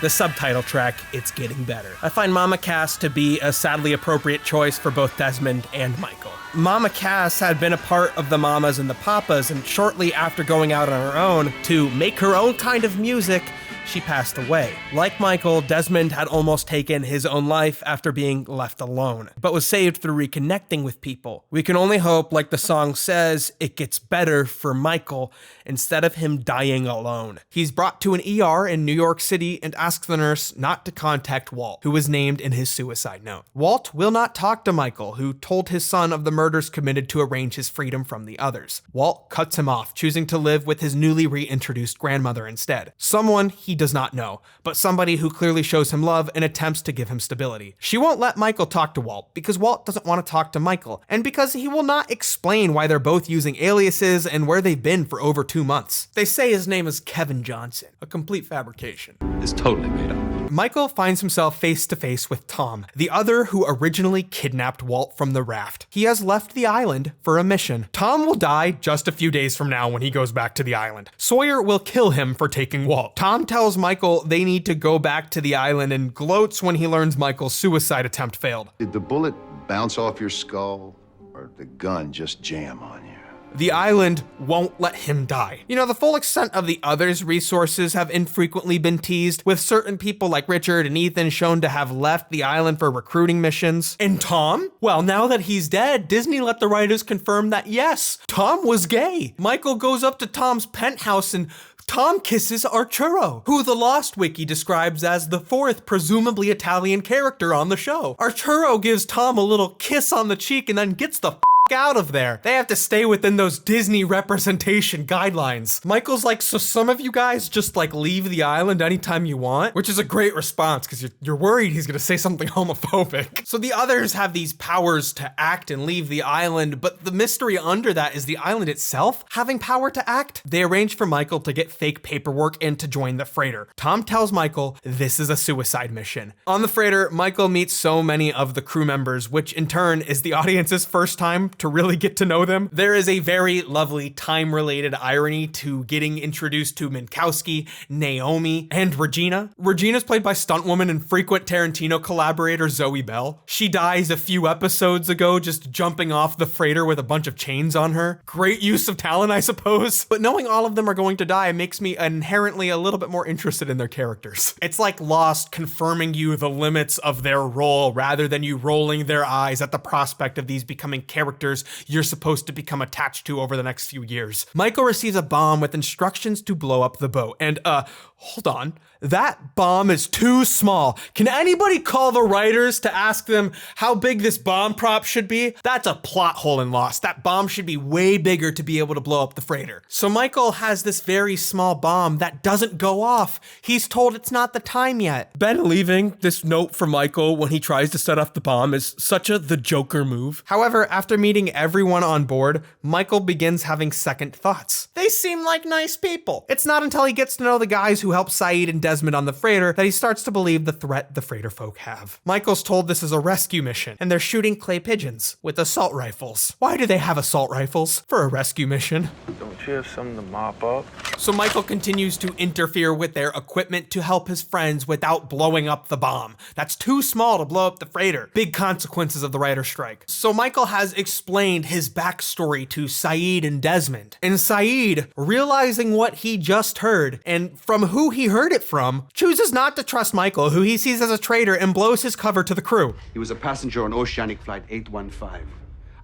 The subtitle track, It's Getting Better. I find Mama Cass to be a sadly appropriate choice for both Desmond and Michael. Mama Cass had been a part of the Mamas and the Papas, and shortly after going out on her own to make her own kind of music, she passed away. Like Michael, Desmond had almost taken his own life after being left alone, but was saved through reconnecting with people. We can only hope, like the song says, it gets better for Michael instead of him dying alone. He's brought to an ER in New York City and asks the nurse not to contact Walt, who was named in his suicide note. Walt will not talk to Michael, who told his son of the murders committed to arrange his freedom from the others. Walt cuts him off, choosing to live with his newly reintroduced grandmother instead. Someone he does not know, but somebody who clearly shows him love and attempts to give him stability. She won't let Michael talk to Walt because Walt doesn't want to talk to Michael, and because he will not explain why they're both using aliases and where they've been for over 2 months. They say his name is Kevin Johnson, a complete fabrication. It's totally made up. Michael finds himself face to face with Tom, the other who originally kidnapped Walt from the raft. He has left the island for a mission. Tom will die just a few days from now when he goes back to the island. Sawyer will kill him for taking Walt. Tom tells Michael they need to go back to the island and gloats when he learns Michael's suicide attempt failed. Did the bullet bounce off your skull, or did the gun just jam on you? The island won't let him die. You know, the full extent of the others' resources have infrequently been teased, with certain people like Richard and Ethan shown to have left the island for recruiting missions. And Tom? Well, now that he's dead, Disney let the writers confirm that yes, Tom was gay. Michael goes up to Tom's penthouse and Tom kisses Arturo, who the Lost Wiki describes as the fourth presumably Italian character on the show. Arturo gives Tom a little kiss on the cheek and then gets the out of there. They have to stay within those Disney representation guidelines. Michael's like, so some of you guys just like leave the island anytime you want, which is a great response because you're worried he's gonna say something homophobic. So the others have these powers to act and leave the island, but the mystery under that is the island itself having power to act. They arrange for Michael to get fake paperwork and to join the freighter. Tom tells Michael this is a suicide mission. On the freighter, Michael meets so many of the crew members, which in turn is the audience's first time to really get to know them. There is a very lovely time-related irony to getting introduced to Minkowski, Naomi, and Regina. Regina's played by stuntwoman and frequent Tarantino collaborator Zoe Bell. She dies a few episodes ago just jumping off the freighter with a bunch of chains on her. Great use of talent, I suppose. But knowing all of them are going to die makes me inherently a little bit more interested in their characters. It's like Lost confirming you the limits of their role rather than you rolling their eyes at the prospect of these becoming characters you're supposed to become attached to over the next few years. Michael receives a bomb with instructions to blow up the boat. And hold on. That bomb is too small. Can anybody call the writers to ask them how big this bomb prop should be? That's a plot hole in Lost. That bomb should be way bigger to be able to blow up the freighter. So Michael has this very small bomb that doesn't go off. He's told it's not the time yet. Ben leaving this note for Michael when he tries to set off the bomb is such a the Joker move. However, after meeting everyone on board, Michael begins having second thoughts. They seem like nice people. It's not until he gets to know the guys who help Saeed and Desmond on the freighter that he starts to believe the threat the freighter folk have. Michael's told this is a rescue mission, and they're shooting clay pigeons with assault rifles. Why do they have assault rifles for a rescue mission? Don't you have something to mop up? So Michael continues to interfere with their equipment to help his friends without blowing up the bomb. That's too small to blow up the freighter. Big consequences of the writer's strike. So Michael has explained his backstory to Saeed and Desmond. And Saeed, realizing what he just heard and from who he heard it from, chooses not to trust Michael, who he sees as a traitor, and blows his cover to the crew. He was a passenger on Oceanic Flight 815.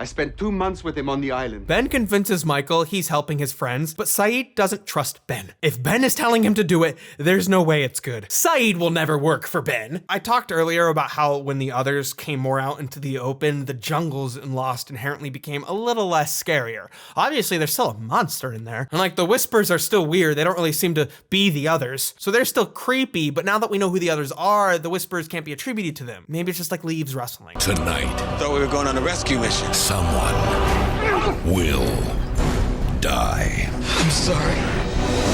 I spent 2 months with him on the island. Ben convinces Michael he's helping his friends, but Saeed doesn't trust Ben. If Ben is telling him to do it, there's no way it's good. Saeed will never work for Ben. I talked earlier about how when the others came more out into the open, the jungles in Lost inherently became a little less scarier. Obviously, there's still a monster in there. And like the whispers are still weird. They don't really seem to be the others. So they're still creepy, but now that we know who the others are, the whispers can't be attributed to them. Maybe it's just like leaves rustling. Tonight. Thought we were going on a rescue mission. Someone will die. I'm sorry.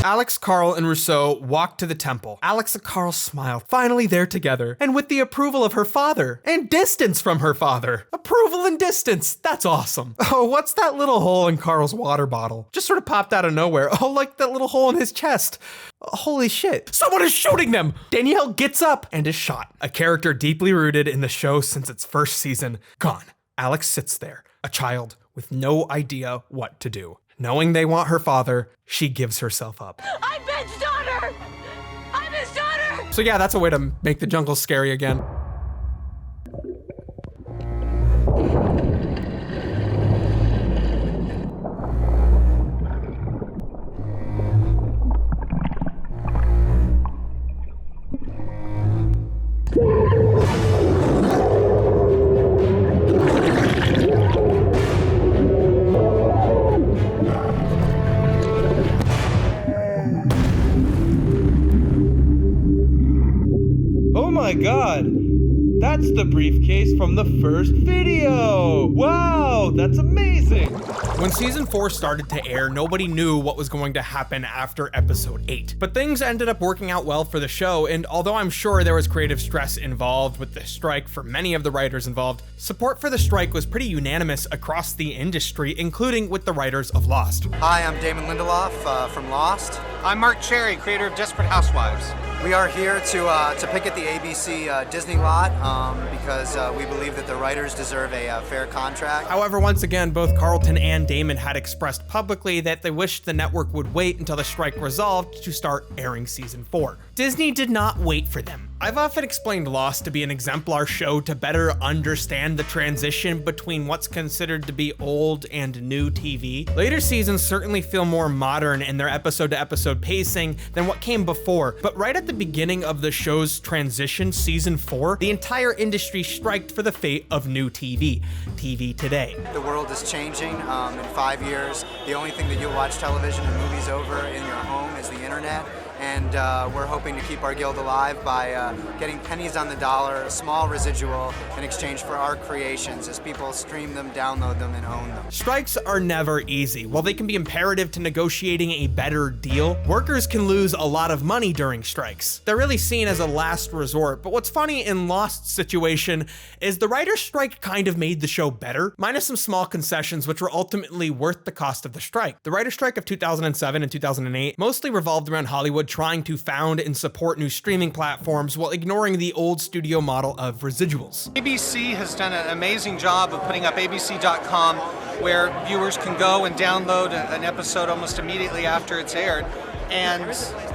Alex, Carl, and Rousseau walk to the temple. Alex and Carl smile. Finally, they're together. And with the approval of her father. And distance from her father. Approval and distance. That's awesome. Oh, what's that little hole in Carl's water bottle? Just sort of popped out of nowhere. Oh, like that little hole in his chest. Holy shit. Someone is shooting them! Danielle gets up and is shot. A character deeply rooted in the show since its first season. Gone. Alex sits there, a child with no idea what to do. Knowing they want her father, she gives herself up. I'm Ben's daughter! I'm his daughter! So yeah, that's a way to make the jungle scary again. Oh my god! That's the briefcase from the first video! Wow, that's amazing! When season 4 started to air, nobody knew what was going to happen after episode 8. But things ended up working out well for the show, and although I'm sure there was creative stress involved with the strike for many of the writers involved, support for the strike was pretty unanimous across the industry, including with the writers of Lost. Hi, I'm Damon Lindelof from Lost. I'm Mark Cherry, creator of Desperate Housewives. We are here to picket the ABC Disney lot because we believe that the writers deserve a fair contract. However, once again, both Carlton and Damon had expressed publicly that they wished the network would wait until the strike resolved to start airing season 4. Disney did not wait for them. I've often explained Lost to be an exemplar show to better understand the transition between what's considered to be old and new TV. Later seasons certainly feel more modern in their episode-to-episode pacing than what came before, but right at the beginning of the show's transition, season 4, the entire industry striked for the fate of new TV. TV today. The world is changing. In 5 years, the only thing that you'll watch television and movies over in your home is the internet. and we're hoping to keep our guild alive by getting pennies on the dollar, a small residual, in exchange for our creations as people stream them, download them, and own them. Strikes are never easy. While they can be imperative to negotiating a better deal, workers can lose a lot of money during strikes. They're really seen as a last resort, but what's funny in Lost's situation is the writer's strike kind of made the show better, minus some small concessions which were ultimately worth the cost of the strike. The writer's strike of 2007 and 2008 mostly revolved around Hollywood trying to found and support new streaming platforms while ignoring the old studio model of residuals. ABC has done an amazing job of putting up abc.com, where viewers can go and download an episode almost immediately after it's aired, and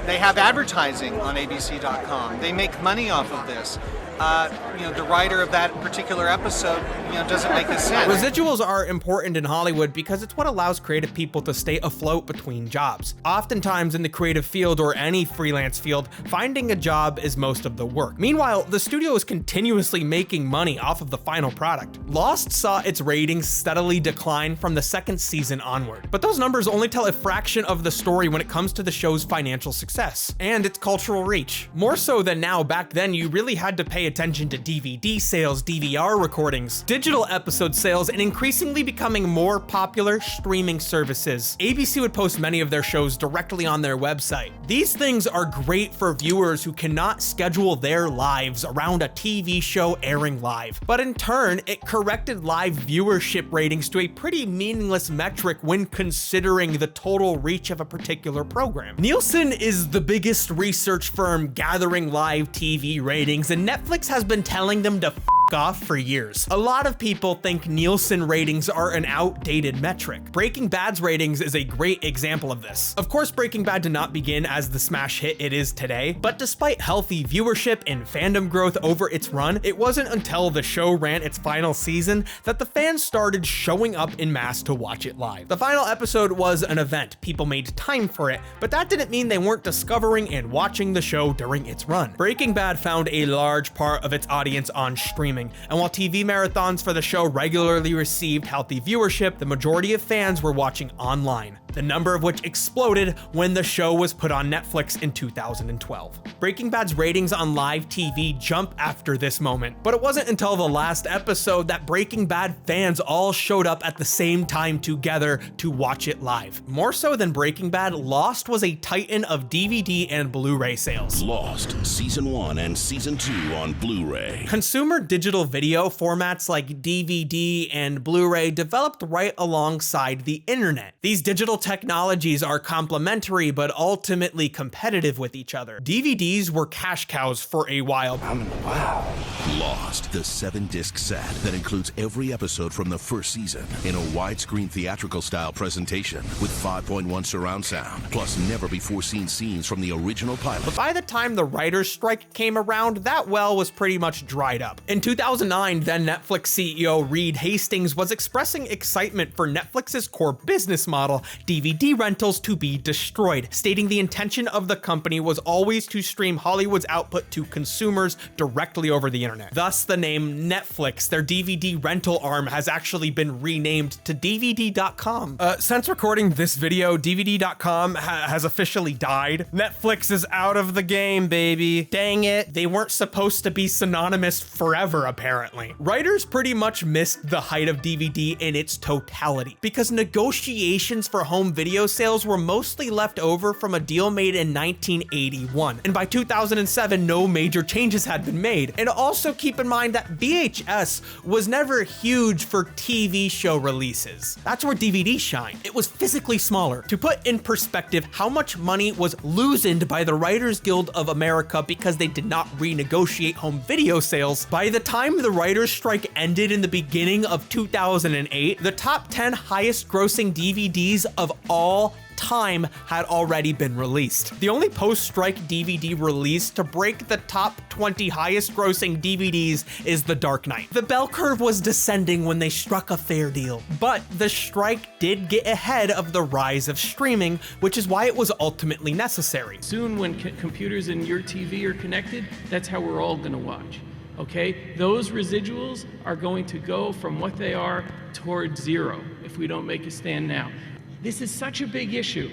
they have advertising on abc.com. They make money off of this. The writer of that particular episode, doesn't make a sense. Residuals are important in Hollywood because it's what allows creative people to stay afloat between jobs. Oftentimes in the creative field or any freelance field, finding a job is most of the work. Meanwhile, the studio is continuously making money off of the final product. Lost saw its ratings steadily decline from the second season onward, but those numbers only tell a fraction of the story when it comes to the show's financial success and its cultural reach. More so than now, back then you really had to pay attention to DVD sales, DVR recordings, digital episode sales, and increasingly becoming more popular streaming services. ABC would post many of their shows directly on their website. These things are great for viewers who cannot schedule their lives around a TV show airing live, but in turn, it corrected live viewership ratings to a pretty meaningless metric when considering the total reach of a particular program. Nielsen is the biggest research firm gathering live TV ratings, and Netflix has been telling them to f off for years. A lot of people think Nielsen ratings are an outdated metric. Breaking Bad's ratings is a great example of this. Of course, Breaking Bad did not begin as the smash hit it is today, but despite healthy viewership and fandom growth over its run, it wasn't until the show ran its final season that the fans started showing up in mass to watch it live. The final episode was an event. People made time for it, but that didn't mean they weren't discovering and watching the show during its run. Breaking Bad found a large part of its audience on streaming, and while TV marathons for the show regularly received healthy viewership, the majority of fans were watching online, the number of which exploded when the show was put on Netflix in 2012. Breaking Bad's ratings on live TV jump after this moment, but it wasn't until the last episode that Breaking Bad fans all showed up at the same time together to watch it live. More so than Breaking Bad, Lost was a titan of DVD and Blu-ray sales. Lost, Season 1 and Season 2 on Blu-ray. Consumer digital video formats like DVD and Blu-ray developed right alongside the internet. These digital technologies are complementary but ultimately competitive with each other. DVDs were cash cows for a while. Wow. Lost, the 7-disc set that includes every episode from the first season in a widescreen theatrical style presentation with 5.1 surround sound, plus never-before-seen scenes from the original pilot. But by the time the writer's strike came around, that well was pretty much dried up. In 2009, then Netflix CEO Reed Hastings was expressing excitement for Netflix's core business model, DVD rentals, to be destroyed, stating the intention of the company was always to stream Hollywood's output to consumers directly over the internet. Thus, the name Netflix, their DVD rental arm, has actually been renamed to DVD.com. Since recording this video, DVD.com has officially died. Netflix is out of the game, baby. Dang it, they weren't supposed to be synonymous forever, apparently. Writers pretty much missed the height of DVD in its totality, because negotiations for home video sales were mostly left over from a deal made in 1981, and by 2007 no major changes had been made. And also keep in mind that VHS was never huge for TV show releases. That's where DVD shined. It was physically smaller. To put in perspective how much money was loosened by the Writers Guild of America because they did not renegotiate home video sales, by the time the writer's strike ended in the beginning of 2008, the top 10 highest grossing DVDs of all time had already been released. The only post-strike DVD release to break the top 20 highest grossing DVDs is The Dark Knight. The bell curve was descending when they struck a fair deal, but the strike did get ahead of the rise of streaming, which is why it was ultimately necessary. Soon when computers and your TV are connected, that's how we're all gonna watch. Okay, those residuals are going to go from what they are towards zero if we don't make a stand now. This is such a big issue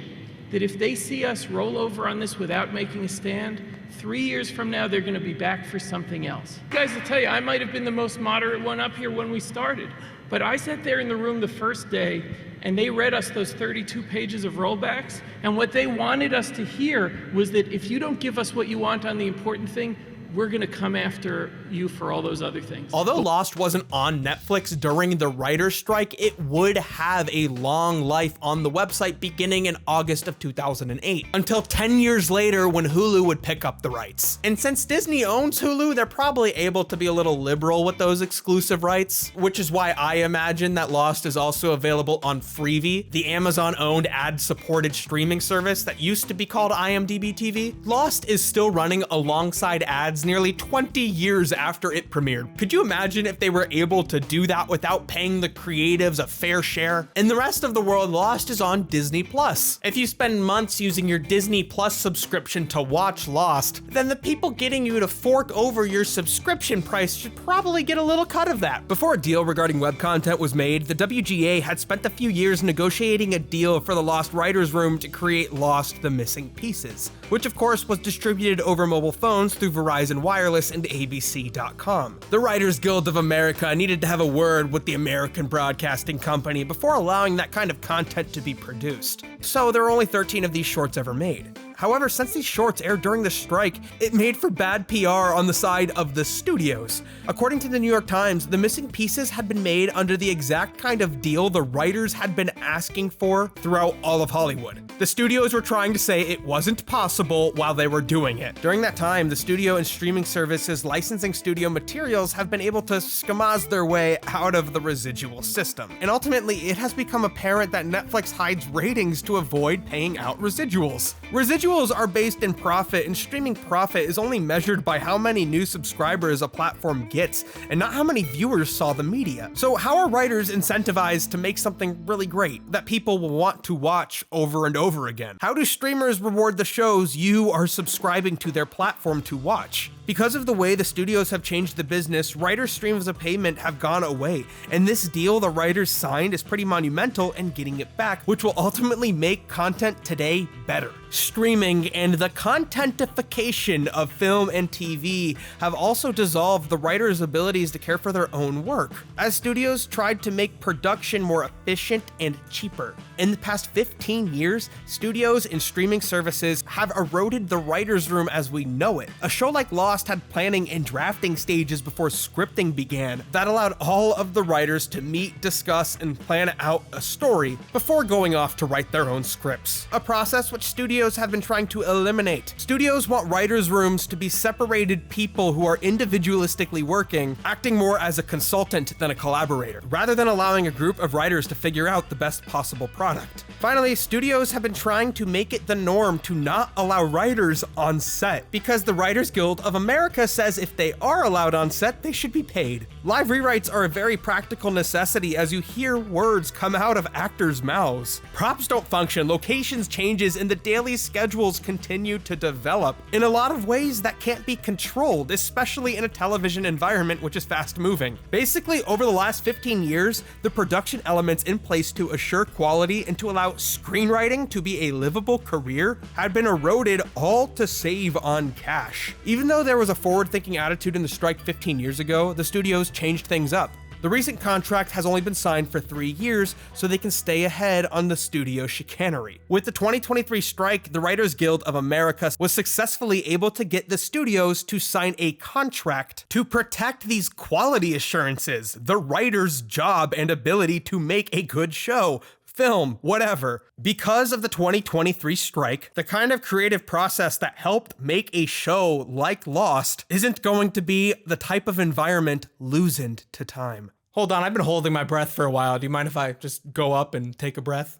that if they see us roll over on this without making a stand, 3 years from now, they're going to be back for something else. Guys, I'll tell you, I might have been the most moderate one up here when we started, but I sat there in the room the first day, and they read us those 32 pages of rollbacks, and what they wanted us to hear was that if you don't give us what you want on the important thing, we're going to come after you for all those other things. Although Lost wasn't on Netflix during the writer's strike, it would have a long life on the website beginning in August of 2008, until 10 years later when Hulu would pick up the rights. And since Disney owns Hulu, they're probably able to be a little liberal with those exclusive rights, which is why I imagine that Lost is also available on Freevee, the Amazon-owned ad-supported streaming service that used to be called IMDb TV. Lost is still running alongside ads nearly 20 years after it premiered. Could you imagine if they were able to do that without paying the creatives a fair share? In the rest of the world, Lost is on Disney Plus. If you spend months using your Disney Plus subscription to watch Lost, then the people getting you to fork over your subscription price should probably get a little cut of that. Before a deal regarding web content was made, the WGA had spent a few years negotiating a deal for the Lost Writers Room to create Lost: The Missing Pieces, which of course was distributed over mobile phones through Verizon Wireless and ABC.com. The Writers Guild of America needed to have a word with the American Broadcasting Company before allowing that kind of content to be produced. So there were only 13 of these shorts ever made. However, since these shorts aired during the strike, it made for bad PR on the side of the studios. According to the New York Times, The Missing Pieces had been made under the exact kind of deal the writers had been asking for throughout all of Hollywood. The studios were trying to say it wasn't possible while they were doing it. During that time, the studio and streaming services licensing studio materials have been able to schmaz their way out of the residual system. And ultimately, it has become apparent that Netflix hides ratings to avoid paying out residuals. Residuals are based in profit, and streaming profit is only measured by how many new subscribers a platform gets, and not how many viewers saw the media. So how are writers incentivized to make something really great that people will want to watch over and over again? How do streamers reward the shows you are subscribing to their platform to watch? Because of the way the studios have changed the business, writers' streams of payment have gone away, and this deal the writers signed is pretty monumental in getting it back, which will ultimately make content today better. Streaming and the contentification of film and TV have also dissolved the writers' abilities to care for their own work, as studios tried to make production more efficient and cheaper. In the past 15 years, studios and streaming services have eroded the writers' room as we know it. A show like Lost had planning and drafting stages before scripting began that allowed all of the writers to meet, discuss, and plan out a story before going off to write their own scripts, a process which studios have been trying to eliminate. Studios want writers' rooms to be separated people who are individualistically working, acting more as a consultant than a collaborator, rather than allowing a group of writers to figure out the best possible product. Finally, studios have been trying to make it the norm to not allow writers on set, because the Writers Guild of America says if they are allowed on set, they should be paid. Live rewrites are a very practical necessity as you hear words come out of actors' mouths. Props don't function, locations changes, and the daily schedules continue to develop in a lot of ways that can't be controlled, especially in a television environment which is fast moving. Basically, over the last 15 years, the production elements in place to assure quality and to allow screenwriting to be a livable career had been eroded, all to save on cash. Even though there was a forward-thinking attitude in the strike 15 years ago, the studios changed things up. The recent contract has only been signed for 3 years, so they can stay ahead on the studio chicanery. With the 2023 strike, the Writers Guild of America was successfully able to get the studios to sign a contract to protect these quality assurances, the writer's job and ability to make a good show, film, whatever. Because of the 2023 strike, the kind of creative process that helped make a show like Lost isn't going to be the type of environment loosened to time. Hold on, I've been holding my breath for a while. Do you mind if I just go up and take a breath?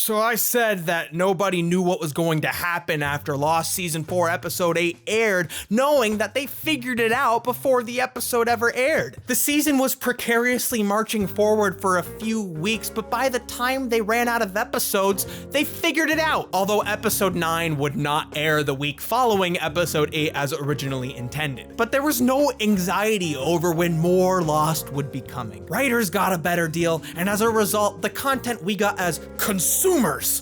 So I said that nobody knew what was going to happen after Lost Season 4 Episode 8 aired, knowing that they figured it out before the episode ever aired. The season was precariously marching forward for a few weeks, but by the time they ran out of episodes, they figured it out, although Episode 9 would not air the week following Episode 8 as originally intended. But there was no anxiety over when more Lost would be coming. Writers got a better deal, and as a result, the content we got as consumers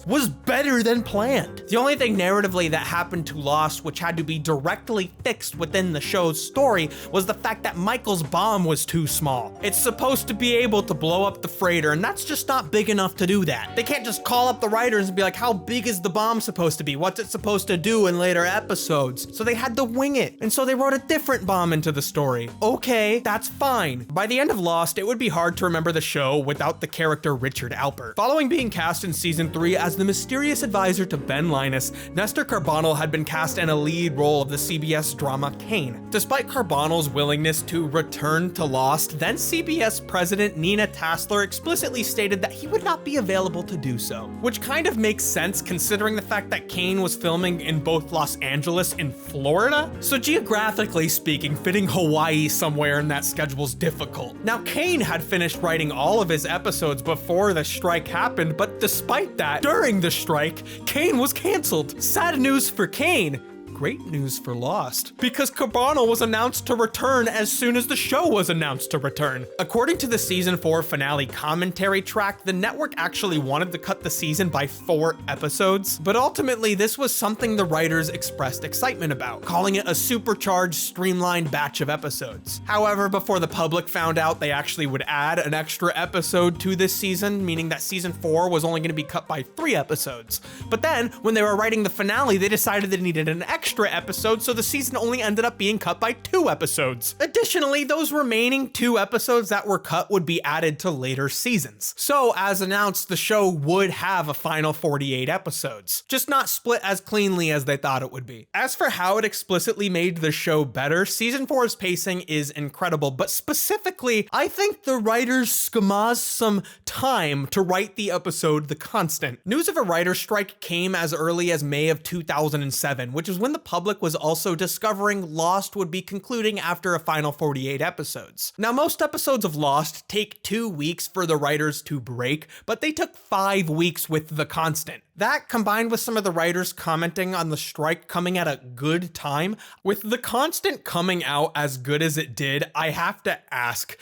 was better than planned. The only thing narratively that happened to Lost which had to be directly fixed within the show's story was the fact that Michael's bomb was too small. It's supposed to be able to blow up the freighter, and that's just not big enough to do that. They can't just call up the writers and be like, how big is the bomb supposed to be? What's it supposed to do in later episodes? So they had to wing it, and so they wrote a different bomb into the story. Okay, that's fine. By the end of Lost, it would be hard to remember the show without the character Richard Alpert. Following being cast in season 3 as the mysterious advisor to Ben Linus, Nestor Carbonell had been cast in a lead role of the CBS drama Kane. Despite Carbonell's willingness to return to Lost, then CBS president Nina Tassler explicitly stated that he would not be available to do so, which kind of makes sense considering the fact that Kane was filming in both Los Angeles and Florida. So geographically speaking, fitting Hawaii somewhere in that schedule's difficult. Now, Kane had finished writing all of his episodes before the strike happened, but despite that, during the strike, Kane was canceled. Sad news for Kane. Great news for Lost, because Carbonell was announced to return as soon as the show was announced to return. According to the season 4 finale commentary track, the network actually wanted to cut the season by 4 episodes, but ultimately this was something the writers expressed excitement about, calling it a supercharged, streamlined batch of episodes. However, before the public found out, they actually would add an extra episode to this season, meaning that season 4 was only going to be cut by 3 episodes. But then, when they were writing the finale, they decided they needed an extra episode, so the season only ended up being cut by 2 episodes. Additionally, those remaining 2 episodes that were cut would be added to later seasons. So, as announced, the show would have a final 48 episodes, just not split as cleanly as they thought it would be. As for how it explicitly made the show better, season 4's pacing is incredible, but specifically, I think the writers schmazed some time to write the episode The Constant. News of a writer's strike came as early as May of 2007, which is when the public was also discovering Lost would be concluding after a final 48 episodes. Now, most episodes of Lost take 2 weeks for the writers to break, but they took 5 weeks with The Constant. That, combined with some of the writers commenting on the strike coming at a good time, with The Constant coming out as good as it did, I have to ask,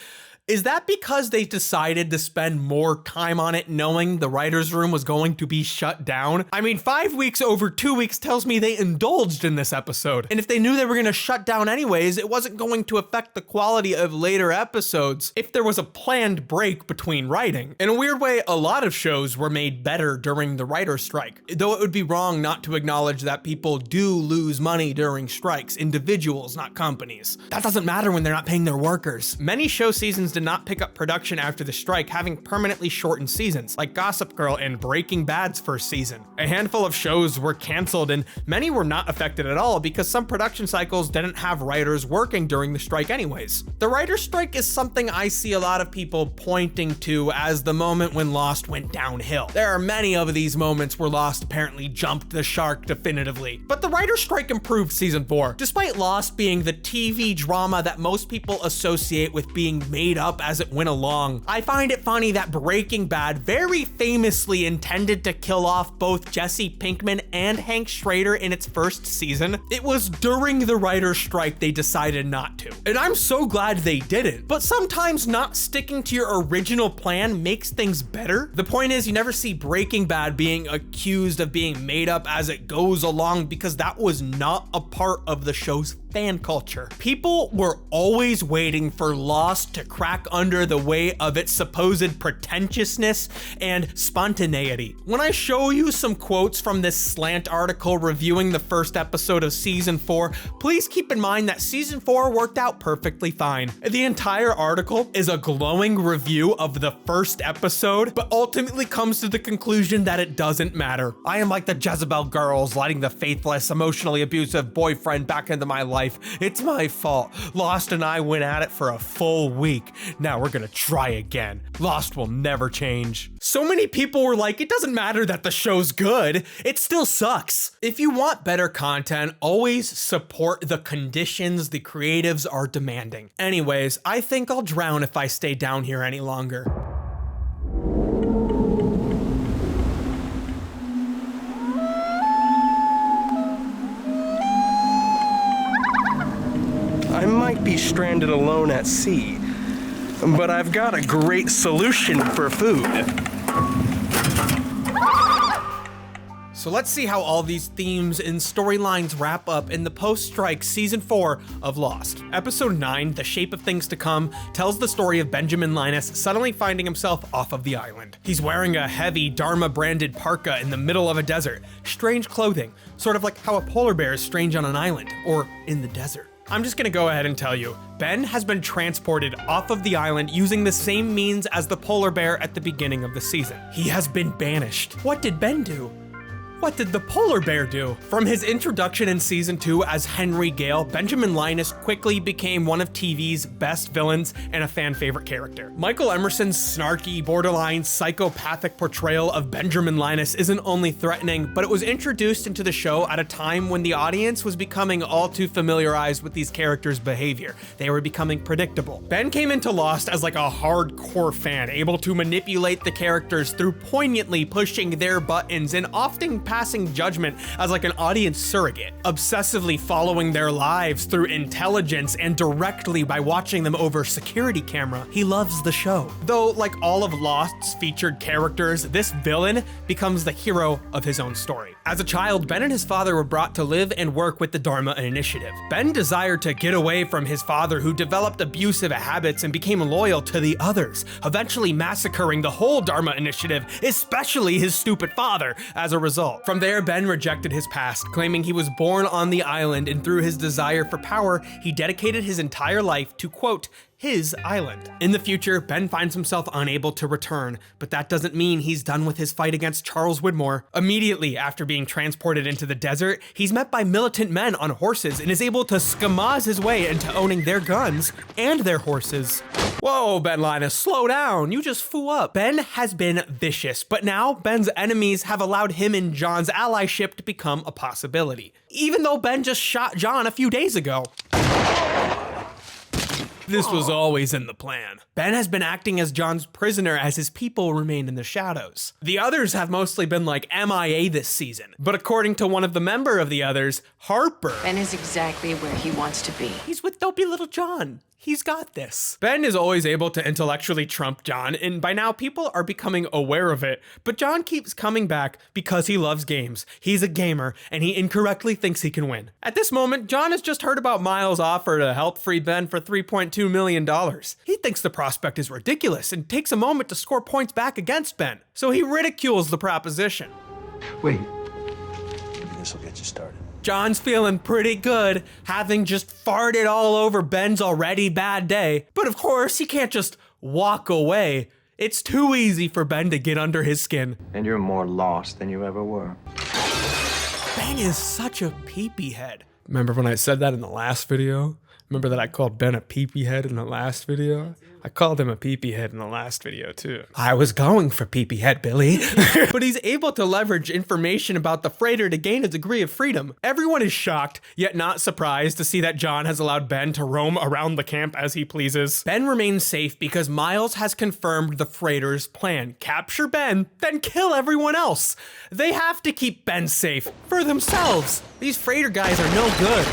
is that because they decided to spend more time on it knowing the writer's room was going to be shut down? I mean, 5 weeks over 2 weeks tells me they indulged in this episode. And if they knew they were going to shut down anyways, it wasn't going to affect the quality of later episodes if there was a planned break between writing. In a weird way, a lot of shows were made better during the writer's strike, though it would be wrong not to acknowledge that people do lose money during strikes, individuals, not companies. That doesn't matter when they're not paying their workers. Many show seasons did not pick up production after the strike, having permanently shortened seasons, like Gossip Girl and Breaking Bad's first season. A handful of shows were canceled, and many were not affected at all because some production cycles didn't have writers working during the strike anyways. The writer's strike is something I see a lot of people pointing to as the moment when Lost went downhill. There are many of these moments where Lost apparently jumped the shark definitively, but the writer's strike improved season 4. Despite Lost being the TV drama that most people associate with being made up as it went along, I find it funny that Breaking Bad very famously intended to kill off both Jesse Pinkman and Hank Schrader in its first season. It was during the writer's strike they decided not to, and I'm so glad they didn't. But sometimes not sticking to your original plan makes things better. The point is, you never see Breaking Bad being accused of being made up as it goes along, because that was not a part of the show's fan culture. People were always waiting for Lost to crack under the weight of its supposed pretentiousness and spontaneity. When I show you some quotes from this Slant article reviewing the first episode of season 4, please keep in mind that season 4 worked out perfectly fine. The entire article is a glowing review of the first episode, but ultimately comes to the conclusion that it doesn't matter. I am like the Jezebel girls letting the faithless, emotionally abusive boyfriend back into my life life. It's my fault. Lost and I went at it for a full week. Now we're gonna try again. Lost will never change. So many people were like, it doesn't matter that the show's good. It still sucks. If you want better content, always support the conditions the creatives are demanding. Anyways, I think I'll drown if I stay down here any longer. I might be stranded alone at sea, but I've got a great solution for food. So let's see how all these themes and storylines wrap up in the post-strike season 4 of Lost. Episode 9, The Shape of Things to Come, tells the story of Benjamin Linus suddenly finding himself off of the island. He's wearing a heavy Dharma-branded parka in the middle of a desert. Strange clothing, sort of like how a polar bear is strange on an island, or in the desert. I'm just gonna go ahead and tell you, Ben has been transported off of the island using the same means as the polar bear at the beginning of the season. He has been banished. What did Ben do? What did the polar bear do? From his introduction in season 2 as Henry Gale, Benjamin Linus quickly became one of TV's best villains and a fan favorite character. Michael Emerson's snarky, borderline psychopathic portrayal of Benjamin Linus isn't only threatening, but it was introduced into the show at a time when the audience was becoming all too familiarized with these characters' behavior. They were becoming predictable. Ben came into Lost as like a hardcore fan, able to manipulate the characters through poignantly pushing their buttons and often passing judgment as like an audience surrogate, obsessively following their lives through intelligence and directly by watching them over security camera. He loves the show. Though, like all of Lost's featured characters, this villain becomes the hero of his own story. As a child, Ben and his father were brought to live and work with the Dharma Initiative. Ben desired to get away from his father, who developed abusive habits and became loyal to the others, eventually massacring the whole Dharma Initiative, especially his stupid father, as a result. From there, Ben rejected his past, claiming he was born on the island, and through his desire for power, he dedicated his entire life to, quote, his island. In the future, Ben finds himself unable to return, but that doesn't mean he's done with his fight against Charles Widmore. Immediately after being transported into the desert, he's met by militant men on horses and is able to schmaz his way into owning their guns and their horses. Whoa, Ben Linus, slow down, you just flew up. Ben has been vicious, but now Ben's enemies have allowed him and John's allyship to become a possibility. Even though Ben just shot John a few days ago. This was always in the plan. Ben has been acting as John's prisoner as his people remain in the shadows. The others have mostly been like MIA this season, but according to one of the member of the others, Harper, Ben is exactly where he wants to be. He's with dopey little John. He's got this. Ben is always able to intellectually trump John, and by now people are becoming aware of it, but John keeps coming back because he loves games. He's a gamer, and he incorrectly thinks he can win. At this moment, John has just heard about Miles' offer to help free Ben for $3.2 million. He thinks the prospect is ridiculous and takes a moment to score points back against Ben, so he ridicules the proposition. Wait, maybe this will get you started. John's feeling pretty good, having just farted all over Ben's already bad day. But of course, he can't just walk away. It's too easy for Ben to get under his skin. And you're more lost than you ever were. Ben is such a peepee head. Remember when I said that in the last video? Remember that I called Ben a peepee head in the last video? I called him a peepee head in the last video too. I was going for peepee head, Billy. But he's able to leverage information about the freighter to gain a degree of freedom. Everyone is shocked, yet not surprised to see that John has allowed Ben to roam around the camp as he pleases. Ben remains safe because Miles has confirmed the freighter's plan. Capture Ben, then kill everyone else. They have to keep Ben safe for themselves. These freighter guys are no good.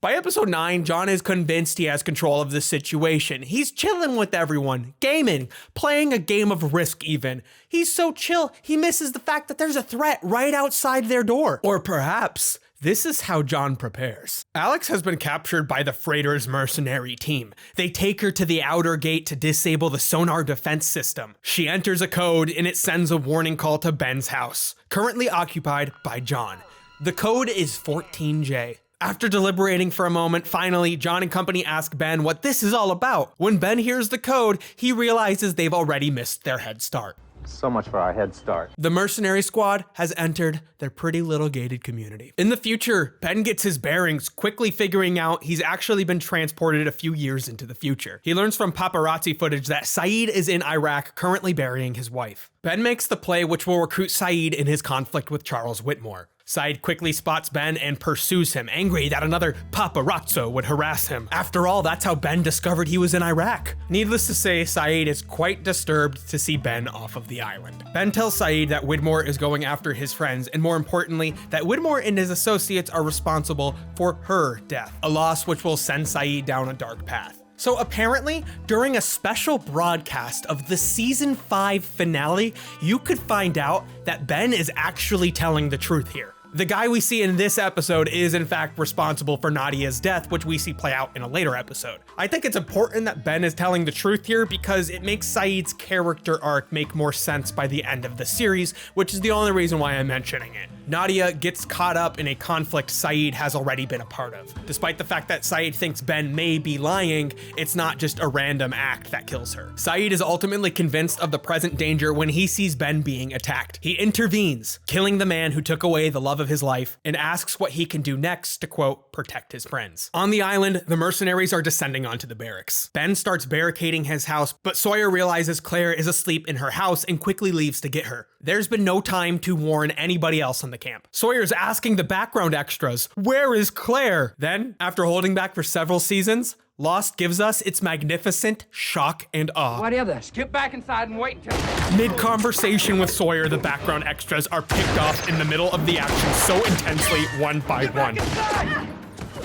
By episode 9, John is convinced he has control of the situation. He's chilling with everyone, gaming, playing a game of Risk even. He's so chill, he misses the fact that there's a threat right outside their door. Or perhaps this is how John prepares. Alex has been captured by the freighter's mercenary team. They take her to the outer gate to disable the sonar defense system. She enters a code and it sends a warning call to Ben's house, currently occupied by John. The code is 14J. After deliberating for a moment, finally, John and company ask Ben what this is all about. When Ben hears the code, he realizes they've already missed their head start. So much for our head start. The mercenary squad has entered their pretty little gated community. In the future, Ben gets his bearings, quickly figuring out he's actually been transported a few years into the future. He learns from paparazzi footage that Saeed is in Iraq, currently burying his wife. Ben makes the play which will recruit Saeed in his conflict with Charles Whitmore. Saeed quickly spots Ben and pursues him, angry that another paparazzo would harass him. After all, that's how Ben discovered he was in Iraq. Needless to say, Saeed is quite disturbed to see Ben off of the island. Ben tells Saeed that Whitmore is going after his friends, and more importantly, that Whitmore and his associates are responsible for her death, a loss which will send Saeed down a dark path. So apparently, during a special broadcast of the season 5 finale, you could find out that Ben is actually telling the truth here. The guy we see in this episode is in fact responsible for Nadia's death, which we see play out in a later episode. I think it's important that Ben is telling the truth here because it makes Saeed's character arc make more sense by the end of the series, which is the only reason why I'm mentioning it. Nadia gets caught up in a conflict Saeed has already been a part of. Despite the fact that Saeed thinks Ben may be lying, it's not just a random act that kills her. Saeed is ultimately convinced of the present danger when he sees Ben being attacked. He intervenes, killing the man who took away the love of his life, and asks what he can do next to, quote, protect his friends. On the island, the mercenaries are descending onto the barracks. Ben starts barricading his house, but Sawyer realizes Claire is asleep in her house and quickly leaves to get her. There's been no time to warn anybody else on the camp. Sawyer's asking the background extras, "Where is Claire?" Then, after holding back for several seasons, Lost gives us its magnificent shock and awe. What is this? Get back inside and wait until... Mid-conversation with Sawyer, the background extras are picked off in the middle of the action so intensely, one by one.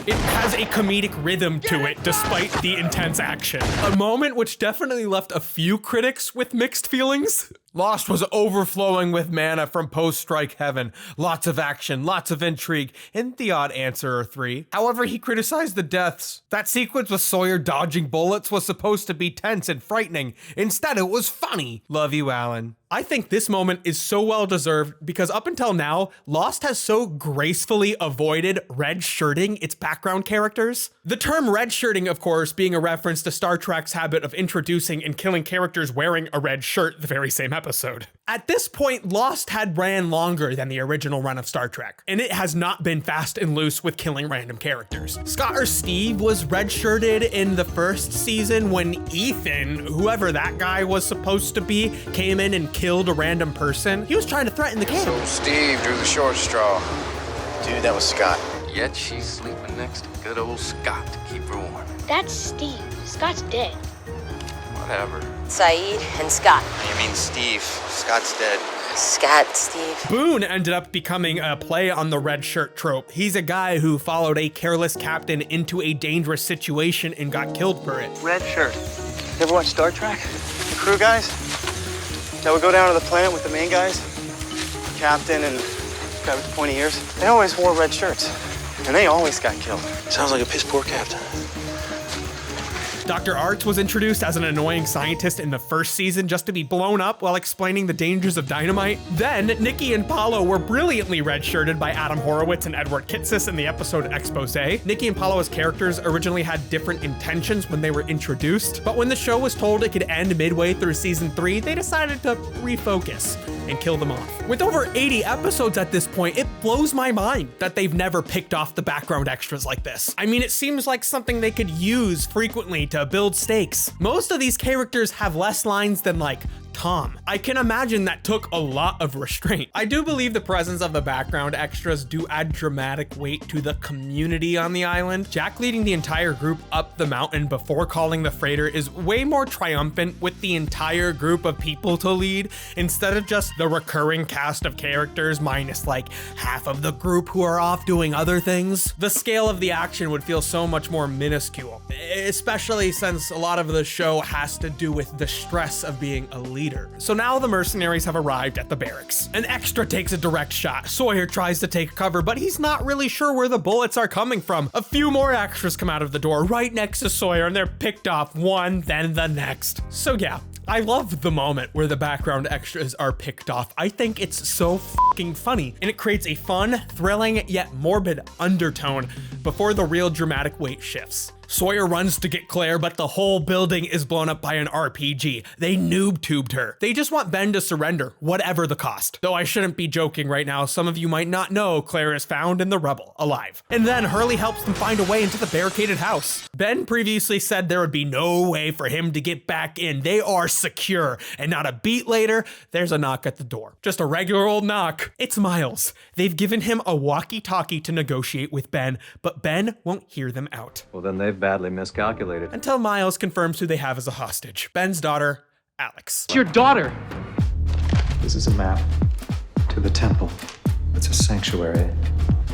It has a comedic rhythm to it, despite the intense action. A moment which definitely left a few critics with mixed feelings. Lost was overflowing with mana from post-strike heaven. Lots of action, lots of intrigue, and the odd answer or three. However, he criticized the deaths. That sequence with Sawyer dodging bullets was supposed to be tense and frightening. Instead, it was funny. Love you, Alan. I think this moment is so well deserved because up until now, Lost has so gracefully avoided red-shirting its background characters. The term red-shirting, of course, being a reference to Star Trek's habit of introducing and killing characters wearing a red shirt the very same episode. At this point, Lost had ran longer than the original run of Star Trek, and it has not been fast and loose with killing random characters. Scott or Steve was red-shirted in the first season when Ethan, whoever that guy was supposed to be, came in and killed a random person. He was trying to threaten the camp. Steve drew the short straw. Dude, that was Scott. Yet she's sleeping next to good old Scott to keep her warm. That's Steve. Scott's dead. Whatever. Saeed and Scott. You mean Steve. Scott's dead. Scott, Steve. Boone ended up becoming a play on the red shirt trope. He's a guy who followed a careless captain into a dangerous situation and got killed for it. Red shirt. You ever watch Star Trek? The crew guys that would go down to the planet with the main guys, captain and the guy with the pointy ears, they always wore red shirts, and they always got killed. Sounds like a piss poor captain. Dr. Arts was introduced as an annoying scientist in the first season just to be blown up while explaining the dangers of dynamite. Then, Nikki and Paulo were brilliantly red-shirted by Adam Horowitz and Edward Kitsis in the episode Expose. Nikki and Paulo's characters originally had different intentions when they were introduced, but when the show was told it could end midway through season 3, they decided to refocus and kill them off. With over 80 episodes at this point, it blows my mind that they've never picked off the background extras like this. I mean, it seems like something they could use frequently to build stakes. Most of these characters have less lines than like Tom. I can imagine that took a lot of restraint. I do believe the presence of the background extras do add dramatic weight to the community on the island. Jack leading the entire group up the mountain before calling the freighter is way more triumphant with the entire group of people to lead instead of just the recurring cast of characters minus like half of the group who are off doing other things. The scale of the action would feel so much more minuscule, especially since a lot of the show has to do with the stress of being a leader. So now the mercenaries have arrived at the barracks. An extra takes a direct shot. Sawyer tries to take cover, but he's not really sure where the bullets are coming from. A few more extras come out of the door right next to Sawyer, and they're picked off one, then the next. So yeah, I love the moment where the background extras are picked off. I think it's so fucking funny, and it creates a fun, thrilling, yet morbid undertone before the real dramatic weight shifts. Sawyer runs to get Claire, but the whole building is blown up by an RPG. They noob tubed her. They just want Ben to surrender, whatever the cost. Though I shouldn't be joking right now, some of you might not know Claire is found in the rubble, alive. And then Hurley helps them find a way into the barricaded house. Ben previously said there would be no way for him to get back in. They are secure. And not a beat later, there's a knock at the door. Just a regular old knock. It's Miles. They've given him a walkie-talkie to negotiate with Ben, but Ben won't hear them out. Well, then they've badly miscalculated. Until Miles confirms who they have as a hostage. Ben's daughter, Alex. It's your daughter. This is a map to the temple. It's a sanctuary.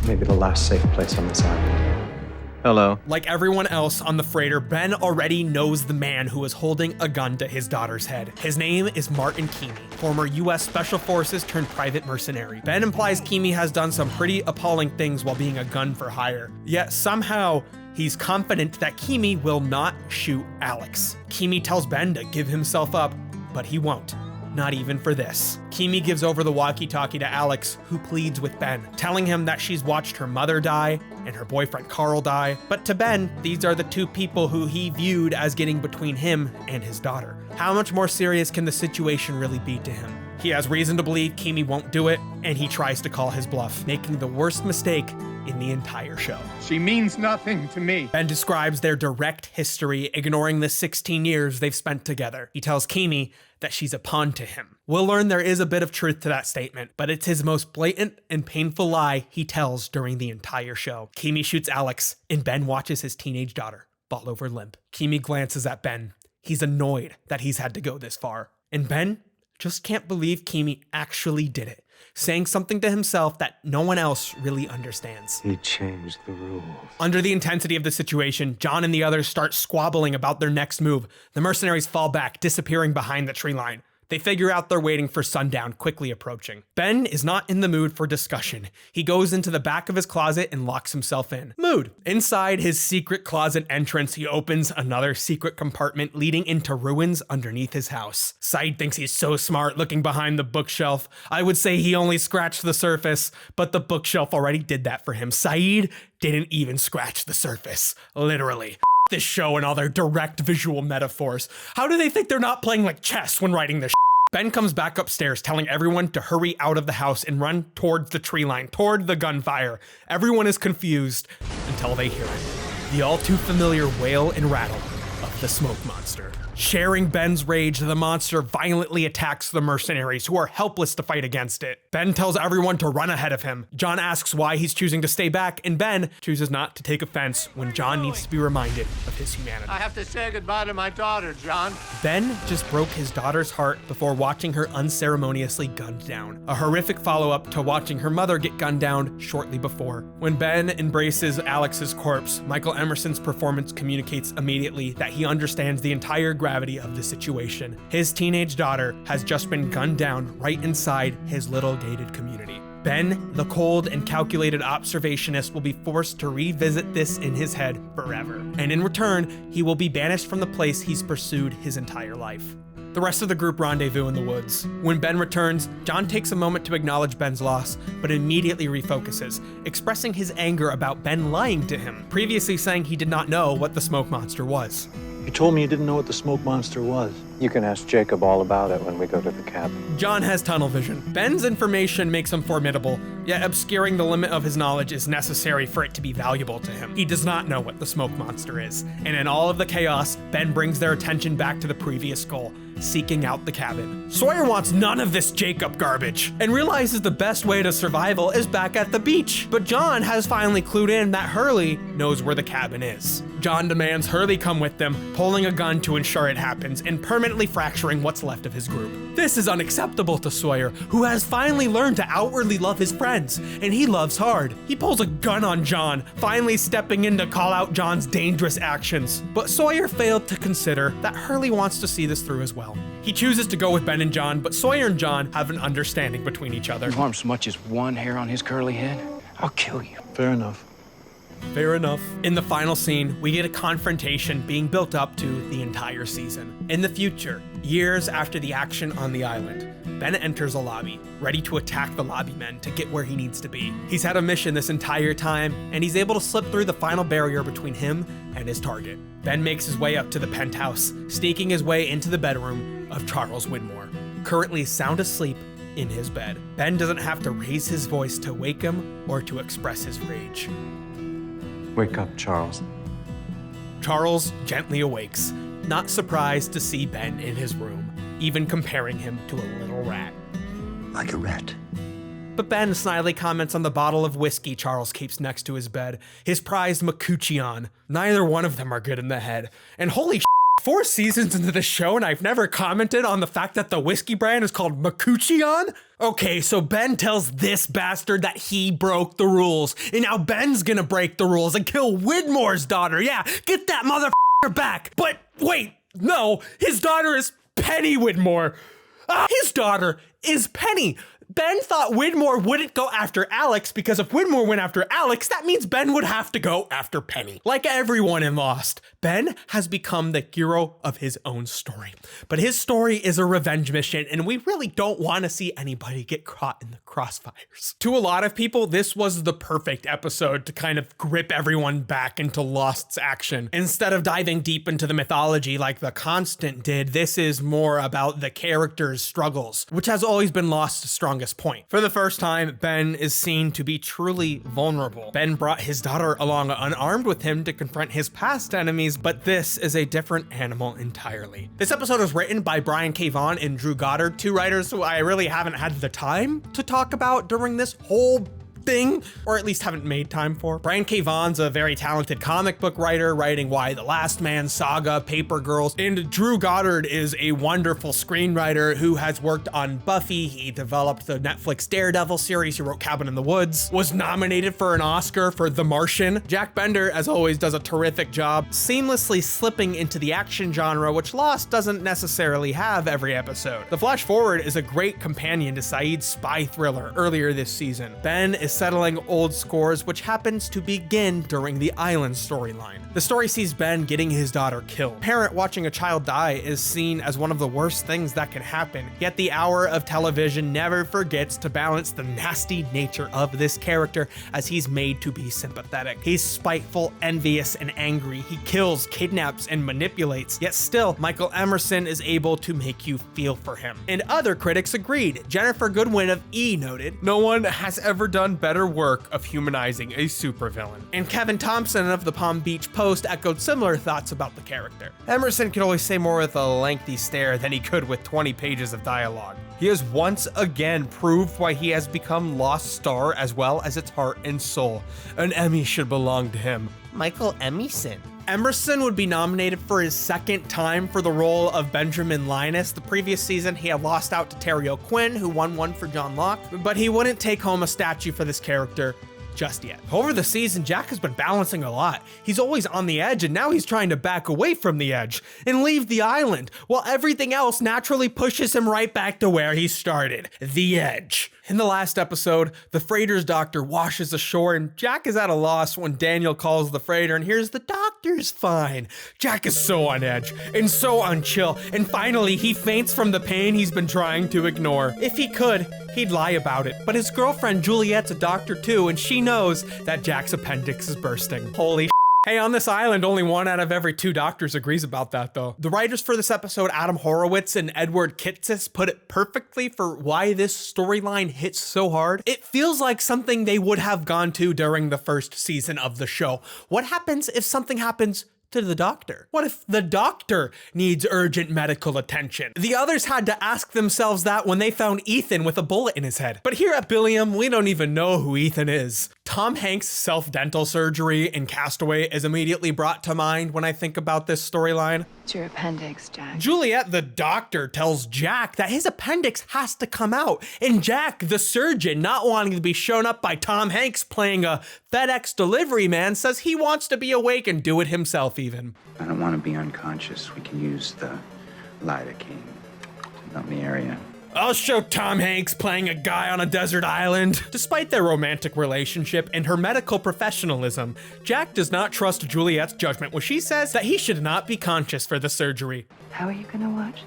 Maybe the last safe place on this island. Hello. Like everyone else on the freighter, Ben already knows the man who is holding a gun to his daughter's head. His name is Martin Keamy, former US Special Forces turned private mercenary. Ben implies Keamy has done some pretty appalling things while being a gun for hire. Yet somehow, he's confident that Keamy will not shoot Alex. Keamy tells Ben to give himself up, but he won't. Not even for this. Keamy gives over the walkie-talkie to Alex, who pleads with Ben, telling him that she's watched her mother die and her boyfriend Carl die. But to Ben, these are the two people who he viewed as getting between him and his daughter. How much more serious can the situation really be to him? He has reason to believe Keamy won't do it, and he tries to call his bluff, making the worst mistake in the entire show. She means nothing to me. Ben describes their direct history, ignoring the 16 years they've spent together. He tells Keamy that she's a pawn to him. We'll learn there is a bit of truth to that statement, but it's his most blatant and painful lie he tells during the entire show. Keamy shoots Alex, and Ben watches his teenage daughter fall over limp. Keamy glances at Ben. He's annoyed that he's had to go this far. And Ben just can't believe Keamy actually did it, saying something to himself that no one else really understands. He changed the rules. Under the intensity of the situation, John and the others start squabbling about their next move. The mercenaries fall back, disappearing behind the tree line. They figure out they're waiting for sundown, quickly approaching. Ben is not in the mood for discussion. He goes into the back of his closet and locks himself in. Mood. Inside his secret closet entrance, he opens another secret compartment leading into ruins underneath his house. Saeed thinks he's so smart looking behind the bookshelf. I would say he only scratched the surface, but the bookshelf already did that for him. Saeed didn't even scratch the surface. Literally. This show and all their direct visual metaphors. How do they think they're not playing like chess when writing this? Ben comes back upstairs, telling everyone to hurry out of the house and run towards the tree line, toward the gunfire. Everyone is confused until they hear it. The all too familiar wail and rattle of the smoke monster. Sharing Ben's rage, the monster violently attacks the mercenaries, who are helpless to fight against it. Ben tells everyone to run ahead of him. John asks why he's choosing to stay back, and Ben chooses not to take offense when John needs to be reminded of his humanity. I have to say goodbye to my daughter, John. Ben just broke his daughter's heart before watching her unceremoniously gunned down. A horrific follow-up to watching her mother get gunned down shortly before. When Ben embraces Alex's corpse, Michael Emerson's performance communicates immediately that he understands the entire gravity of the situation. His teenage daughter has just been gunned down right inside his little gated community. Ben, the cold and calculated observationist, will be forced to revisit this in his head forever. And in return, he will be banished from the place he's pursued his entire life. The rest of the group rendezvous in the woods. When Ben returns, John takes a moment to acknowledge Ben's loss, but immediately refocuses, expressing his anger about Ben lying to him, previously saying he did not know what the smoke monster was. You told me you didn't know what the smoke monster was. You can ask Jacob all about it when we go to the cabin. John has tunnel vision. Ben's information makes him formidable, yet obscuring the limit of his knowledge is necessary for it to be valuable to him. He does not know what the smoke monster is, and in all of the chaos, Ben brings their attention back to the previous goal, seeking out the cabin. Sawyer wants none of this Jacob garbage, and realizes the best way to survival is back at the beach. But John has finally clued in that Hurley knows where the cabin is. John demands Hurley come with them, pulling a gun to ensure it happens, and permanently fracturing what's left of his group. This is unacceptable to Sawyer, who has finally learned to outwardly love his friends, and he loves hard. He pulls a gun on John, finally stepping in to call out John's dangerous actions. But Sawyer failed to consider that Hurley wants to see this through as well. He chooses to go with Ben and John, but Sawyer and John have an understanding between each other. You harm so much as one hair on his curly head, I'll kill you. Fair enough. Fair enough. In the final scene, we get a confrontation being built up to the entire season. In the future, years after the action on the island, Ben enters a lobby, ready to attack the lobbymen to get where he needs to be. He's had a mission this entire time, and he's able to slip through the final barrier between him and his target. Ben makes his way up to the penthouse, sneaking his way into the bedroom of Charles Widmore, currently sound asleep in his bed. Ben doesn't have to raise his voice to wake him or to express his rage. Wake up, Charles. Charles gently awakes, not surprised to see Ben in his room, even comparing him to a little rat. Like a rat. But Ben snidely comments on the bottle of whiskey Charles keeps next to his bed, his prized Makuchian. Neither one of them are good in the head. And holy 4 seasons into the show and I've never commented on the fact that the whiskey brand is called Makuchian? Okay, so Ben tells this bastard that he broke the rules, and now Ben's gonna break the rules and kill Widmore's daughter. Yeah, get that motherfucker back. But wait, no, his daughter is Penny Widmore. His daughter is Penny. Ben thought Widmore wouldn't go after Alex because if Widmore went after Alex, that means Ben would have to go after Penny. Like everyone in Lost, Ben has become the hero of his own story. But his story is a revenge mission, and we really don't want to see anybody get caught in the crossfires. To a lot of people, this was the perfect episode to kind of grip everyone back into Lost's action. Instead of diving deep into the mythology like The Constant did, this is more about the characters' struggles, which has always been Lost's strongest point. For the first time, Ben is seen to be truly vulnerable. Ben brought his daughter along unarmed with him to confront his past enemies, but this is a different animal entirely. This episode was written by Brian K. Vaughan and Drew Goddard, 2 writers who I really haven't had the time to talk about during this whole thing, or at least haven't made time for. Brian K. Vaughan's a very talented comic book writer, writing Why the Last Man, Saga, Paper Girls, and Drew Goddard is a wonderful screenwriter who has worked on Buffy. He developed the Netflix Daredevil series. He wrote Cabin in the Woods, was nominated for an Oscar for The Martian. Jack Bender, as always, does a terrific job seamlessly slipping into the action genre, which Lost doesn't necessarily have every episode. The Flashforward is a great companion to Saeed's spy thriller earlier this season. Ben is settling old scores, which happens to begin during the island storyline. The story sees Ben getting his daughter killed. Parent watching a child die is seen as one of the worst things that can happen, yet the hour of television never forgets to balance the nasty nature of this character as he's made to be sympathetic. He's spiteful, envious, and angry. He kills, kidnaps, and manipulates, yet still, Michael Emerson is able to make you feel for him. And other critics agreed. Jennifer Goodwin of E! noted, "No one has ever done better work of humanizing a supervillain." And Kevin Thompson of the Palm Beach Post echoed similar thoughts about the character. Emerson could always say more with a lengthy stare than he could with 20 pages of dialogue. He has once again proved why he has become Lost star as well as its heart and soul. An Emmy should belong to him. Michael Emerson. Emerson would be nominated for his 2nd time for the role of Benjamin Linus. The previous season, he had lost out to Terry O'Quinn, who won one for John Locke, but he wouldn't take home a statue for this character just yet. Over the season, Jack has been balancing a lot. He's always on the edge, and now he's trying to back away from the edge and leave the island, while everything else naturally pushes him right back to where he started, the edge. In the last episode, the freighter's doctor washes ashore, and Jack is at a loss when Daniel calls the freighter and hears the doctor's fine. Jack is so on edge and so unchill, and finally he faints from the pain he's been trying to ignore. If he could, he'd lie about it, but his girlfriend Juliet's a doctor too, and she knows that Jack's appendix is bursting. Holy Hey, on this island, only 1 out of every 2 doctors agrees about that, though. The writers for this episode, Adam Horowitz and Edward Kitsis, put it perfectly for why this storyline hits so hard. It feels like something they would have gone to during the first season of the show. What happens if something happens to the doctor? What if the doctor needs urgent medical attention? The others had to ask themselves that when they found Ethan with a bullet in his head. But here at Billiam, we don't even know who Ethan is. Tom Hanks' self-dental surgery in Castaway is immediately brought to mind when I think about this storyline. It's your appendix, Jack. Juliet, the doctor, tells Jack that his appendix has to come out, and Jack, the surgeon, not wanting to be shown up by Tom Hanks playing a FedEx delivery man, says he wants to be awake and do it himself even. I don't want to be unconscious. We can use the lidocaine to numb the area. I'll show Tom Hanks playing a guy on a desert island. Despite their romantic relationship and her medical professionalism, Jack does not trust Juliet's judgment when she says that he should not be conscious for the surgery. How are you gonna watch?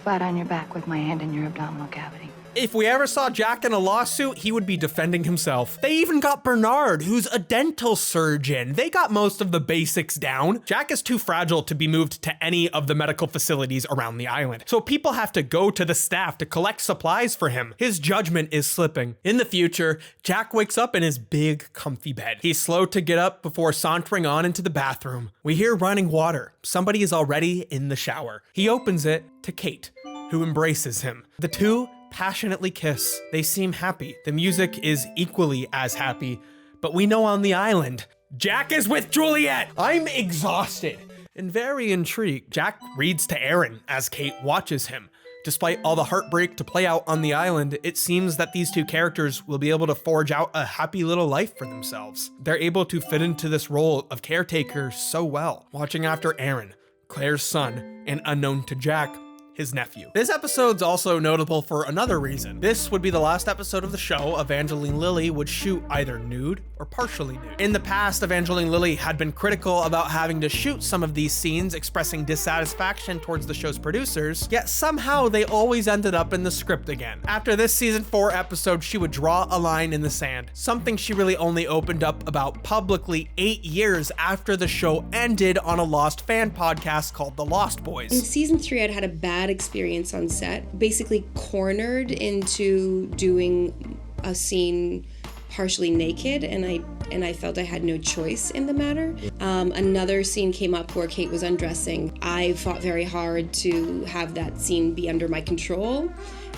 Flat on your back with my hand in your abdominal cavity. If we ever saw Jack in a lawsuit, he would be defending himself. They even got Bernard, who's a dental surgeon. They got most of the basics down. Jack is too fragile to be moved to any of the medical facilities around the island, so people have to go to the staff to collect supplies for him. His judgment is slipping. In the future, Jack wakes up in his big, comfy bed. He's slow to get up before sauntering on into the bathroom. We hear running water. Somebody is already in the shower. He opens it to Kate, who embraces him. The two passionately kiss. They seem happy. The music is equally as happy, but we know on the island, Jack is with Juliet. I'm exhausted and very intrigued. Jack reads to Aaron as Kate watches him. Despite all the heartbreak to play out on the island, it seems that these two characters will be able to forge out a happy little life for themselves. They're able to fit into this role of caretaker so well, watching after Aaron, Claire's son, and unknown to Jack, his nephew. This episode's also notable for another reason. This would be the last episode of the show Evangeline Lilly would shoot either nude or partially nude. In the past, Evangeline Lilly had been critical about having to shoot some of these scenes, expressing dissatisfaction towards the show's producers, yet somehow they always ended up in the script again. After this season 4 episode, she would draw a line in the sand, something she really only opened up about publicly 8 years after the show ended on a Lost fan podcast called The Lost Boys. In season 3, I'd had a bad experience on set, basically cornered into doing a scene partially naked, and I felt I had no choice in the matter. Another scene came up where Kate was undressing. I fought very hard to have that scene be under my control,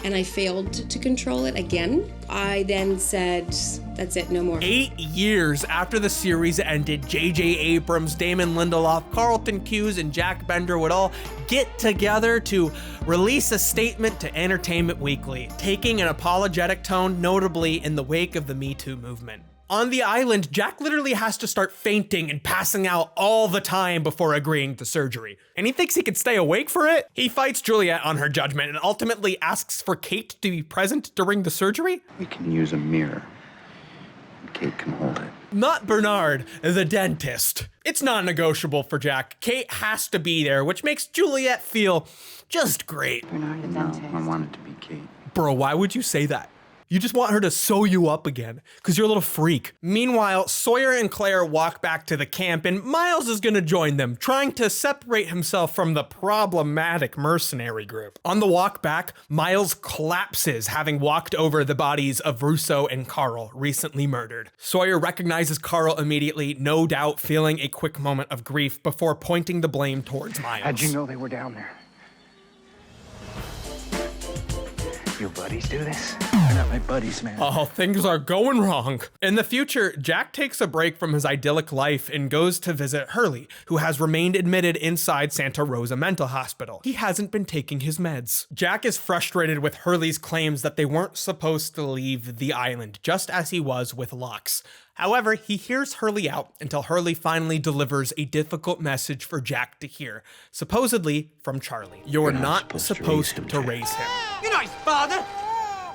and I failed to control it again. I then said, that's it, no more. 8 years after the series ended, J.J. Abrams, Damon Lindelof, Carlton Cuse, and Jack Bender would all get together to release a statement to Entertainment Weekly, taking an apologetic tone, notably in the wake of the Me Too movement. On the island, Jack literally has to start fainting and passing out all the time before agreeing to surgery. And he thinks he can stay awake for it? He fights Juliet on her judgment and ultimately asks for Kate to be present during the surgery? We can use a mirror. Kate can hold it. Not Bernard, the dentist. It's non-negotiable for Jack. Kate has to be there, which makes Juliet feel just great. Bernard, the dentist. I want it to be Kate. Bro, why would you say that? You just want her to sew you up again, because you're a little freak. Meanwhile, Sawyer and Claire walk back to the camp, and Miles is gonna join them, trying to separate himself from the problematic mercenary group. On the walk back, Miles collapses, having walked over the bodies of Russo and Carl, recently murdered. Sawyer recognizes Carl immediately, no doubt feeling a quick moment of grief before pointing the blame towards Miles. How'd you know they were down there? Your buddies do this? They're not my buddies, man. Oh, things are going wrong. In the future, Jack takes a break from his idyllic life and goes to visit Hurley, who has remained admitted inside Santa Rosa Mental Hospital. He hasn't been taking his meds. Jack is frustrated with Hurley's claims that they weren't supposed to leave the island, just as he was with Lux. However, he hears Hurley out until Hurley finally delivers a difficult message for Jack to hear, supposedly from Charlie. You're not supposed to raise him. You're not his father!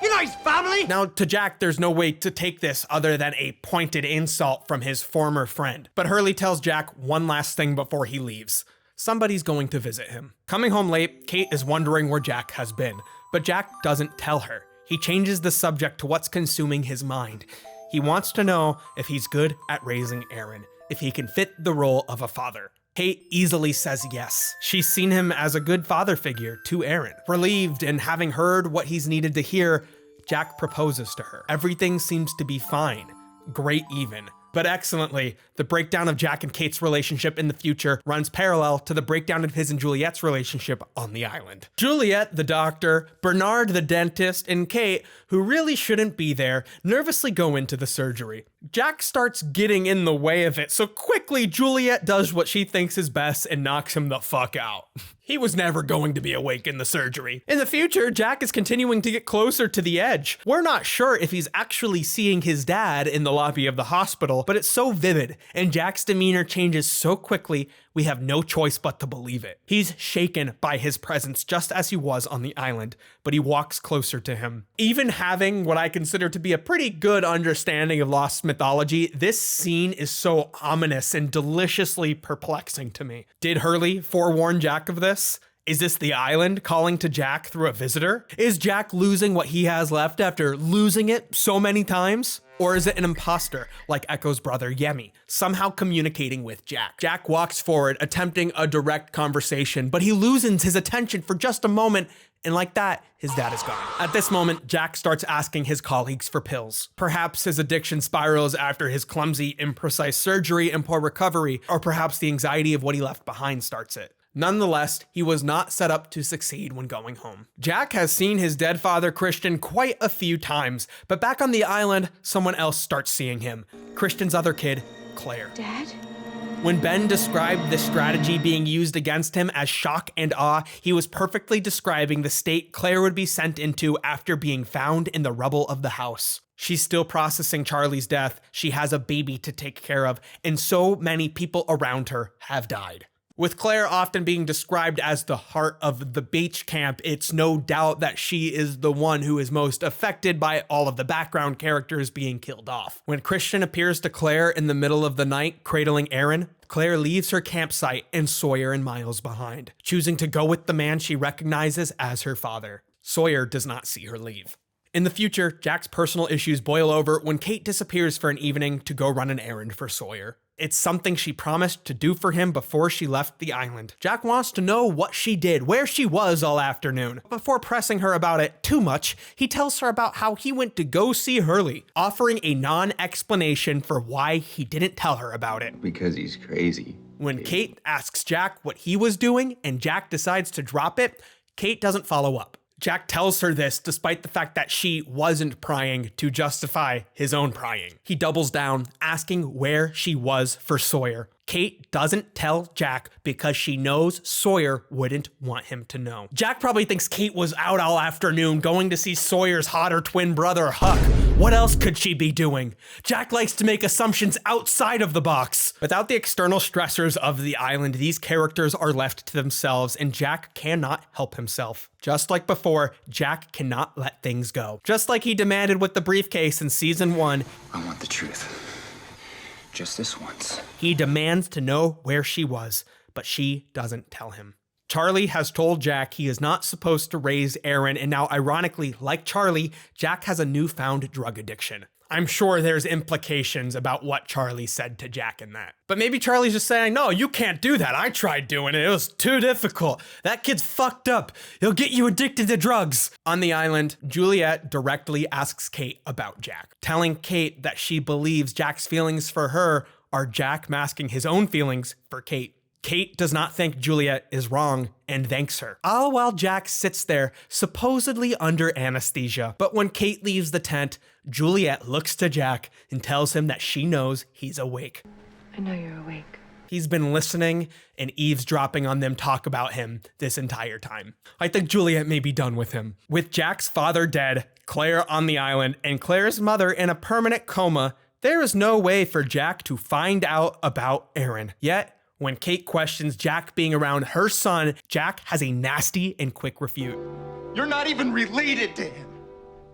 You're not his family! Now, to Jack, there's no way to take this other than a pointed insult from his former friend. But Hurley tells Jack one last thing before he leaves. Somebody's going to visit him. Coming home late, Kate is wondering where Jack has been, but Jack doesn't tell her. He changes the subject to what's consuming his mind. He wants to know if he's good at raising Aaron, if he can fit the role of a father. Kate easily says yes. She's seen him as a good father figure to Aaron. Relieved and having heard what he's needed to hear, Jack proposes to her. Everything seems to be fine, great even. But excellently, the breakdown of Jack and Kate's relationship in the future runs parallel to the breakdown of his and Juliet's relationship on the island. Juliet, the doctor, Bernard, the dentist, and Kate, who really shouldn't be there, nervously go into the surgery. Jack starts getting in the way of it, so quickly Juliet does what she thinks is best and knocks him the fuck out. He was never going to be awake in the surgery. In the future, Jack is continuing to get closer to the edge. We're not sure if he's actually seeing his dad in the lobby of the hospital, but it's so vivid, and Jack's demeanor changes so quickly We have no choice but to believe it. He's shaken by his presence just as he was on the island, but he walks closer to him. Even having what I consider to be a pretty good understanding of Lost mythology, this scene is so ominous and deliciously perplexing to me. Did Hurley forewarn Jack of this? Is this the island calling to Jack through a visitor? Is Jack losing what he has left after losing it so many times? Or is it an imposter like Echo's brother Yemi, somehow communicating with Jack? Jack walks forward, attempting a direct conversation, but he loosens his attention for just a moment, and like that, his dad is gone. At this moment, Jack starts asking his colleagues for pills. Perhaps his addiction spirals after his clumsy, imprecise surgery and poor recovery, or perhaps the anxiety of what he left behind starts it. Nonetheless, he was not set up to succeed when going home. Jack has seen his dead father, Christian, quite a few times, but back on the island, someone else starts seeing him. Christian's other kid, Claire. Dad? When Ben described the strategy being used against him as shock and awe, he was perfectly describing the state Claire would be sent into after being found in the rubble of the house. She's still processing Charlie's death, she has a baby to take care of, and so many people around her have died. With Claire often being described as the heart of the beach camp, it's no doubt that she is the one who is most affected by all of the background characters being killed off. When Christian appears to Claire in the middle of the night, cradling Aaron, Claire leaves her campsite and Sawyer and Miles behind, choosing to go with the man she recognizes as her father. Sawyer does not see her leave. In the future, Jack's personal issues boil over when Kate disappears for an evening to go run an errand for Sawyer. It's something she promised to do for him before she left the island. Jack wants to know what she did, where she was all afternoon. Before pressing her about it too much, he tells her about how he went to go see Hurley, offering a non-explanation for why he didn't tell her about it. Because he's crazy. When Kate asks Jack what he was doing and Jack decides to drop it, Kate doesn't follow up. Jack tells her this despite the fact that she wasn't prying to justify his own prying. He doubles down, asking where she was for Sawyer. Kate doesn't tell Jack because she knows Sawyer wouldn't want him to know. Jack probably thinks Kate was out all afternoon going to see Sawyer's hotter twin brother, Huck. What else could she be doing? Jack likes to make assumptions outside of the box. Without the external stressors of the island, these characters are left to themselves and Jack cannot help himself. Just like before, Jack cannot let things go. Just like he demanded with the briefcase in season 1. I want the truth. Just this once. He demands to know where she was, but she doesn't tell him. Charlie has told Jack he is not supposed to raise Aaron, and now ironically, like Charlie, Jack has a newfound drug addiction. I'm sure there's implications about what Charlie said to Jack in that. But maybe Charlie's just saying, no, you can't do that. I tried doing it. It was too difficult. That kid's fucked up. He'll get you addicted to drugs. On the island, Juliet directly asks Kate about Jack, telling Kate that she believes Jack's feelings for her are Jack masking his own feelings for Kate. Kate does not think Juliet is wrong and thanks her, all while Jack sits there, supposedly under anesthesia. But when Kate leaves the tent, Juliet looks to Jack and tells him that she knows he's awake. I know you're awake. He's been listening and eavesdropping on them talk about him this entire time. I think Juliet may be done with him. With Jack's father dead, Claire on the island, and Claire's mother in a permanent coma, there is no way for Jack to find out about Aaron. Yet, when Kate questions Jack being around her son, Jack has a nasty and quick refute. You're not even related to him.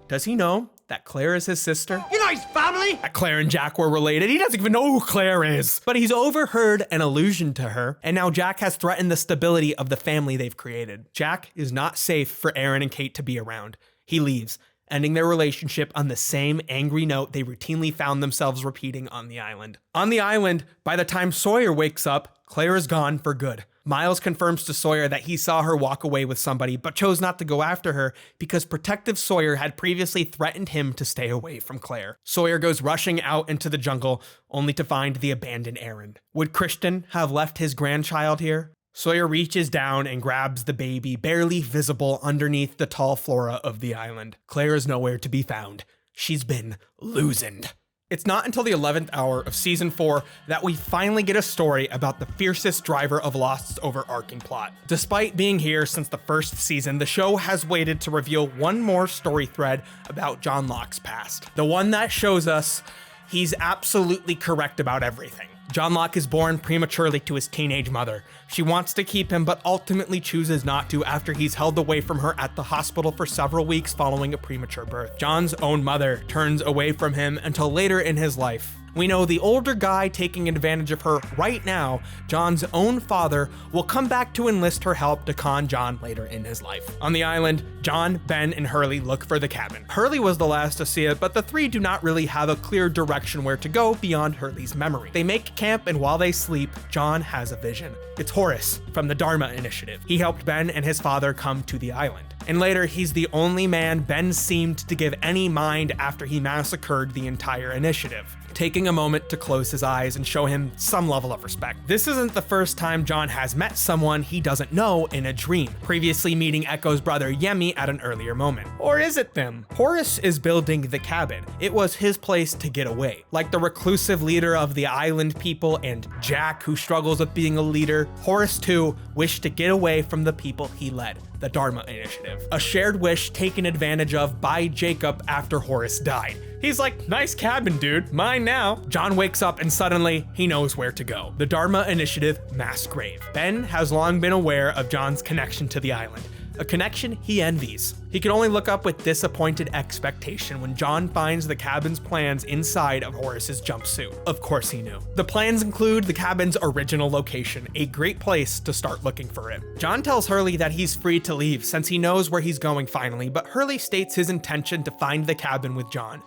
Does he know that Claire is his sister? You know his family? That Claire and Jack were related. He doesn't even know who Claire is. But he's overheard an allusion to her, and now Jack has threatened the stability of the family they've created. Jack is not safe for Aaron and Kate to be around. He leaves, ending their relationship on the same angry note they routinely found themselves repeating on the island. On the island, by the time Sawyer wakes up, Claire is gone for good. Miles confirms to Sawyer that he saw her walk away with somebody, but chose not to go after her because protective Sawyer had previously threatened him to stay away from Claire. Sawyer goes rushing out into the jungle, only to find the abandoned Aaron. Would Christian have left his grandchild here? Sawyer reaches down and grabs the baby, barely visible underneath the tall flora of the island. Claire is nowhere to be found. She's been loosened. It's not until the 11th hour of season 4 that we finally get a story about the fiercest driver of Lost's overarching plot. Despite being here since the first season, the show has waited to reveal one more story thread about John Locke's past. The one that shows us he's absolutely correct about everything. John Locke is born prematurely to his teenage mother. She wants to keep him, but ultimately chooses not to after he's held away from her at the hospital for several weeks following a premature birth. John's own mother turns away from him until later in his life. We know the older guy taking advantage of her right now, John's own father, will come back to enlist her help to con John later in his life. On the island, John, Ben, and Hurley look for the cabin. Hurley was the last to see it, but the three do not really have a clear direction where to go beyond Hurley's memory. They make camp, and while they sleep, John has a vision. It's Horace from the Dharma Initiative. He helped Ben and his father come to the island. And later, he's the only man Ben seemed to give any mind after he massacred the entire initiative, taking a moment to close his eyes and show him some level of respect. This isn't the first time John has met someone he doesn't know in a dream, previously meeting Echo's brother Yemi at an earlier moment. Or is it them? Horace is building the cabin. It was his place to get away. Like the reclusive leader of the island people and Jack, who struggles with being a leader, Horace too wished to get away from the people he led. The Dharma Initiative, a shared wish taken advantage of by Jacob after Horace died. He's like, nice cabin, dude, mine now. John wakes up and suddenly he knows where to go. The Dharma Initiative mass grave. Ben has long been aware of John's connection to the island, a connection he envies. He can only look up with disappointed expectation when John finds the cabin's plans inside of Horace's jumpsuit. Of course he knew. The plans include the cabin's original location, a great place to start looking for it. John tells Hurley that he's free to leave since he knows where he's going finally, but Hurley states his intention to find the cabin with John.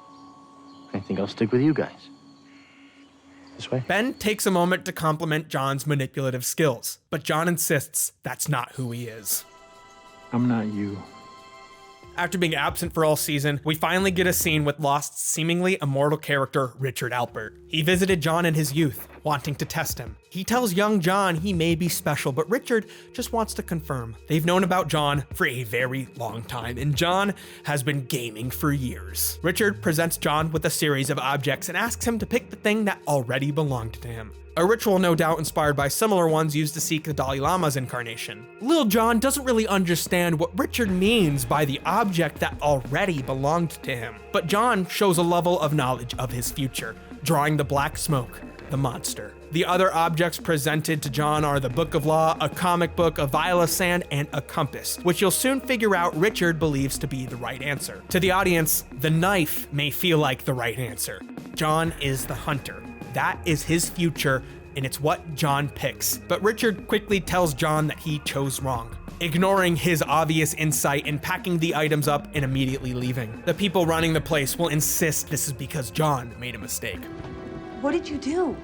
I think I'll stick with you guys. This way? Ben takes a moment to compliment John's manipulative skills, but John insists that's not who he is. I'm not you. After being absent for all season, we finally get a scene with Lost's seemingly immortal character, Richard Alpert. He visited John in his youth, wanting to test him. He tells young John he may be special, but Richard just wants to confirm. They've known about John for a very long time, and John has been gaming for years. Richard presents John with a series of objects and asks him to pick the thing that already belonged to him. A ritual no doubt inspired by similar ones used to seek the Dalai Lama's incarnation. Lil John doesn't really understand what Richard means by the object that already belonged to him, but John shows a level of knowledge of his future, drawing the black smoke, the monster. The other objects presented to John are the Book of Law, a comic book, a vial of sand, and a compass, which you'll soon figure out Richard believes to be the right answer. To the audience, the knife may feel like the right answer. John is the hunter. That is his future, and it's what John picks. But Richard quickly tells John that he chose wrong, ignoring his obvious insight and packing the items up and immediately leaving. The people running the place will insist this is because John made a mistake. What did you do?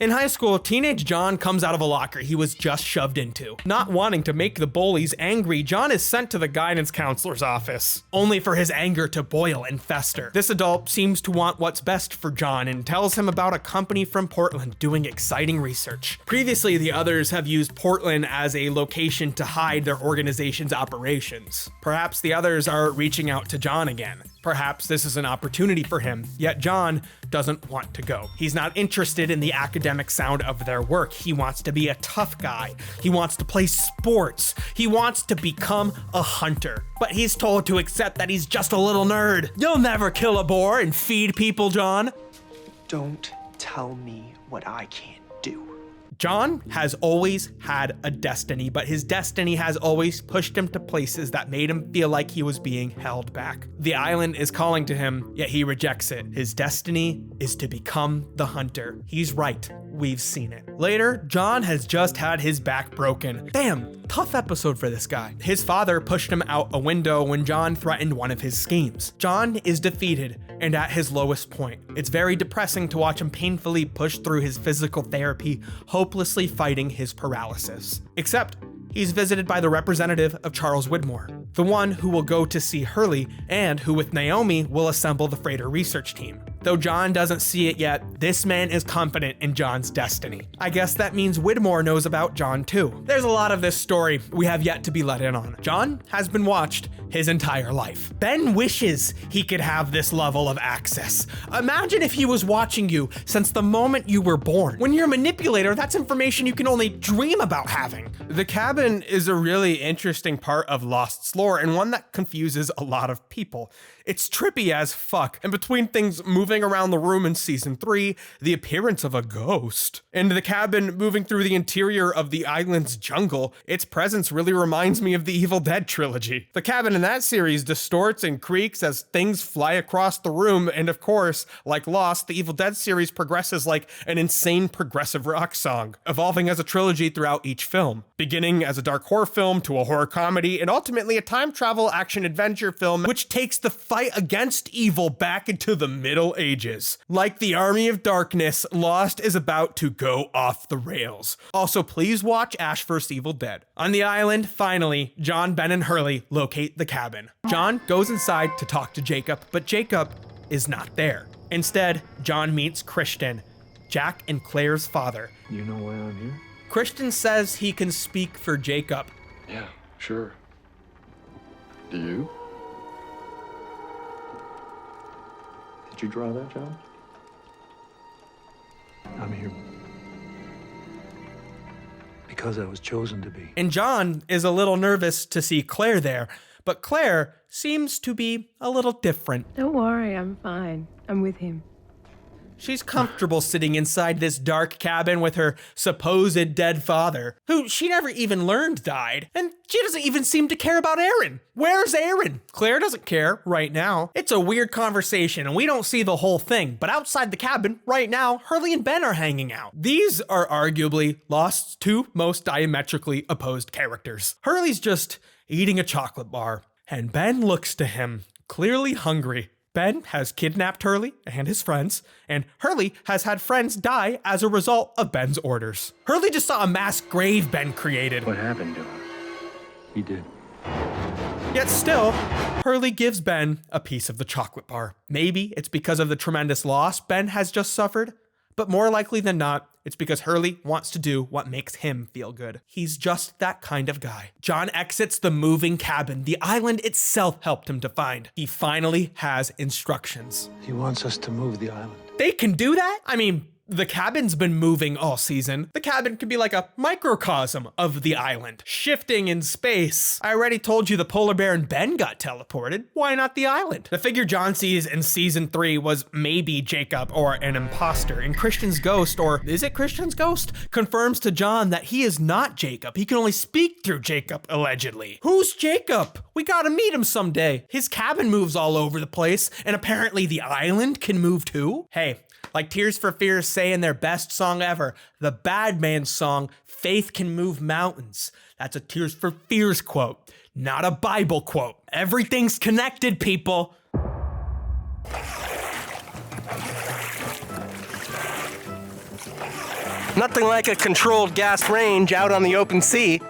In high school, teenage John comes out of a locker he was just shoved into. Not wanting to make the bullies angry, John is sent to the guidance counselor's office, only for his anger to boil and fester. This adult seems to want what's best for John and tells him about a company from Portland doing exciting research. Previously, the others have used Portland as a location to hide their organization's operations. Perhaps the others are reaching out to John again. Perhaps this is an opportunity for him, yet John doesn't want to go. He's not interested in the academic sound of their work. He wants to be a tough guy. He wants to play sports. He wants to become a hunter. But he's told to accept that he's just a little nerd. You'll never kill a boar and feed people, John. Don't tell me what I can't do. John has always had a destiny, but his destiny has always pushed him to places that made him feel like he was being held back. The island is calling to him, yet he rejects it. His destiny is to become the hunter. He's right. We've seen it. Later, John has just had his back broken. Damn, tough episode for this guy. His father pushed him out a window when John threatened one of his schemes. John is defeated and at his lowest point. It's very depressing to watch him painfully push through his physical therapy, hopelessly fighting his paralysis. Except, he's visited by the representative of Charles Widmore, the one who will go to see Hurley and who with Naomi will assemble the freighter research team. Though John doesn't see it yet, this man is confident in John's destiny. I guess that means Widmore knows about John too. There's a lot of this story we have yet to be let in on. John has been watched his entire life. Ben wishes he could have this level of access. Imagine if he was watching you since the moment you were born. When you're a manipulator, that's information you can only dream about having. The cabin is a really interesting part of Lost's lore and one that confuses a lot of people. It's trippy as fuck, and between things moving around the room in season 3, the appearance of a ghost, and the cabin moving through the interior of the island's jungle, its presence really reminds me of the Evil Dead trilogy. The cabin in that series distorts and creaks as things fly across the room, and of course, like Lost, the Evil Dead series progresses like an insane progressive rock song, evolving as a trilogy throughout each film, beginning as a dark horror film to a horror comedy, and ultimately a time travel action adventure film which takes the fight against evil back into the Middle Ages. Like the Army of Darkness, Lost is about to go off the rails. Also, please watch Ash vs. Evil Dead. On the island, finally, John, Ben, and Hurley locate the cabin. John goes inside to talk to Jacob, but Jacob is not there. Instead, John meets Christian, Jack and Claire's father. You know why I'm here? Christian says he can speak for Jacob. Yeah, sure. Do you? Did you draw that, John? I'm here because I was chosen to be. And John is a little nervous to see Claire there, but Claire seems to be a little different. Don't worry, I'm fine. I'm with him. She's comfortable sitting inside this dark cabin with her supposed dead father, who she never even learned died, and she doesn't even seem to care about Aaron. Where's Aaron? Claire doesn't care right now. It's a weird conversation and we don't see the whole thing, but outside the cabin right now, Hurley and Ben are hanging out. These are arguably Lost's two most diametrically opposed characters. Hurley's just eating a chocolate bar, and Ben looks to him, clearly hungry. Ben has kidnapped Hurley and his friends, and Hurley has had friends die as a result of Ben's orders. Hurley just saw a mass grave Ben created. What happened to him? He did. Yet still, Hurley gives Ben a piece of the chocolate bar. Maybe it's because of the tremendous loss Ben has just suffered, but more likely than not, it's because Hurley wants to do what makes him feel good. He's just that kind of guy. John exits the moving cabin the island itself helped him to find. He finally has instructions. He wants us to move the island. They can do that? I mean, the cabin's been moving all season. The cabin could be like a microcosm of the island, shifting in space. I already told you the polar bear and Ben got teleported. Why not the island? The figure John sees in season 3 was maybe Jacob or an imposter, and Christian's ghost, or is it Christian's ghost, confirms to John that he is not Jacob. He can only speak through Jacob, allegedly. Who's Jacob? We gotta meet him someday. His cabin moves all over the place, and apparently the island can move too? Hey, like Tears for Fears say in their best song ever, the Bad Man song, "Faith Can Move Mountains." That's a Tears for Fears quote, not a Bible quote. Everything's connected, people. Nothing like a controlled gas range out on the open sea.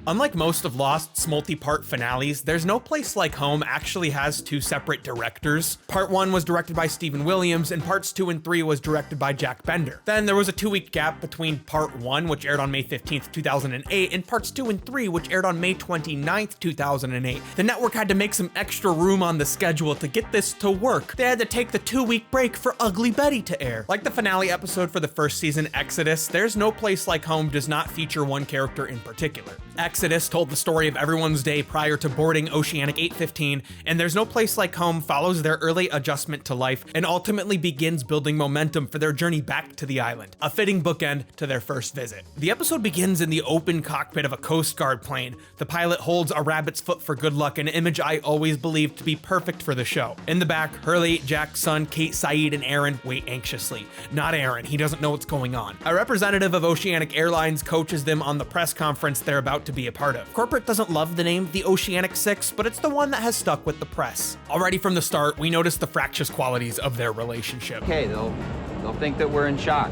Unlike most of Lost's multi-part finales, There's No Place Like Home actually has two separate directors. Part 1 was directed by Stephen Williams, and parts 2 and 3 was directed by Jack Bender. Then there was a 2-week gap between part 1, which aired on May 15th, 2008, and parts 2 and 3, which aired on May 29th, 2008. The network had to make some extra room on the schedule to get this to work. They had to take the 2-week break for Ugly Betty to air. Like the finale episode for the first season, Exodus, There's No Place Like Home does not feature one character in particular. Exodus told the story of everyone's day prior to boarding Oceanic 815, and There's No Place Like Home follows their early adjustment to life and ultimately begins building momentum for their journey back to the island, a fitting bookend to their first visit. The episode begins in the open cockpit of a Coast Guard plane. The pilot holds a rabbit's foot for good luck, an image I always believed to be perfect for the show. In the back, Hurley, Jack's son, Kate, Saeed, and Aaron wait anxiously. Not Aaron, he doesn't know what's going on. A representative of Oceanic Airlines coaches them on the press conference they're about to be a part of. Corporate doesn't love the name the Oceanic 6, but it's the one that has stuck with the press. Already from the start, we notice the fractious qualities of their relationship. Okay, they'll think that we're in shock.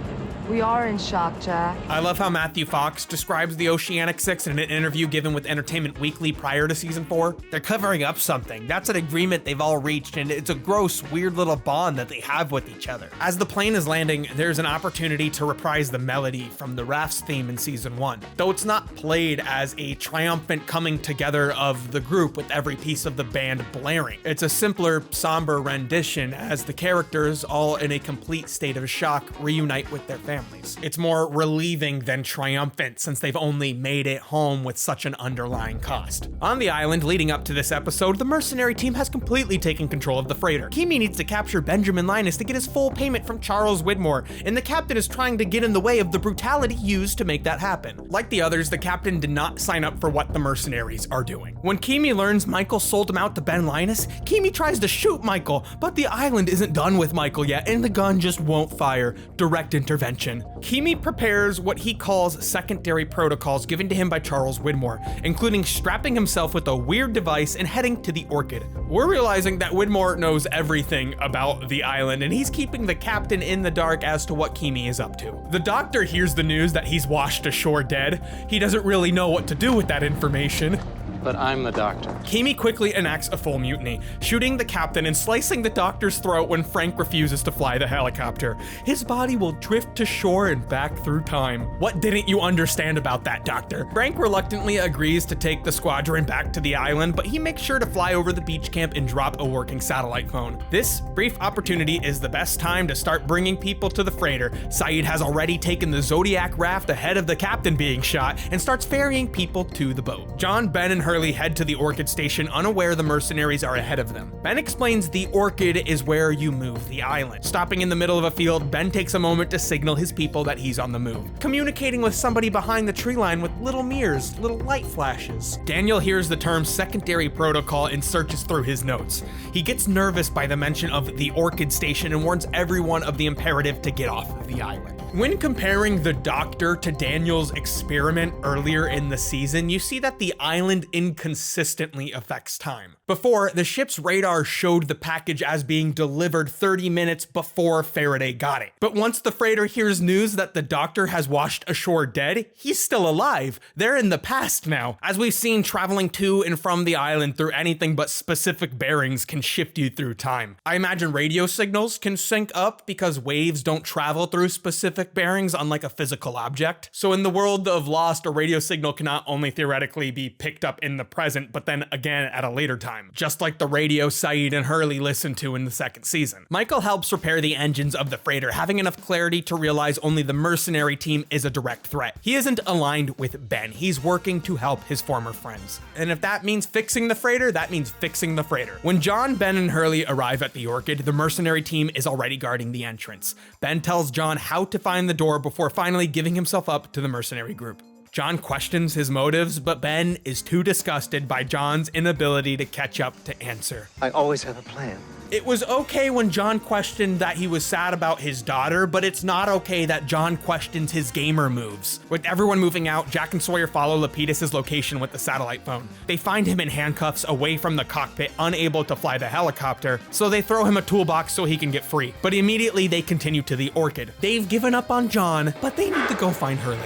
We are in shock, Jack. I love how Matthew Fox describes the Oceanic 6 in an interview given with Entertainment Weekly prior to season 4. They're covering up something. That's an agreement they've all reached, and it's a gross, weird little bond that they have with each other. As the plane is landing, there's an opportunity to reprise the melody from the Rafts theme in season 1, though it's not played as a triumphant coming together of the group with every piece of the band blaring. It's a simpler, somber rendition as the characters, all in a complete state of shock, reunite with their family. families. It's more relieving than triumphant since they've only made it home with such an underlying cost. On the island leading up to this episode, the mercenary team has completely taken control of the freighter. Keamy needs to capture Benjamin Linus to get his full payment from Charles Widmore, and the captain is trying to get in the way of the brutality used to make that happen. Like the others, the captain did not sign up for what the mercenaries are doing. When Keamy learns Michael sold him out to Ben Linus, Keamy tries to shoot Michael, but the island isn't done with Michael yet, and the gun just won't fire. Direct intervention. Keamy prepares what he calls secondary protocols given to him by Charles Widmore, including strapping himself with a weird device and heading to the Orchid. We're realizing that Widmore knows everything about the island, and he's keeping the captain in the dark as to what Keamy is up to. The doctor hears the news that he's washed ashore dead. He doesn't really know what to do with that information. But I'm the doctor. Keamy quickly enacts a full mutiny, shooting the captain and slicing the doctor's throat when Frank refuses to fly the helicopter. His body will drift to shore and back through time. What didn't you understand about that, Doctor? Frank reluctantly agrees to take the squadron back to the island, but he makes sure to fly over the beach camp and drop a working satellite phone. This brief opportunity is the best time to start bringing people to the freighter. Saeed has already taken the Zodiac raft ahead of the captain being shot and starts ferrying people to the boat. John, Ben, and Hurley head to the Orchid station, unaware the mercenaries are ahead of them. Ben explains the Orchid is where you move the island. Stopping in the middle of a field, Ben takes a moment to signal his people that he's on the move, communicating with somebody behind the tree line with little mirrors, little light flashes. Daniel hears the term secondary protocol and searches through his notes. He gets nervous by the mention of the Orchid station and warns everyone of the imperative to get off of the island. When comparing the Doctor to Daniel's experiment earlier in the season, you see that the island inconsistently affects time. Before, the ship's radar showed the package as being delivered 30 minutes before Faraday got it. But once the freighter hears news that the Doctor has washed ashore dead, he's still alive. They're in the past now. As we've seen, traveling to and from the island through anything but specific bearings can shift you through time. I imagine radio signals can sync up because waves don't travel through specific bearings, unlike a physical object. So in the world of Lost, a radio signal can not only theoretically be picked up in the present, but then again at a later time, just like the radio Saeed and Hurley listened to in the second season. Michael helps repair the engines of the freighter, having enough clarity to realize only the mercenary team is a direct threat. He isn't aligned with Ben. He's working to help his former friends. And if that means fixing the freighter, that means fixing the freighter. When John, Ben, and Hurley arrive at the Orchid, the mercenary team is already guarding the entrance. Ben tells John how to find the door before finally giving himself up to the mercenary group. John questions his motives, but Ben is too disgusted by John's inability to catch up to answer. I always have a plan. It was okay when John questioned that he was sad about his daughter, but it's not okay that John questions his gamer moves. With everyone moving out, Jack and Sawyer follow Lapidus' location with the satellite phone. They find him in handcuffs away from the cockpit, unable to fly the helicopter, so they throw him a toolbox so he can get free. But immediately they continue to the Orchid. They've given up on John, but they need to go find Hurley.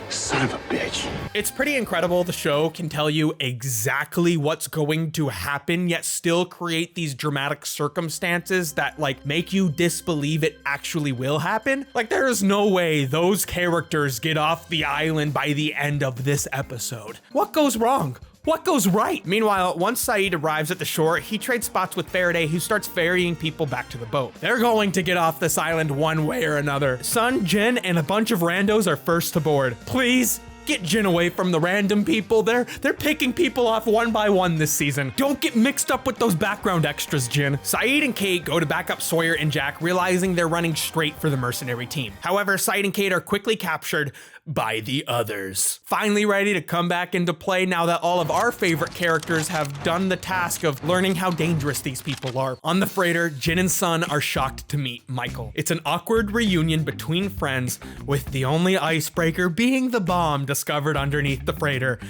Son of a bitch. It's pretty incredible the show can tell you exactly what's going to happen, yet still create these dramatic circumstances that make you disbelieve it actually will happen. There is no way those characters get off the island by the end of this episode. What goes wrong? What goes right? Meanwhile, once Saeed arrives at the shore, he trades spots with Faraday, who starts ferrying people back to the boat. They're going to get off this island one way or another. Sun, Jin, and a bunch of randos are first to board. Please, get Jin away from the random people. They're picking people off one by one this season. Don't get mixed up with those background extras, Jin. Saeed and Kate go to back up Sawyer and Jack, realizing they're running straight for the mercenary team. However, Saeed and Kate are quickly captured by the others. Finally ready to come back into play now that all of our favorite characters have done the task of learning how dangerous these people are. On the freighter, Jin and Sun are shocked to meet Michael. It's an awkward reunion between friends, with the only icebreaker being the bomb discovered underneath the freighter.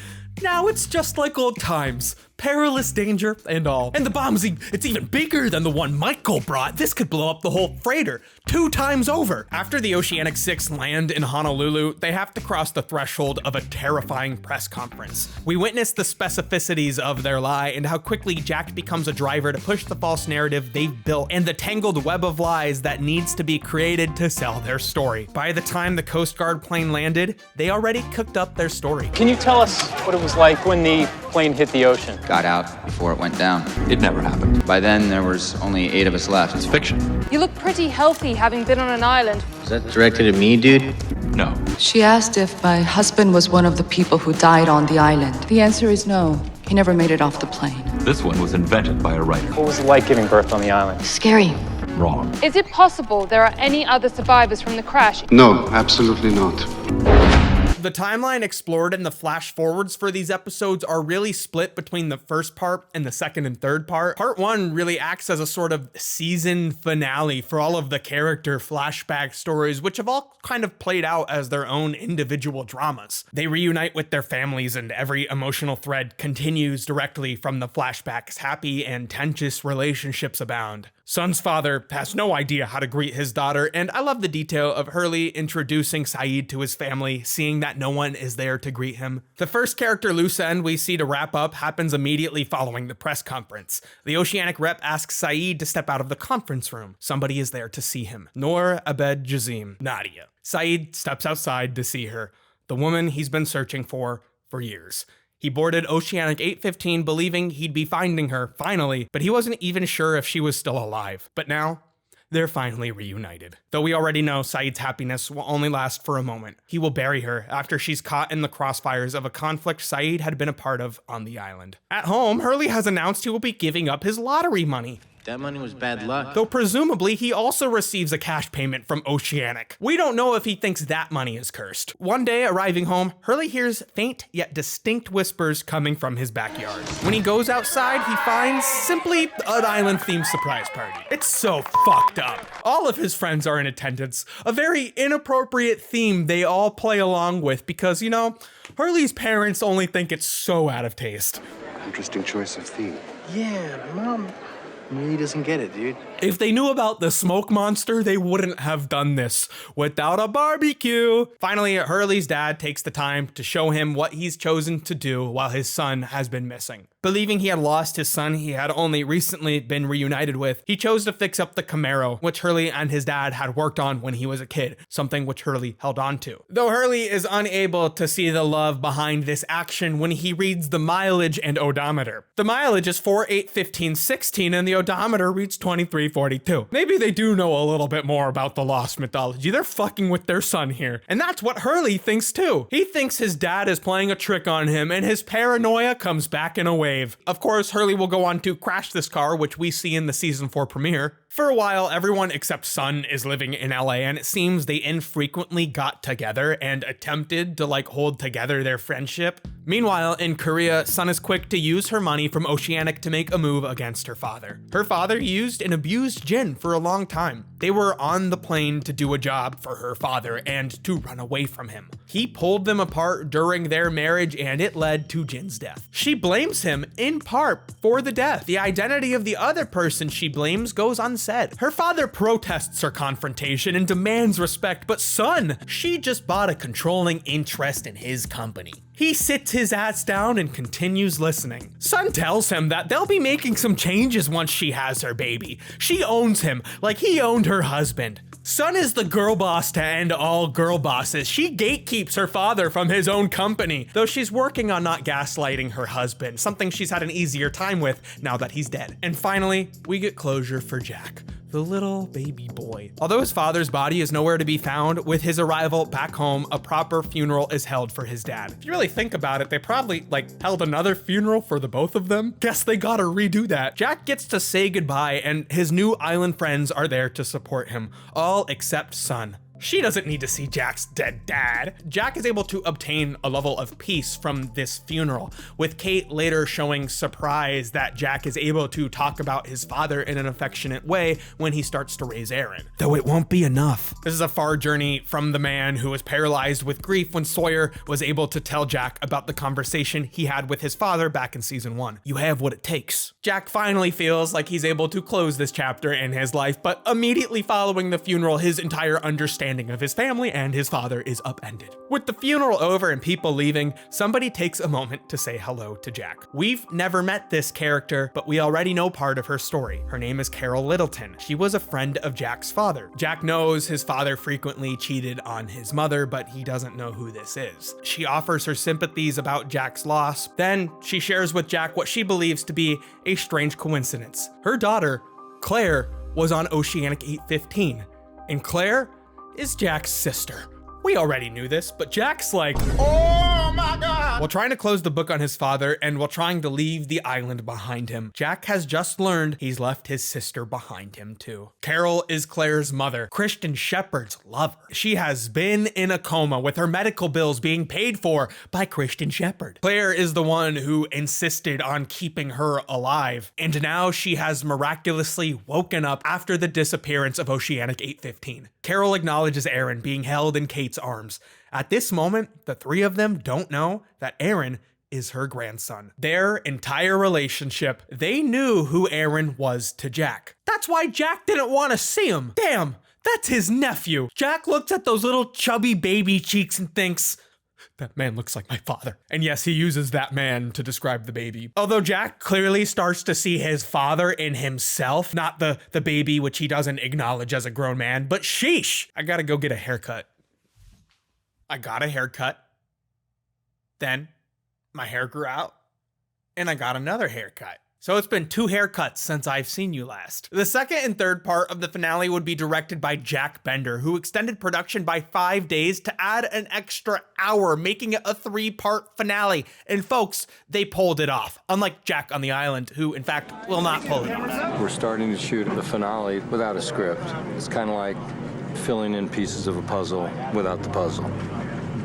Now it's just like old times. Perilous danger and all. And the bomb's it's even bigger than the one Michael brought. This could blow up the whole freighter 2 times over. After the Oceanic 6 land in Honolulu, they have to cross the threshold of a terrifying press conference. We witness the specificities of their lie and how quickly Jack becomes a driver to push the false narrative they've built and the tangled web of lies that needs to be created to sell their story. By the time the Coast Guard plane landed, they already cooked up their story. Can you tell us what it was like when the plane hit the ocean? got out before it went down. It never happened. By then, there was only 8 of us left. It's fiction. You look pretty healthy having been on an island. Is that directed at me, dude? No. She asked if my husband was one of the people who died on the island. The answer is no. He never made it off the plane. This one was invented by a writer. What was it like giving birth on the island? Scary. Wrong. Is it possible there are any other survivors from the crash? No, absolutely not. The timeline explored in the flash forwards for these episodes are really split between the first part and the second and third part. Part 1 really acts as a sort of season finale for all of the character flashback stories, which have all kind of played out as their own individual dramas. They reunite with their families, and every emotional thread continues directly from the flashbacks. Happy and tenuous relationships abound. Sun's father has no idea how to greet his daughter, and I love the detail of Hurley introducing Saeed to his family, seeing that no one is there to greet him. The first character loose end we see to wrap up happens immediately following the press conference. The Oceanic rep asks Saeed to step out of the conference room. Somebody is there to see him. Noor Abed Jazim, Nadia. Saeed steps outside to see her, the woman he's been searching for years. He boarded Oceanic 815 believing he'd be finding her, finally, but he wasn't even sure if she was still alive. But now, they're finally reunited. Though we already know Saeed's happiness will only last for a moment. He will bury her after she's caught in the crossfires of a conflict Saeed had been a part of on the island. At home, Hurley has announced he will be giving up his lottery money. That money was bad luck. Though presumably he also receives a cash payment from Oceanic. We don't know if he thinks that money is cursed. One day, arriving home, Hurley hears faint yet distinct whispers coming from his backyard. When he goes outside, he finds simply an island-themed surprise party. It's so fucked up. All of his friends are in attendance. A very inappropriate theme they all play along with because, you know, Hurley's parents only think it's so out of taste. Interesting choice of theme. Yeah, Mom really doesn't get it, dude. If they knew about the smoke monster, they wouldn't have done this without a barbecue. Finally, Hurley's dad takes the time to show him what he's chosen to do while his son has been missing. Believing he had lost his son he had only recently been reunited with, he chose to fix up the Camaro, which Hurley and his dad had worked on when he was a kid, something which Hurley held on to. Though Hurley is unable to see the love behind this action when he reads the mileage and odometer. The mileage is 4/8/15/16 and the odometer reads 23/42. Maybe they do know a little bit more about the lost mythology. They're fucking with their son here. And that's what Hurley thinks too. He thinks his dad is playing a trick on him and his paranoia comes back in a wave. Of course, Hurley will go on to crash this car, which we see in the season 4 premiere. For a while, everyone except Sun is living in LA, and it seems they infrequently got together and attempted to hold together their friendship. Meanwhile, in Korea, Sun is quick to use her money from Oceanic to make a move against her father. Her father used and abused Jin for a long time. They were on the plane to do a job for her father and to run away from him. He pulled them apart during their marriage and it led to Jin's death. She blames him in part for the death. The identity of the other person she blames goes unsaid. Her father protests her confrontation and demands respect, but Sun, she just bought a controlling interest in his company. He sits his ass down and continues listening. Sun tells him that they'll be making some changes once she has her baby. She owns him like he owned her husband. Sun is the girl boss to end all girl bosses. She gatekeeps her father from his own company, though she's working on not gaslighting her husband, something she's had an easier time with now that he's dead. And finally, we get closure for Jack, the little baby boy. Although his father's body is nowhere to be found, with his arrival back home, a proper funeral is held for his dad. If you really think about it, they probably held another funeral for the both of them. Guess they gotta redo that. Jack gets to say goodbye and his new island friends are there to support him, all except Sun. She doesn't need to see Jack's dead dad. Jack is able to obtain a level of peace from this funeral, with Kate later showing surprise that Jack is able to talk about his father in an affectionate way when he starts to raise Aaron. Though it won't be enough. This is a far journey from the man who was paralyzed with grief when Sawyer was able to tell Jack about the conversation he had with his father back in season 1. You have what it takes. Jack finally feels like he's able to close this chapter in his life, but immediately following the funeral, his entire understanding understanding of his family and his father is upended. With the funeral over and people leaving, somebody takes a moment to say hello to Jack. We've never met this character, but we already know part of her story. Her name is Carol Littleton. She was a friend of Jack's father. Jack knows his father frequently cheated on his mother, but he doesn't know who this is. She offers her sympathies about Jack's loss. Then she shares with Jack what she believes to be a strange coincidence. Her daughter, Claire, was on Oceanic 815, and Claire is Jack's sister. We already knew this, but Jack's like, oh my God! While trying to close the book on his father and while trying to leave the island behind him, Jack has just learned he's left his sister behind him too. Carol is Claire's mother, Christian Shepherd's lover. She has been in a coma with her medical bills being paid for by Christian Shepherd. Claire is the one who insisted on keeping her alive, and now she has miraculously woken up after the disappearance of Oceanic 815. Carol acknowledges Aaron being held in Kate's arms. At this moment, the three of them don't know that Aaron is her grandson. Their entire relationship, they knew who Aaron was to Jack. That's why Jack didn't want to see him. Damn, that's his nephew. Jack looks at those little chubby baby cheeks and thinks, that man looks like my father. And yes, he uses that man to describe the baby. Although Jack clearly starts to see his father in himself, not the baby, which he doesn't acknowledge as a grown man, but sheesh, I gotta go get a haircut. I got a haircut. Then my hair grew out and I got another haircut. So it's been 2 haircuts since I've seen you last. The second and third part of the finale would be directed by Jack Bender, who extended production by 5 days to add an extra hour, making it a 3-part finale. And folks, they pulled it off, unlike Jack on the Island, who in fact will not pull it off. We're starting to shoot the finale without a script. It's kind of like filling in pieces of a puzzle without the puzzle.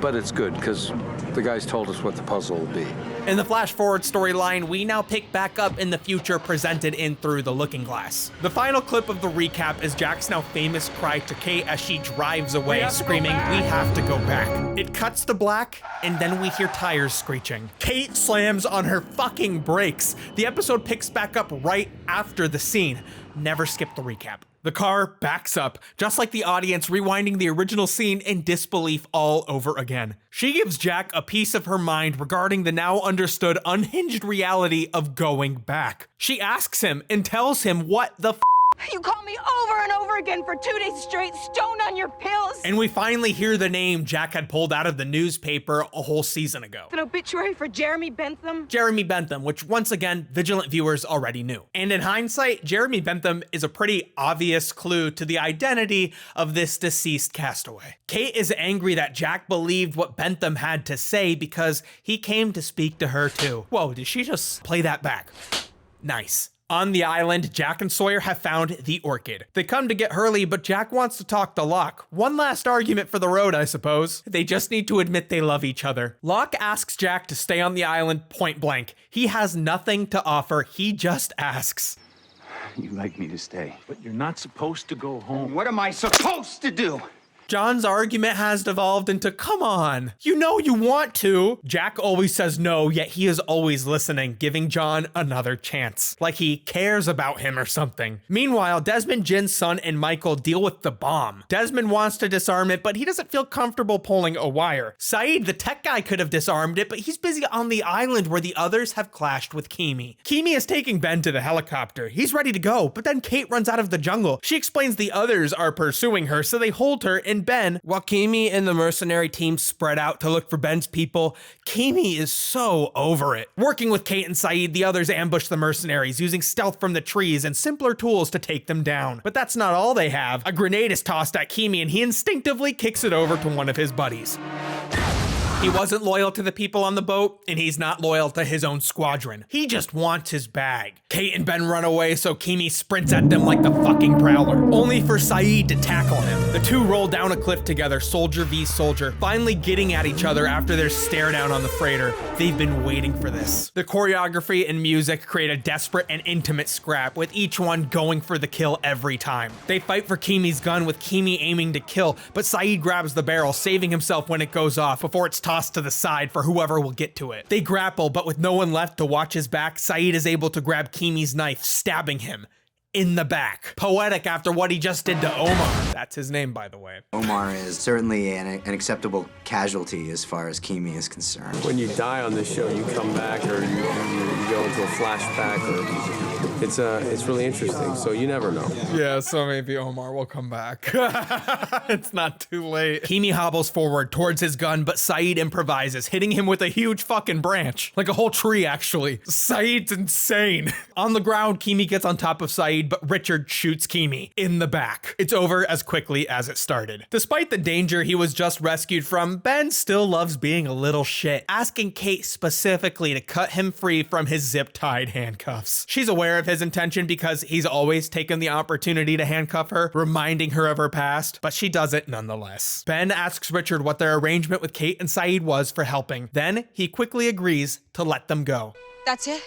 But it's good because the guys told us what the puzzle will be. In the Flash Forward storyline, we now pick back up in the future presented in Through the Looking Glass. The final clip of the recap is Jack's now famous cry to Kate as she drives away, screaming, "We have to go back." It cuts to black, and then we hear tires screeching. Kate slams on her fucking brakes. The episode picks back up right after the scene. Never skip the recap. The car backs up, just like the audience rewinding the original scene in disbelief all over again. She gives Jack a piece of her mind regarding the now understood unhinged reality of going back. She asks him and tells him what the You call me over and over again for 2 days straight, stoned on your pills. And we finally hear the name Jack had pulled out of the newspaper a whole season ago. An obituary for Jeremy Bentham? Jeremy Bentham, which once again, vigilant viewers already knew. And in hindsight, Jeremy Bentham is a pretty obvious clue to the identity of this deceased castaway. Kate is angry that Jack believed what Bentham had to say because he came to speak to her too. Whoa, did she just play that back? Nice. On the island, Jack and Sawyer have found the orchid. They come to get Hurley, but Jack wants to talk to Locke. One last argument for the road, I suppose. They just need to admit they love each other. Locke asks Jack to stay on the island point blank. He has nothing to offer. He just asks. You'd like me to stay. But you're not supposed to go home. What am I supposed to do? John's argument has devolved into, come on, you know you want to. Jack always says no, yet he is always listening, giving John another chance. Like he cares about him or something. Meanwhile, Desmond, Jin's son, and Michael deal with the bomb. Desmond wants to disarm it, but he doesn't feel comfortable pulling a wire. Saeed, the tech guy, could have disarmed it, but he's busy on the island where the others have clashed with Kimi. Kimi is taking Ben to the helicopter. He's ready to go, but then Kate runs out of the jungle. She explains the others are pursuing her, so they hold her in Ben, while Kimi and the mercenary team spread out to look for Ben's people. Kimi is so over it. Working with Kate and Saeed, the others ambush the mercenaries, using stealth from the trees and simpler tools to take them down. But that's not all they have. A grenade is tossed at Kimi and he instinctively kicks it over to one of his buddies. He wasn't loyal to the people on the boat, and he's not loyal to his own squadron. He just wants his bag. Kate and Ben run away, so Kimi sprints at them like the fucking Prowler, only for Saeed to tackle him. The two roll down a cliff together, soldier v soldier, finally getting at each other after their stare down on the freighter. They've been waiting for this. The choreography and music create a desperate and intimate scrap, with each one going for the kill every time. They fight for Kimi's gun, with Kimi aiming to kill, but Saeed grabs the barrel, saving himself when it goes off before it's tossed to the side for whoever will get to it. They grapple, but with no one left to watch his back, Saeed is able to grab Kimi's knife, stabbing him in the back. Poetic after what he just did to Omar. That's his name, by the way. Omar is certainly an acceptable casualty as far as Kimi is concerned. When you die on this show, you come back or you go into a flashback, or it's really interesting. So you never know. Yeah, so maybe Omar will come back. It's not too late. Kimi hobbles forward towards his gun, but Saeed improvises, hitting him with a huge fucking branch. Like a whole tree, actually. Saeed's insane. On the ground, Kimi gets on top of Saeed, but Richard shoots Kimi in the back. It's over as quickly as it started. Despite the danger he was just rescued from, Ben still loves being a little shit, asking Kate specifically to cut him free from his zip-tied handcuffs. She's aware of his intention because he's always taken the opportunity to handcuff her, reminding her of her past, but she does it nonetheless. Ben asks Richard what their arrangement with Kate and Saeed was for helping. Then he quickly agrees to let them go. That's it?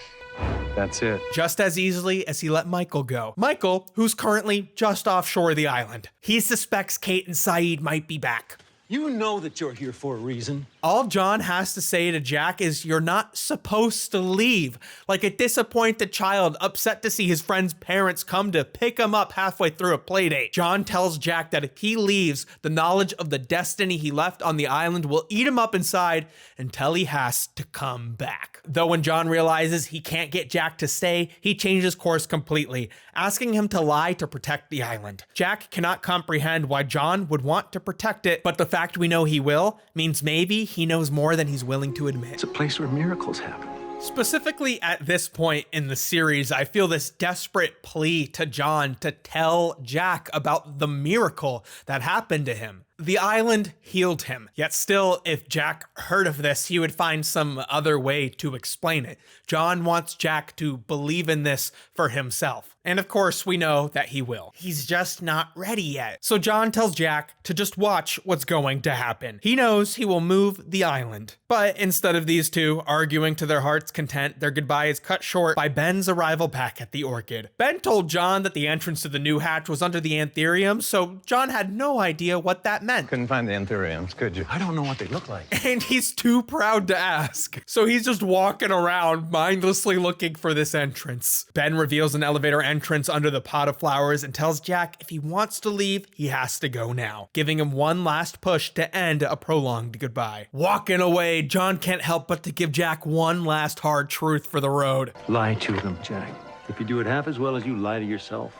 That's it. Just as easily as he let Michael go. Michael, who's currently just offshore the island. He suspects Kate and Saeed might be back. You know that you're here for a reason. All John has to say to Jack is, "You're not supposed to leave." Like a disappointed child upset to see his friend's parents come to pick him up halfway through a playdate. John tells Jack that if he leaves, the knowledge of the destiny he left on the island will eat him up inside until he has to come back. Though when John realizes he can't get Jack to stay, he changes course completely, asking him to lie to protect the island. Jack cannot comprehend why John would want to protect it, but the fact we know he will means maybe he knows more than he's willing to admit. It's a place where miracles happen. Specifically at this point in the series, I feel this desperate plea to John to tell Jack about the miracle that happened to him. The island healed him, yet still, if Jack heard of this, he would find some other way to explain it. John wants Jack to believe in this for himself. And of course, we know that he will. He's just not ready yet. So John tells Jack to just watch what's going to happen. He knows he will move the island. But instead of these two arguing to their heart's content, their goodbye is cut short by Ben's arrival back at the Orchid. Ben told John that the entrance to the new hatch was under the Anthurium, so John had no idea what that meant. Couldn't find the Anthuriums, could you? I don't know what they look like. And he's too proud to ask. So he's just walking around mindlessly looking for this entrance. Ben reveals an elevator entrance under the pot of flowers and tells Jack if he wants to leave, he has to go now, giving him one last push to end a prolonged goodbye. Walking away, John can't help but to give Jack one last hard truth for the road. Lie to them, Jack. If you do it half as well as you lie to yourself,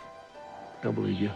they'll believe you.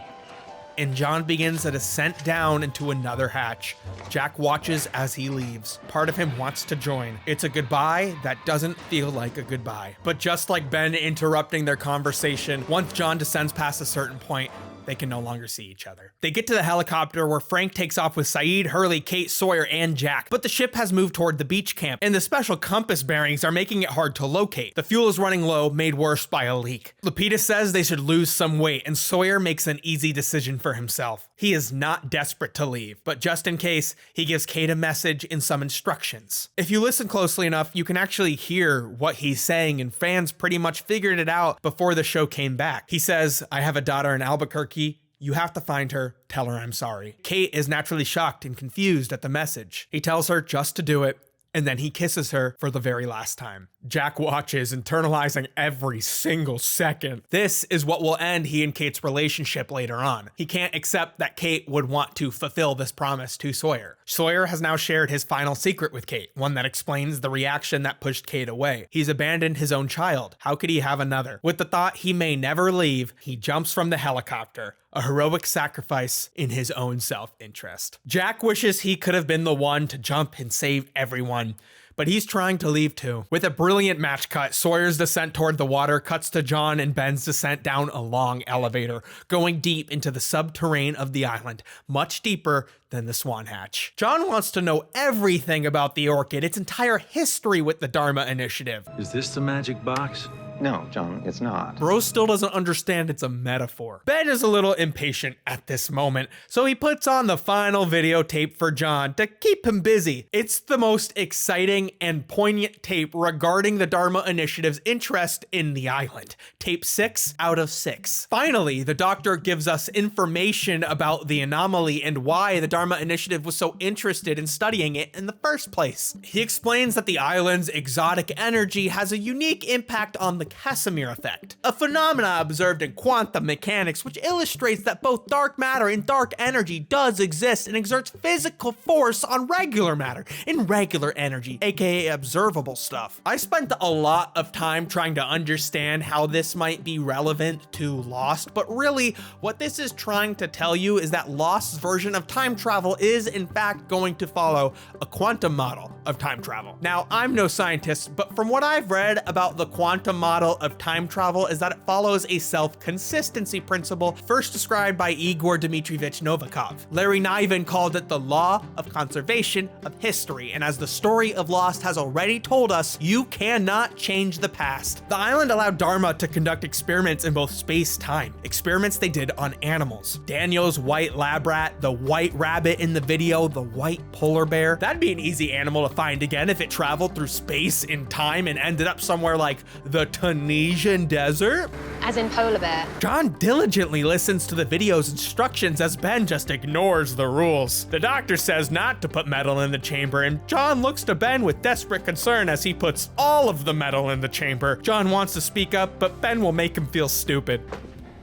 And John begins a descent down into another hatch. Jack watches as he leaves. Part of him wants to join. It's a goodbye that doesn't feel like a goodbye. But just like Ben interrupting their conversation, once John descends past a certain point, they can no longer see each other. They get to the helicopter where Frank takes off with Saeed, Hurley, Kate, Sawyer, and Jack. But the ship has moved toward the beach camp, and the special compass bearings are making it hard to locate. The fuel is running low, made worse by a leak. Lapidus says they should lose some weight, and Sawyer makes an easy decision for himself. He is not desperate to leave, but just in case, he gives Kate a message and some instructions. If you listen closely enough, you can actually hear what he's saying, and fans pretty much figured it out before the show came back. He says, "I have a daughter in Albuquerque. You have to find her, tell her I'm sorry." Kate is naturally shocked and confused at the message. He tells her just to do it, and then he kisses her for the very last time. Jack watches, internalizing every single second. This is what will end he and Kate's relationship later on. He can't accept that Kate would want to fulfill this promise to Sawyer. Sawyer has now shared his final secret with Kate, one that explains the reaction that pushed Kate away. He's abandoned his own child. How could he have another? With the thought he may never leave, he jumps from the helicopter. A heroic sacrifice in his own self-interest. Jack wishes he could have been the one to jump and save everyone, but he's trying to leave too. With a brilliant match cut, Sawyer's descent toward the water cuts to John and Ben's descent down a long elevator, going deep into the subterranean of the island, much deeper than the Swan Hatch. John wants to know everything about the Orchid, its entire history with the Dharma Initiative. Is this the magic box? No, John, it's not. Bro still doesn't understand it's a metaphor. Ben is a little impatient at this moment, so he puts on the final videotape for John to keep him busy. It's the most exciting and poignant tape regarding the Dharma Initiative's interest in the island. Tape 6 out of 6. Finally, the doctor gives us information about the anomaly and why the Dharma Initiative was so interested in studying it in the first place. He explains that the island's exotic energy has a unique impact on the Casimir effect, a phenomena observed in quantum mechanics which illustrates that both dark matter and dark energy does exist and exerts physical force on regular matter and regular energy, aka observable stuff. I spent a lot of time trying to understand how this might be relevant to Lost, but really what this is trying to tell you is that Lost's version of time travel is in fact going to follow a quantum model of time travel. Now, I'm no scientist, but from what I've read about the quantum model of time travel is that it follows a self-consistency principle first described by Igor Dmitrievich Novikov. Larry Niven called it the law of conservation of history, and as the story of Lost has already told us, you cannot change the past. The island allowed Dharma to conduct experiments in both space-time, experiments they did on animals. Daniel's white lab rat, the white rabbit in the video, the white polar bear, that'd be an easy animal to find again if it traveled through space in time and ended up somewhere like the Tunisian desert. As in polar bear. John diligently listens to the video's instructions as Ben just ignores the rules. The doctor says not to put metal in the chamber, and John looks to Ben with desperate concern as he puts all of the metal in the chamber. John wants to speak up, but Ben will make him feel stupid.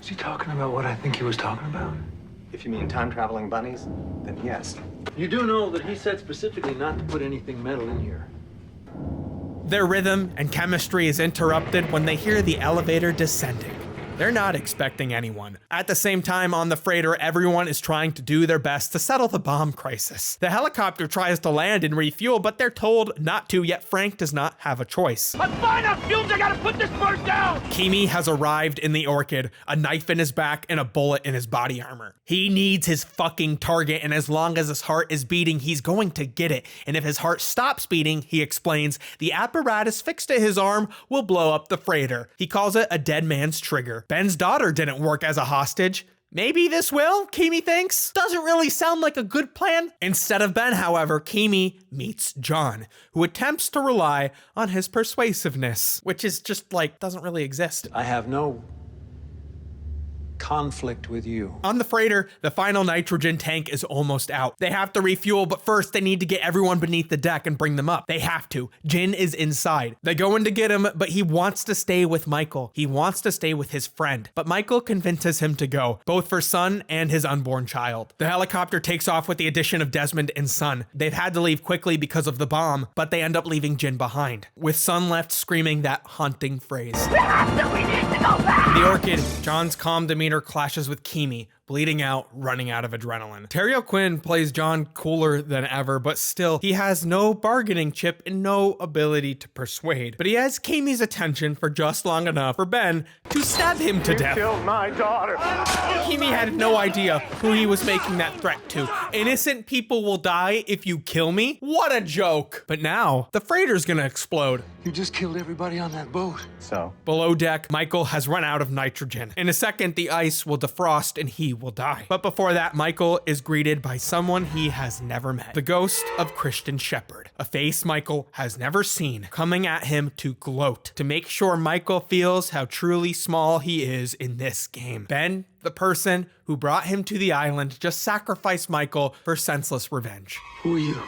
Is he talking about what I think he was talking about? If you mean time-traveling bunnies, then yes. You do know that he said specifically not to put anything metal in here. Their rhythm and chemistry is interrupted when they hear the elevator descending. They're not expecting anyone. At the same time, on the freighter, everyone is trying to do their best to settle the bomb crisis. The helicopter tries to land and refuel, but they're told not to, yet Frank does not have a choice. I'm fine on fumes, I gotta put this bird down! Kimi has arrived in the Orchid, a knife in his back and a bullet in his body armor. He needs his fucking target, and as long as his heart is beating, he's going to get it. And if his heart stops beating, he explains, the apparatus fixed to his arm will blow up the freighter. He calls it a dead man's trigger. Ben's daughter didn't work as a hostage. Maybe this will, Kimi thinks. Doesn't really sound like a good plan. Instead of Ben, however, Kimi meets John, who attempts to rely on his persuasiveness, which is just like, doesn't really exist. I have no conflict with you. On the freighter, the final nitrogen tank is almost out. They have to refuel, but first they need to get everyone beneath the deck and bring them up. They have to. Jin is inside. They go in to get him, but he wants to stay with Michael. He wants to stay with his friend, but Michael convinces him to go, both for Sun and his unborn child. The helicopter takes off with the addition of Desmond and Sun. They've had to leave quickly because of the bomb, but they end up leaving Jin behind, with Sun left screaming that haunting phrase. We need to go back! In the Orchid, John's calm demeanor clashes with Kimi, bleeding out, running out of adrenaline. Terry O'Quinn plays John cooler than ever, but still, he has no bargaining chip and no ability to persuade. But he has Kimi's attention for just long enough for Ben to stab him to death. You killed my daughter! Kimi had no idea who he was making that threat to. Innocent people will die if you kill me? What a joke! But now, the freighter's gonna explode. You just killed everybody on that boat. So? Below deck, Michael has run out of nitrogen. In a second, the ice will defrost and he will die. But before that, Michael is greeted by someone he has never met. The ghost of Christian Shepherd, a face Michael has never seen, coming at him to gloat, to make sure Michael feels how truly small he is in this game. Ben, the person who brought him to the island, just sacrificed Michael for senseless revenge. Who are you?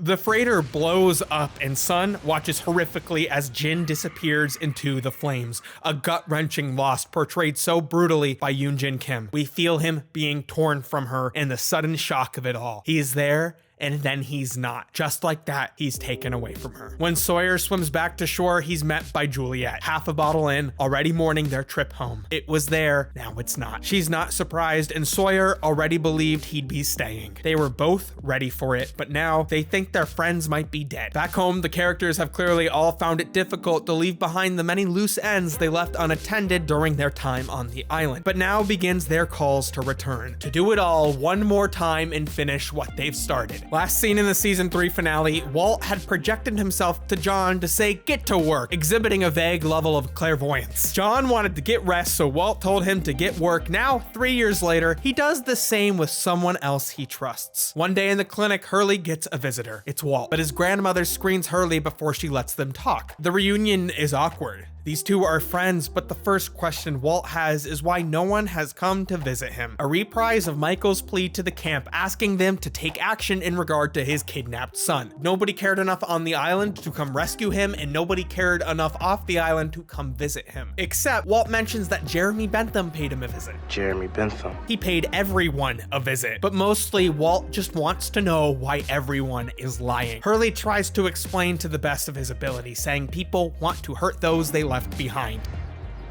The freighter blows up and Sun watches horrifically as Jin disappears into the flames, a gut-wrenching loss portrayed so brutally by Yoon Jin Kim. We feel him being torn from her and the sudden shock of it all. He is there, and then he's not. Just like that, he's taken away from her. When Sawyer swims back to shore, he's met by Juliet, half a bottle in, already mourning their trip home. It was there, now it's not. She's not surprised, and Sawyer already believed he'd be staying. They were both ready for it, but now they think their friends might be dead. Back home, the characters have clearly all found it difficult to leave behind the many loose ends they left unattended during their time on the island. But now begins their calls to return, to do it all one more time and finish what they've started. Last seen in the season 3 finale, Walt had projected himself to John to say, get to work, exhibiting a vague level of clairvoyance. John wanted to get rest, so Walt told him to get work. Now, 3 years later, he does the same with someone else he trusts. One day in the clinic, Hurley gets a visitor. It's Walt, but his grandmother screens Hurley before she lets them talk. The reunion is awkward. These two are friends, but the first question Walt has is why no one has come to visit him. A reprise of Michael's plea to the camp asking them to take action in regard to his kidnapped son. Nobody cared enough on the island to come rescue him, and nobody cared enough off the island to come visit him. Except Walt mentions that Jeremy Bentham paid him a visit. Jeremy Bentham. He paid everyone a visit, but mostly Walt just wants to know why everyone is lying. Hurley tries to explain to the best of his ability, saying people want to hurt those they left behind.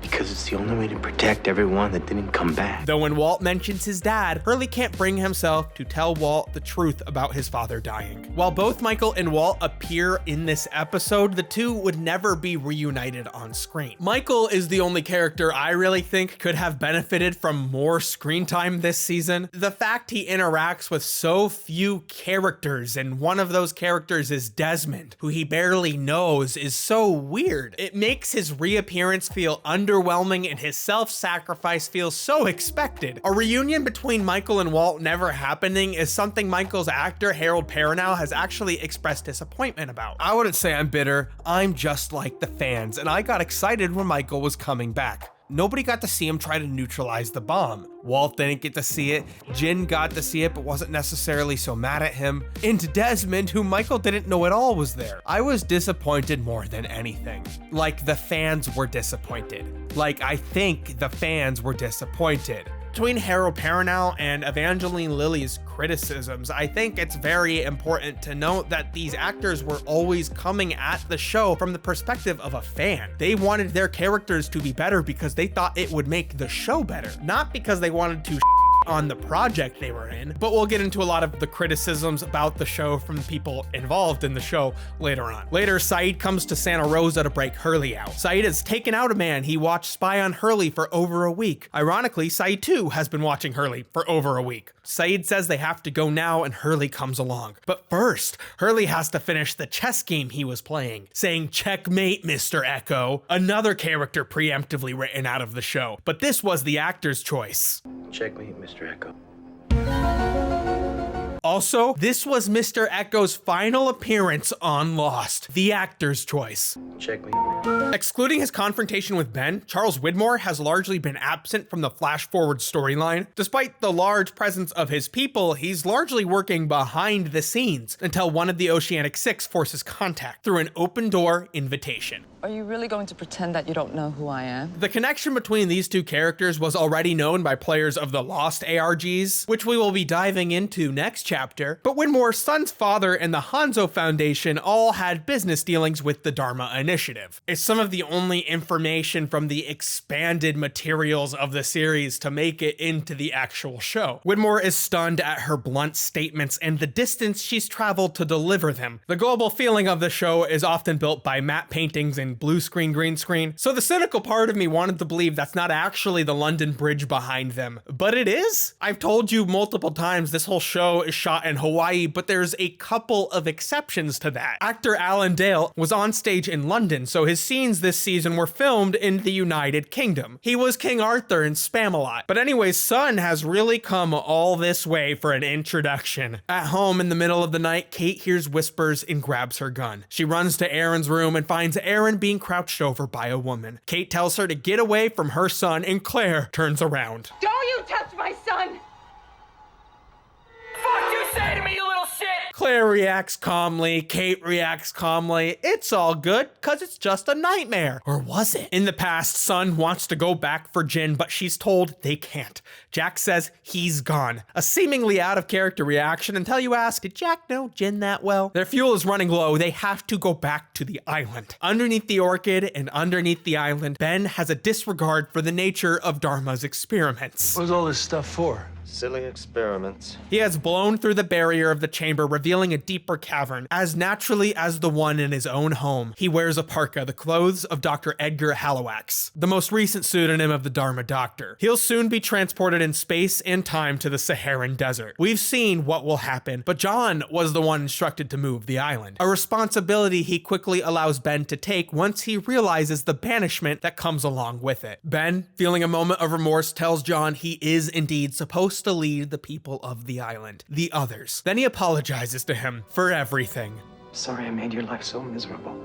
Because it's the only way to protect everyone that didn't come back. Though when Walt mentions his dad, Hurley can't bring himself to tell Walt the truth about his father dying. While both Michael and Walt appear in this episode, the two would never be reunited on screen. Michael is the only character I really think could have benefited from more screen time this season. The fact he interacts with so few characters, and one of those characters is Desmond, who he barely knows, is so weird. It makes his reappearance feel underwhelming, and his self-sacrifice feels so expected. A reunion between Michael and Walt never happening is something Michael's actor Harold Perrineau has actually expressed disappointment about. I wouldn't say I'm bitter, I'm just like the fans, and I got excited when Michael was coming back. Nobody got to see him try to neutralize the bomb. Walt didn't get to see it, Jin got to see it but wasn't necessarily so mad at him, and Desmond, who Michael didn't know at all, was there. I was disappointed more than anything. Like the fans were disappointed. Like I think the fans were disappointed. Between Harold Perrineau and Evangeline Lilly's criticisms, I think it's very important to note that these actors were always coming at the show from the perspective of a fan. They wanted their characters to be better because they thought it would make the show better, not because they wanted to on the project they were in. But we'll get into a lot of the criticisms about the show from the people involved in the show later on. Later, Saeed comes to Santa Rosa to break Hurley out. Saeed has taken out a man he watched spy on Hurley for over a week. Ironically, Saeed too has been watching Hurley for over a week. Saeed says they have to go now, and Hurley comes along. But first, Hurley has to finish the chess game he was playing, saying "Checkmate, Mr. Echo," another character preemptively written out of the show. But this was the actor's choice. Checkmate, Mr. Echo. Also, this was Mr. Echo's final appearance on Lost, the actor's choice. Checkmate. Excluding his confrontation with Ben, Charles Widmore has largely been absent from the Flashforward storyline. Despite the large presence of his people, he's largely working behind the scenes until one of the Oceanic Six forces contact through an open-door invitation. Are you really going to pretend that you don't know who I am? The connection between these two characters was already known by players of the Lost ARGs, which we will be diving into next chapter, but Widmore's son's father and the Hanzo Foundation all had business dealings with the Dharma Initiative. It's some of the only information from the expanded materials of the series to make it into the actual show. Widmore is stunned at her blunt statements and the distance she's traveled to deliver them. The global feeling of the show is often built by matte paintings and blue screen, green screen, so the cynical part of me wanted to believe that's not actually the London Bridge behind them, but it is. I've told you multiple times this whole show is shot in Hawaii, but there's a couple of exceptions to that. Actor Alan Dale was on stage in London, so his scenes this season were filmed in the United Kingdom. He was King Arthur in Spamalot. But anyways, Son has really come all this way for an introduction. At home in the middle of the night, Kate hears whispers and grabs her gun. She runs to Aaron's room and finds Aaron being crouched over by a woman. Kate tells her to get away from her son, and Claire turns around. Don't you touch my son! Fuck you say to me, you little shit! Claire reacts calmly, Kate reacts calmly. It's all good, cause it's just a nightmare. Or was it? In the past, Son wants to go back for Jin, but she's told they can't. Jack says he's gone. A seemingly out of character reaction until you ask, did Jack know Jin that well? Their fuel is running low, they have to go back to the island. Underneath the orchid and underneath the island, Ben has a disregard for the nature of Dharma's experiments. What's all this stuff for? Silly experiments. He has blown through the barrier of the chamber, revealing a deeper cavern, as naturally as the one in his own home. He wears a parka, the clothes of Dr. Edgar Halowax, the most recent pseudonym of the Dharma Doctor. He'll soon be transported in space and time to the Saharan desert. We've seen what will happen, but John was the one instructed to move the island, a responsibility he quickly allows Ben to take once he realizes the banishment that comes along with it. Ben, feeling a moment of remorse, tells John he is indeed supposed to lead the people of the island, the others. Then he apologizes to him for everything. Sorry I made your life so miserable.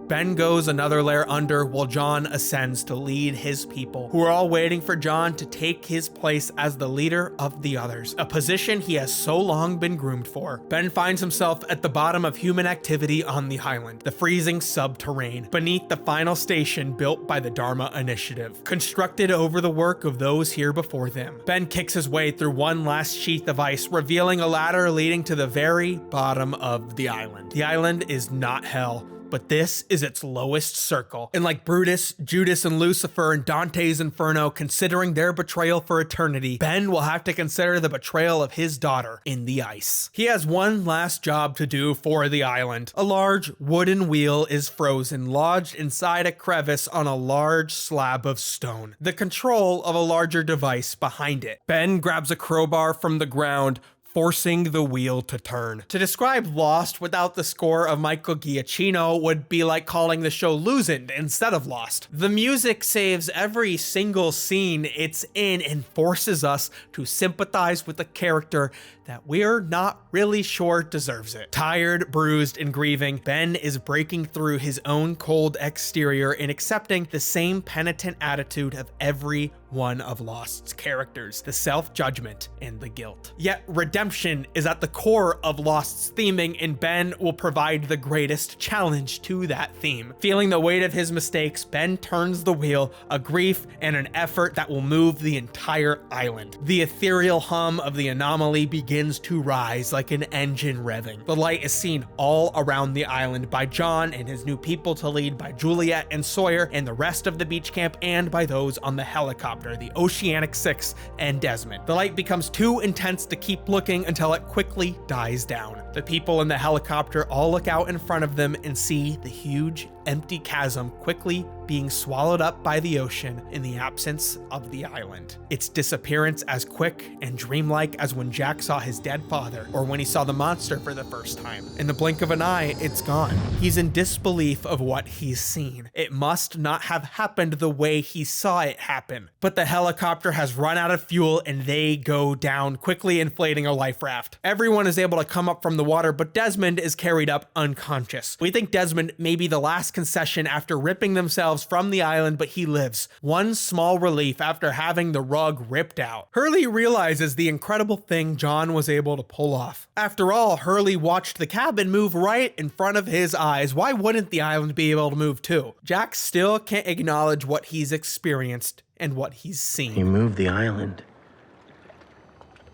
Ben goes another layer under while John ascends to lead his people, who are all waiting for John to take his place as the leader of the others, a position he has so long been groomed for. Ben finds himself at the bottom of human activity on the island, the freezing subterrane, beneath the final station built by the Dharma Initiative, constructed over the work of those here before them. Ben kicks his way through one last sheath of ice, revealing a ladder leading to the very bottom of the island. The island is not hell, but this is its lowest circle. And like Brutus, Judas, and Lucifer in Dante's Inferno considering their betrayal for eternity, Ben will have to consider the betrayal of his daughter in the ice. He has one last job to do for the island. A large wooden wheel is frozen, lodged inside a crevice on a large slab of stone, the control of a larger device behind it. Ben grabs a crowbar from the ground, forcing the wheel to turn. To describe Lost without the score of Michael Giacchino would be like calling the show Loosened instead of Lost. The music saves every single scene it's in and forces us to sympathize with a character that we're not really sure deserves it. Tired, bruised, and grieving, Ben is breaking through his own cold exterior and accepting the same penitent attitude of every one of Lost's characters, the self-judgment and the guilt. Yet redemption is at the core of Lost's theming, and Ben will provide the greatest challenge to that theme. Feeling the weight of his mistakes, Ben turns the wheel, a grief and an effort that will move the entire island. The ethereal hum of the anomaly begins to rise like an engine revving. The light is seen all around the island by John and his new people to lead by Juliet and Sawyer and the rest of the beach camp, and by those on the helicopter, the Oceanic 6 and Desmond. The light becomes too intense to keep looking until it quickly dies down. The people in the helicopter all look out in front of them and see the huge empty chasm quickly being swallowed up by the ocean in the absence of the island. Its disappearance as quick and dreamlike as when Jack saw his dead father, or when he saw the monster for the first time. In the blink of an eye, it's gone. He's in disbelief of what he's seen. It must not have happened the way he saw it happen. But the helicopter has run out of fuel and they go down, quickly inflating a life raft. Everyone is able to come up from the water, but Desmond is carried up unconscious. We think Desmond may be the last concession after ripping themselves from the island, but he lives. One small relief after having the rug ripped out. Hurley realizes the incredible thing John was able to pull off. After all, Hurley watched the cabin move right in front of his eyes. Why wouldn't the island be able to move too? Jack still can't acknowledge what he's experienced and what he's seen. He moved the island.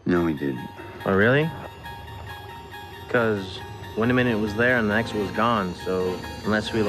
No, he didn't. Oh, really? Because one minute it was there and the next it was gone, so unless we,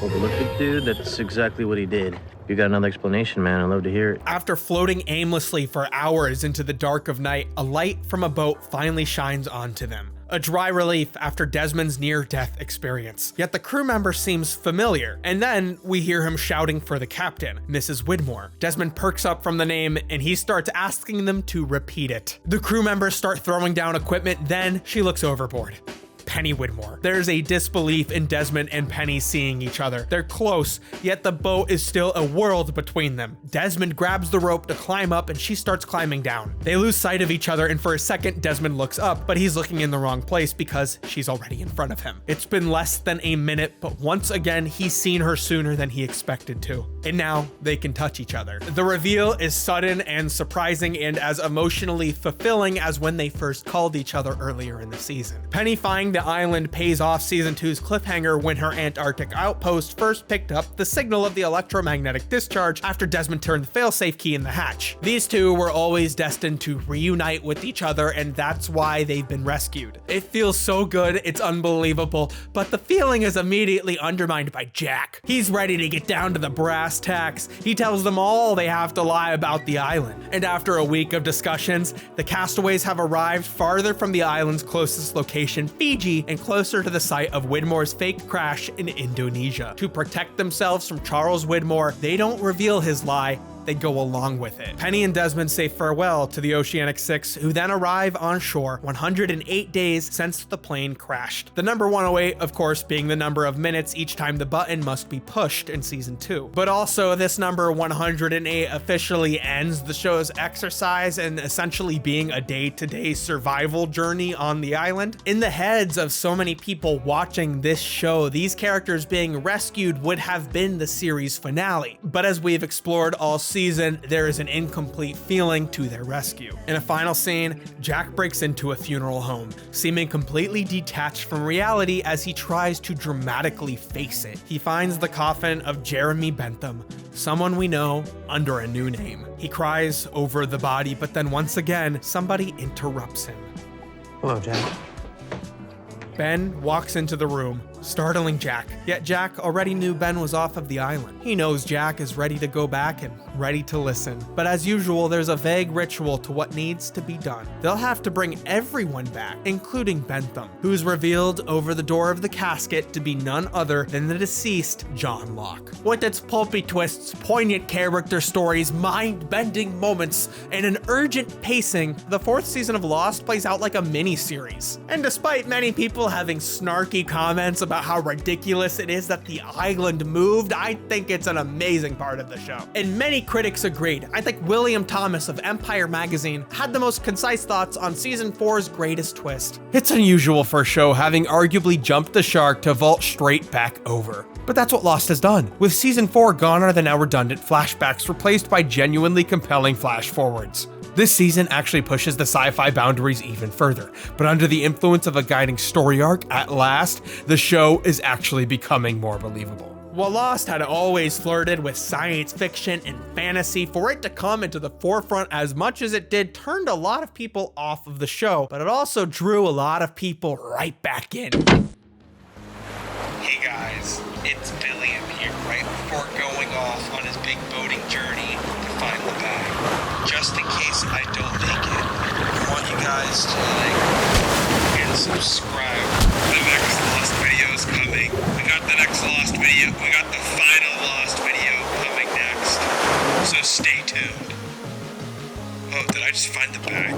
overlooked it, dude, that's exactly what he did. If you got another explanation, man, I'd love to hear it. After floating aimlessly for hours into the dark of night, a light from a boat finally shines onto them. A dry relief after Desmond's near-death experience. Yet the crew member seems familiar, and then we hear him shouting for the captain, Mrs. Widmore. Desmond perks up from the name, and he starts asking them to repeat it. The crew members start throwing down equipment, then she looks overboard. Penny Widmore. There's a disbelief in Desmond and Penny seeing each other. They're close, yet the boat is still a world between them. Desmond grabs the rope to climb up and she starts climbing down. They lose sight of each other, and for a second Desmond looks up, but he's looking in the wrong place because she's already in front of him. It's been less than a minute, but once again he's seen her sooner than he expected to. And now they can touch each other. The reveal is sudden and surprising and as emotionally fulfilling as when they first called each other earlier in the season. Penny finding the island pays off season 2's cliffhanger when her Antarctic outpost first picked up the signal of the electromagnetic discharge after Desmond turned the failsafe key in the hatch. These two were always destined to reunite with each other, and that's why they've been rescued. It feels so good, it's unbelievable, but the feeling is immediately undermined by Jack. He's ready to get down to the brass tacks. He tells them all they have to lie about the island. And after a week of discussions, the castaways have arrived farther from the island's closest location, Fiji, and closer to the site of Widmore's fake crash in Indonesia. To protect themselves from Charles Widmore, they don't reveal his lie, they go along with it. Penny and Desmond say farewell to the Oceanic Six, who then arrive on shore 108 days since the plane crashed. The number 108, of course, being the number of minutes each time the button must be pushed in season 2. But also, this number 108 officially ends the show's exercise and essentially being a day-to-day survival journey on the island. In the heads of so many people watching this show, these characters being rescued would have been the series finale. But as we've explored all season, there is an incomplete feeling to their rescue. In a final scene, Jack breaks into a funeral home, seeming completely detached from reality as he tries to dramatically face it. He finds the coffin of Jeremy Bentham, someone we know under a new name. He cries over the body, but then once again, somebody interrupts him. Hello, Jack. Ben walks into the room, startling Jack. Yet Jack already knew Ben was off of the island. He knows Jack is ready to go back and ready to listen. But as usual, there's a vague ritual to what needs to be done. They'll have to bring everyone back, including Bentham, who's revealed over the door of the casket to be none other than the deceased John Locke. With its pulpy twists, poignant character stories, mind-bending moments, and an urgent pacing, the 4th season of Lost plays out like a mini-series. And despite many people having snarky comments about how ridiculous it is that the island moved, I think it's an amazing part of the show. And many critics agreed. I think William Thomas of Empire magazine had the most concise thoughts on season 4's greatest twist. It's unusual for a show having arguably jumped the shark to vault straight back over. But that's what Lost has done. With season 4 gone are the now redundant flashbacks replaced by genuinely compelling flash forwards. This season actually pushes the sci-fi boundaries even further, but under the influence of a guiding story arc, at last, the show is actually becoming more believable. While Lost had always flirted with science fiction and fantasy, for it to come into the forefront as much as it did turned a lot of people off of the show, but it also drew a lot of people right back in. Hey guys, it's Billiam here, right before going off on his big boating journey to find the bag. Just in case I don't make it, I want you guys to like and subscribe. The next Lost video is coming. We got the next Lost video. We got the final Lost video coming next. So stay tuned. Oh, did I just find the bag?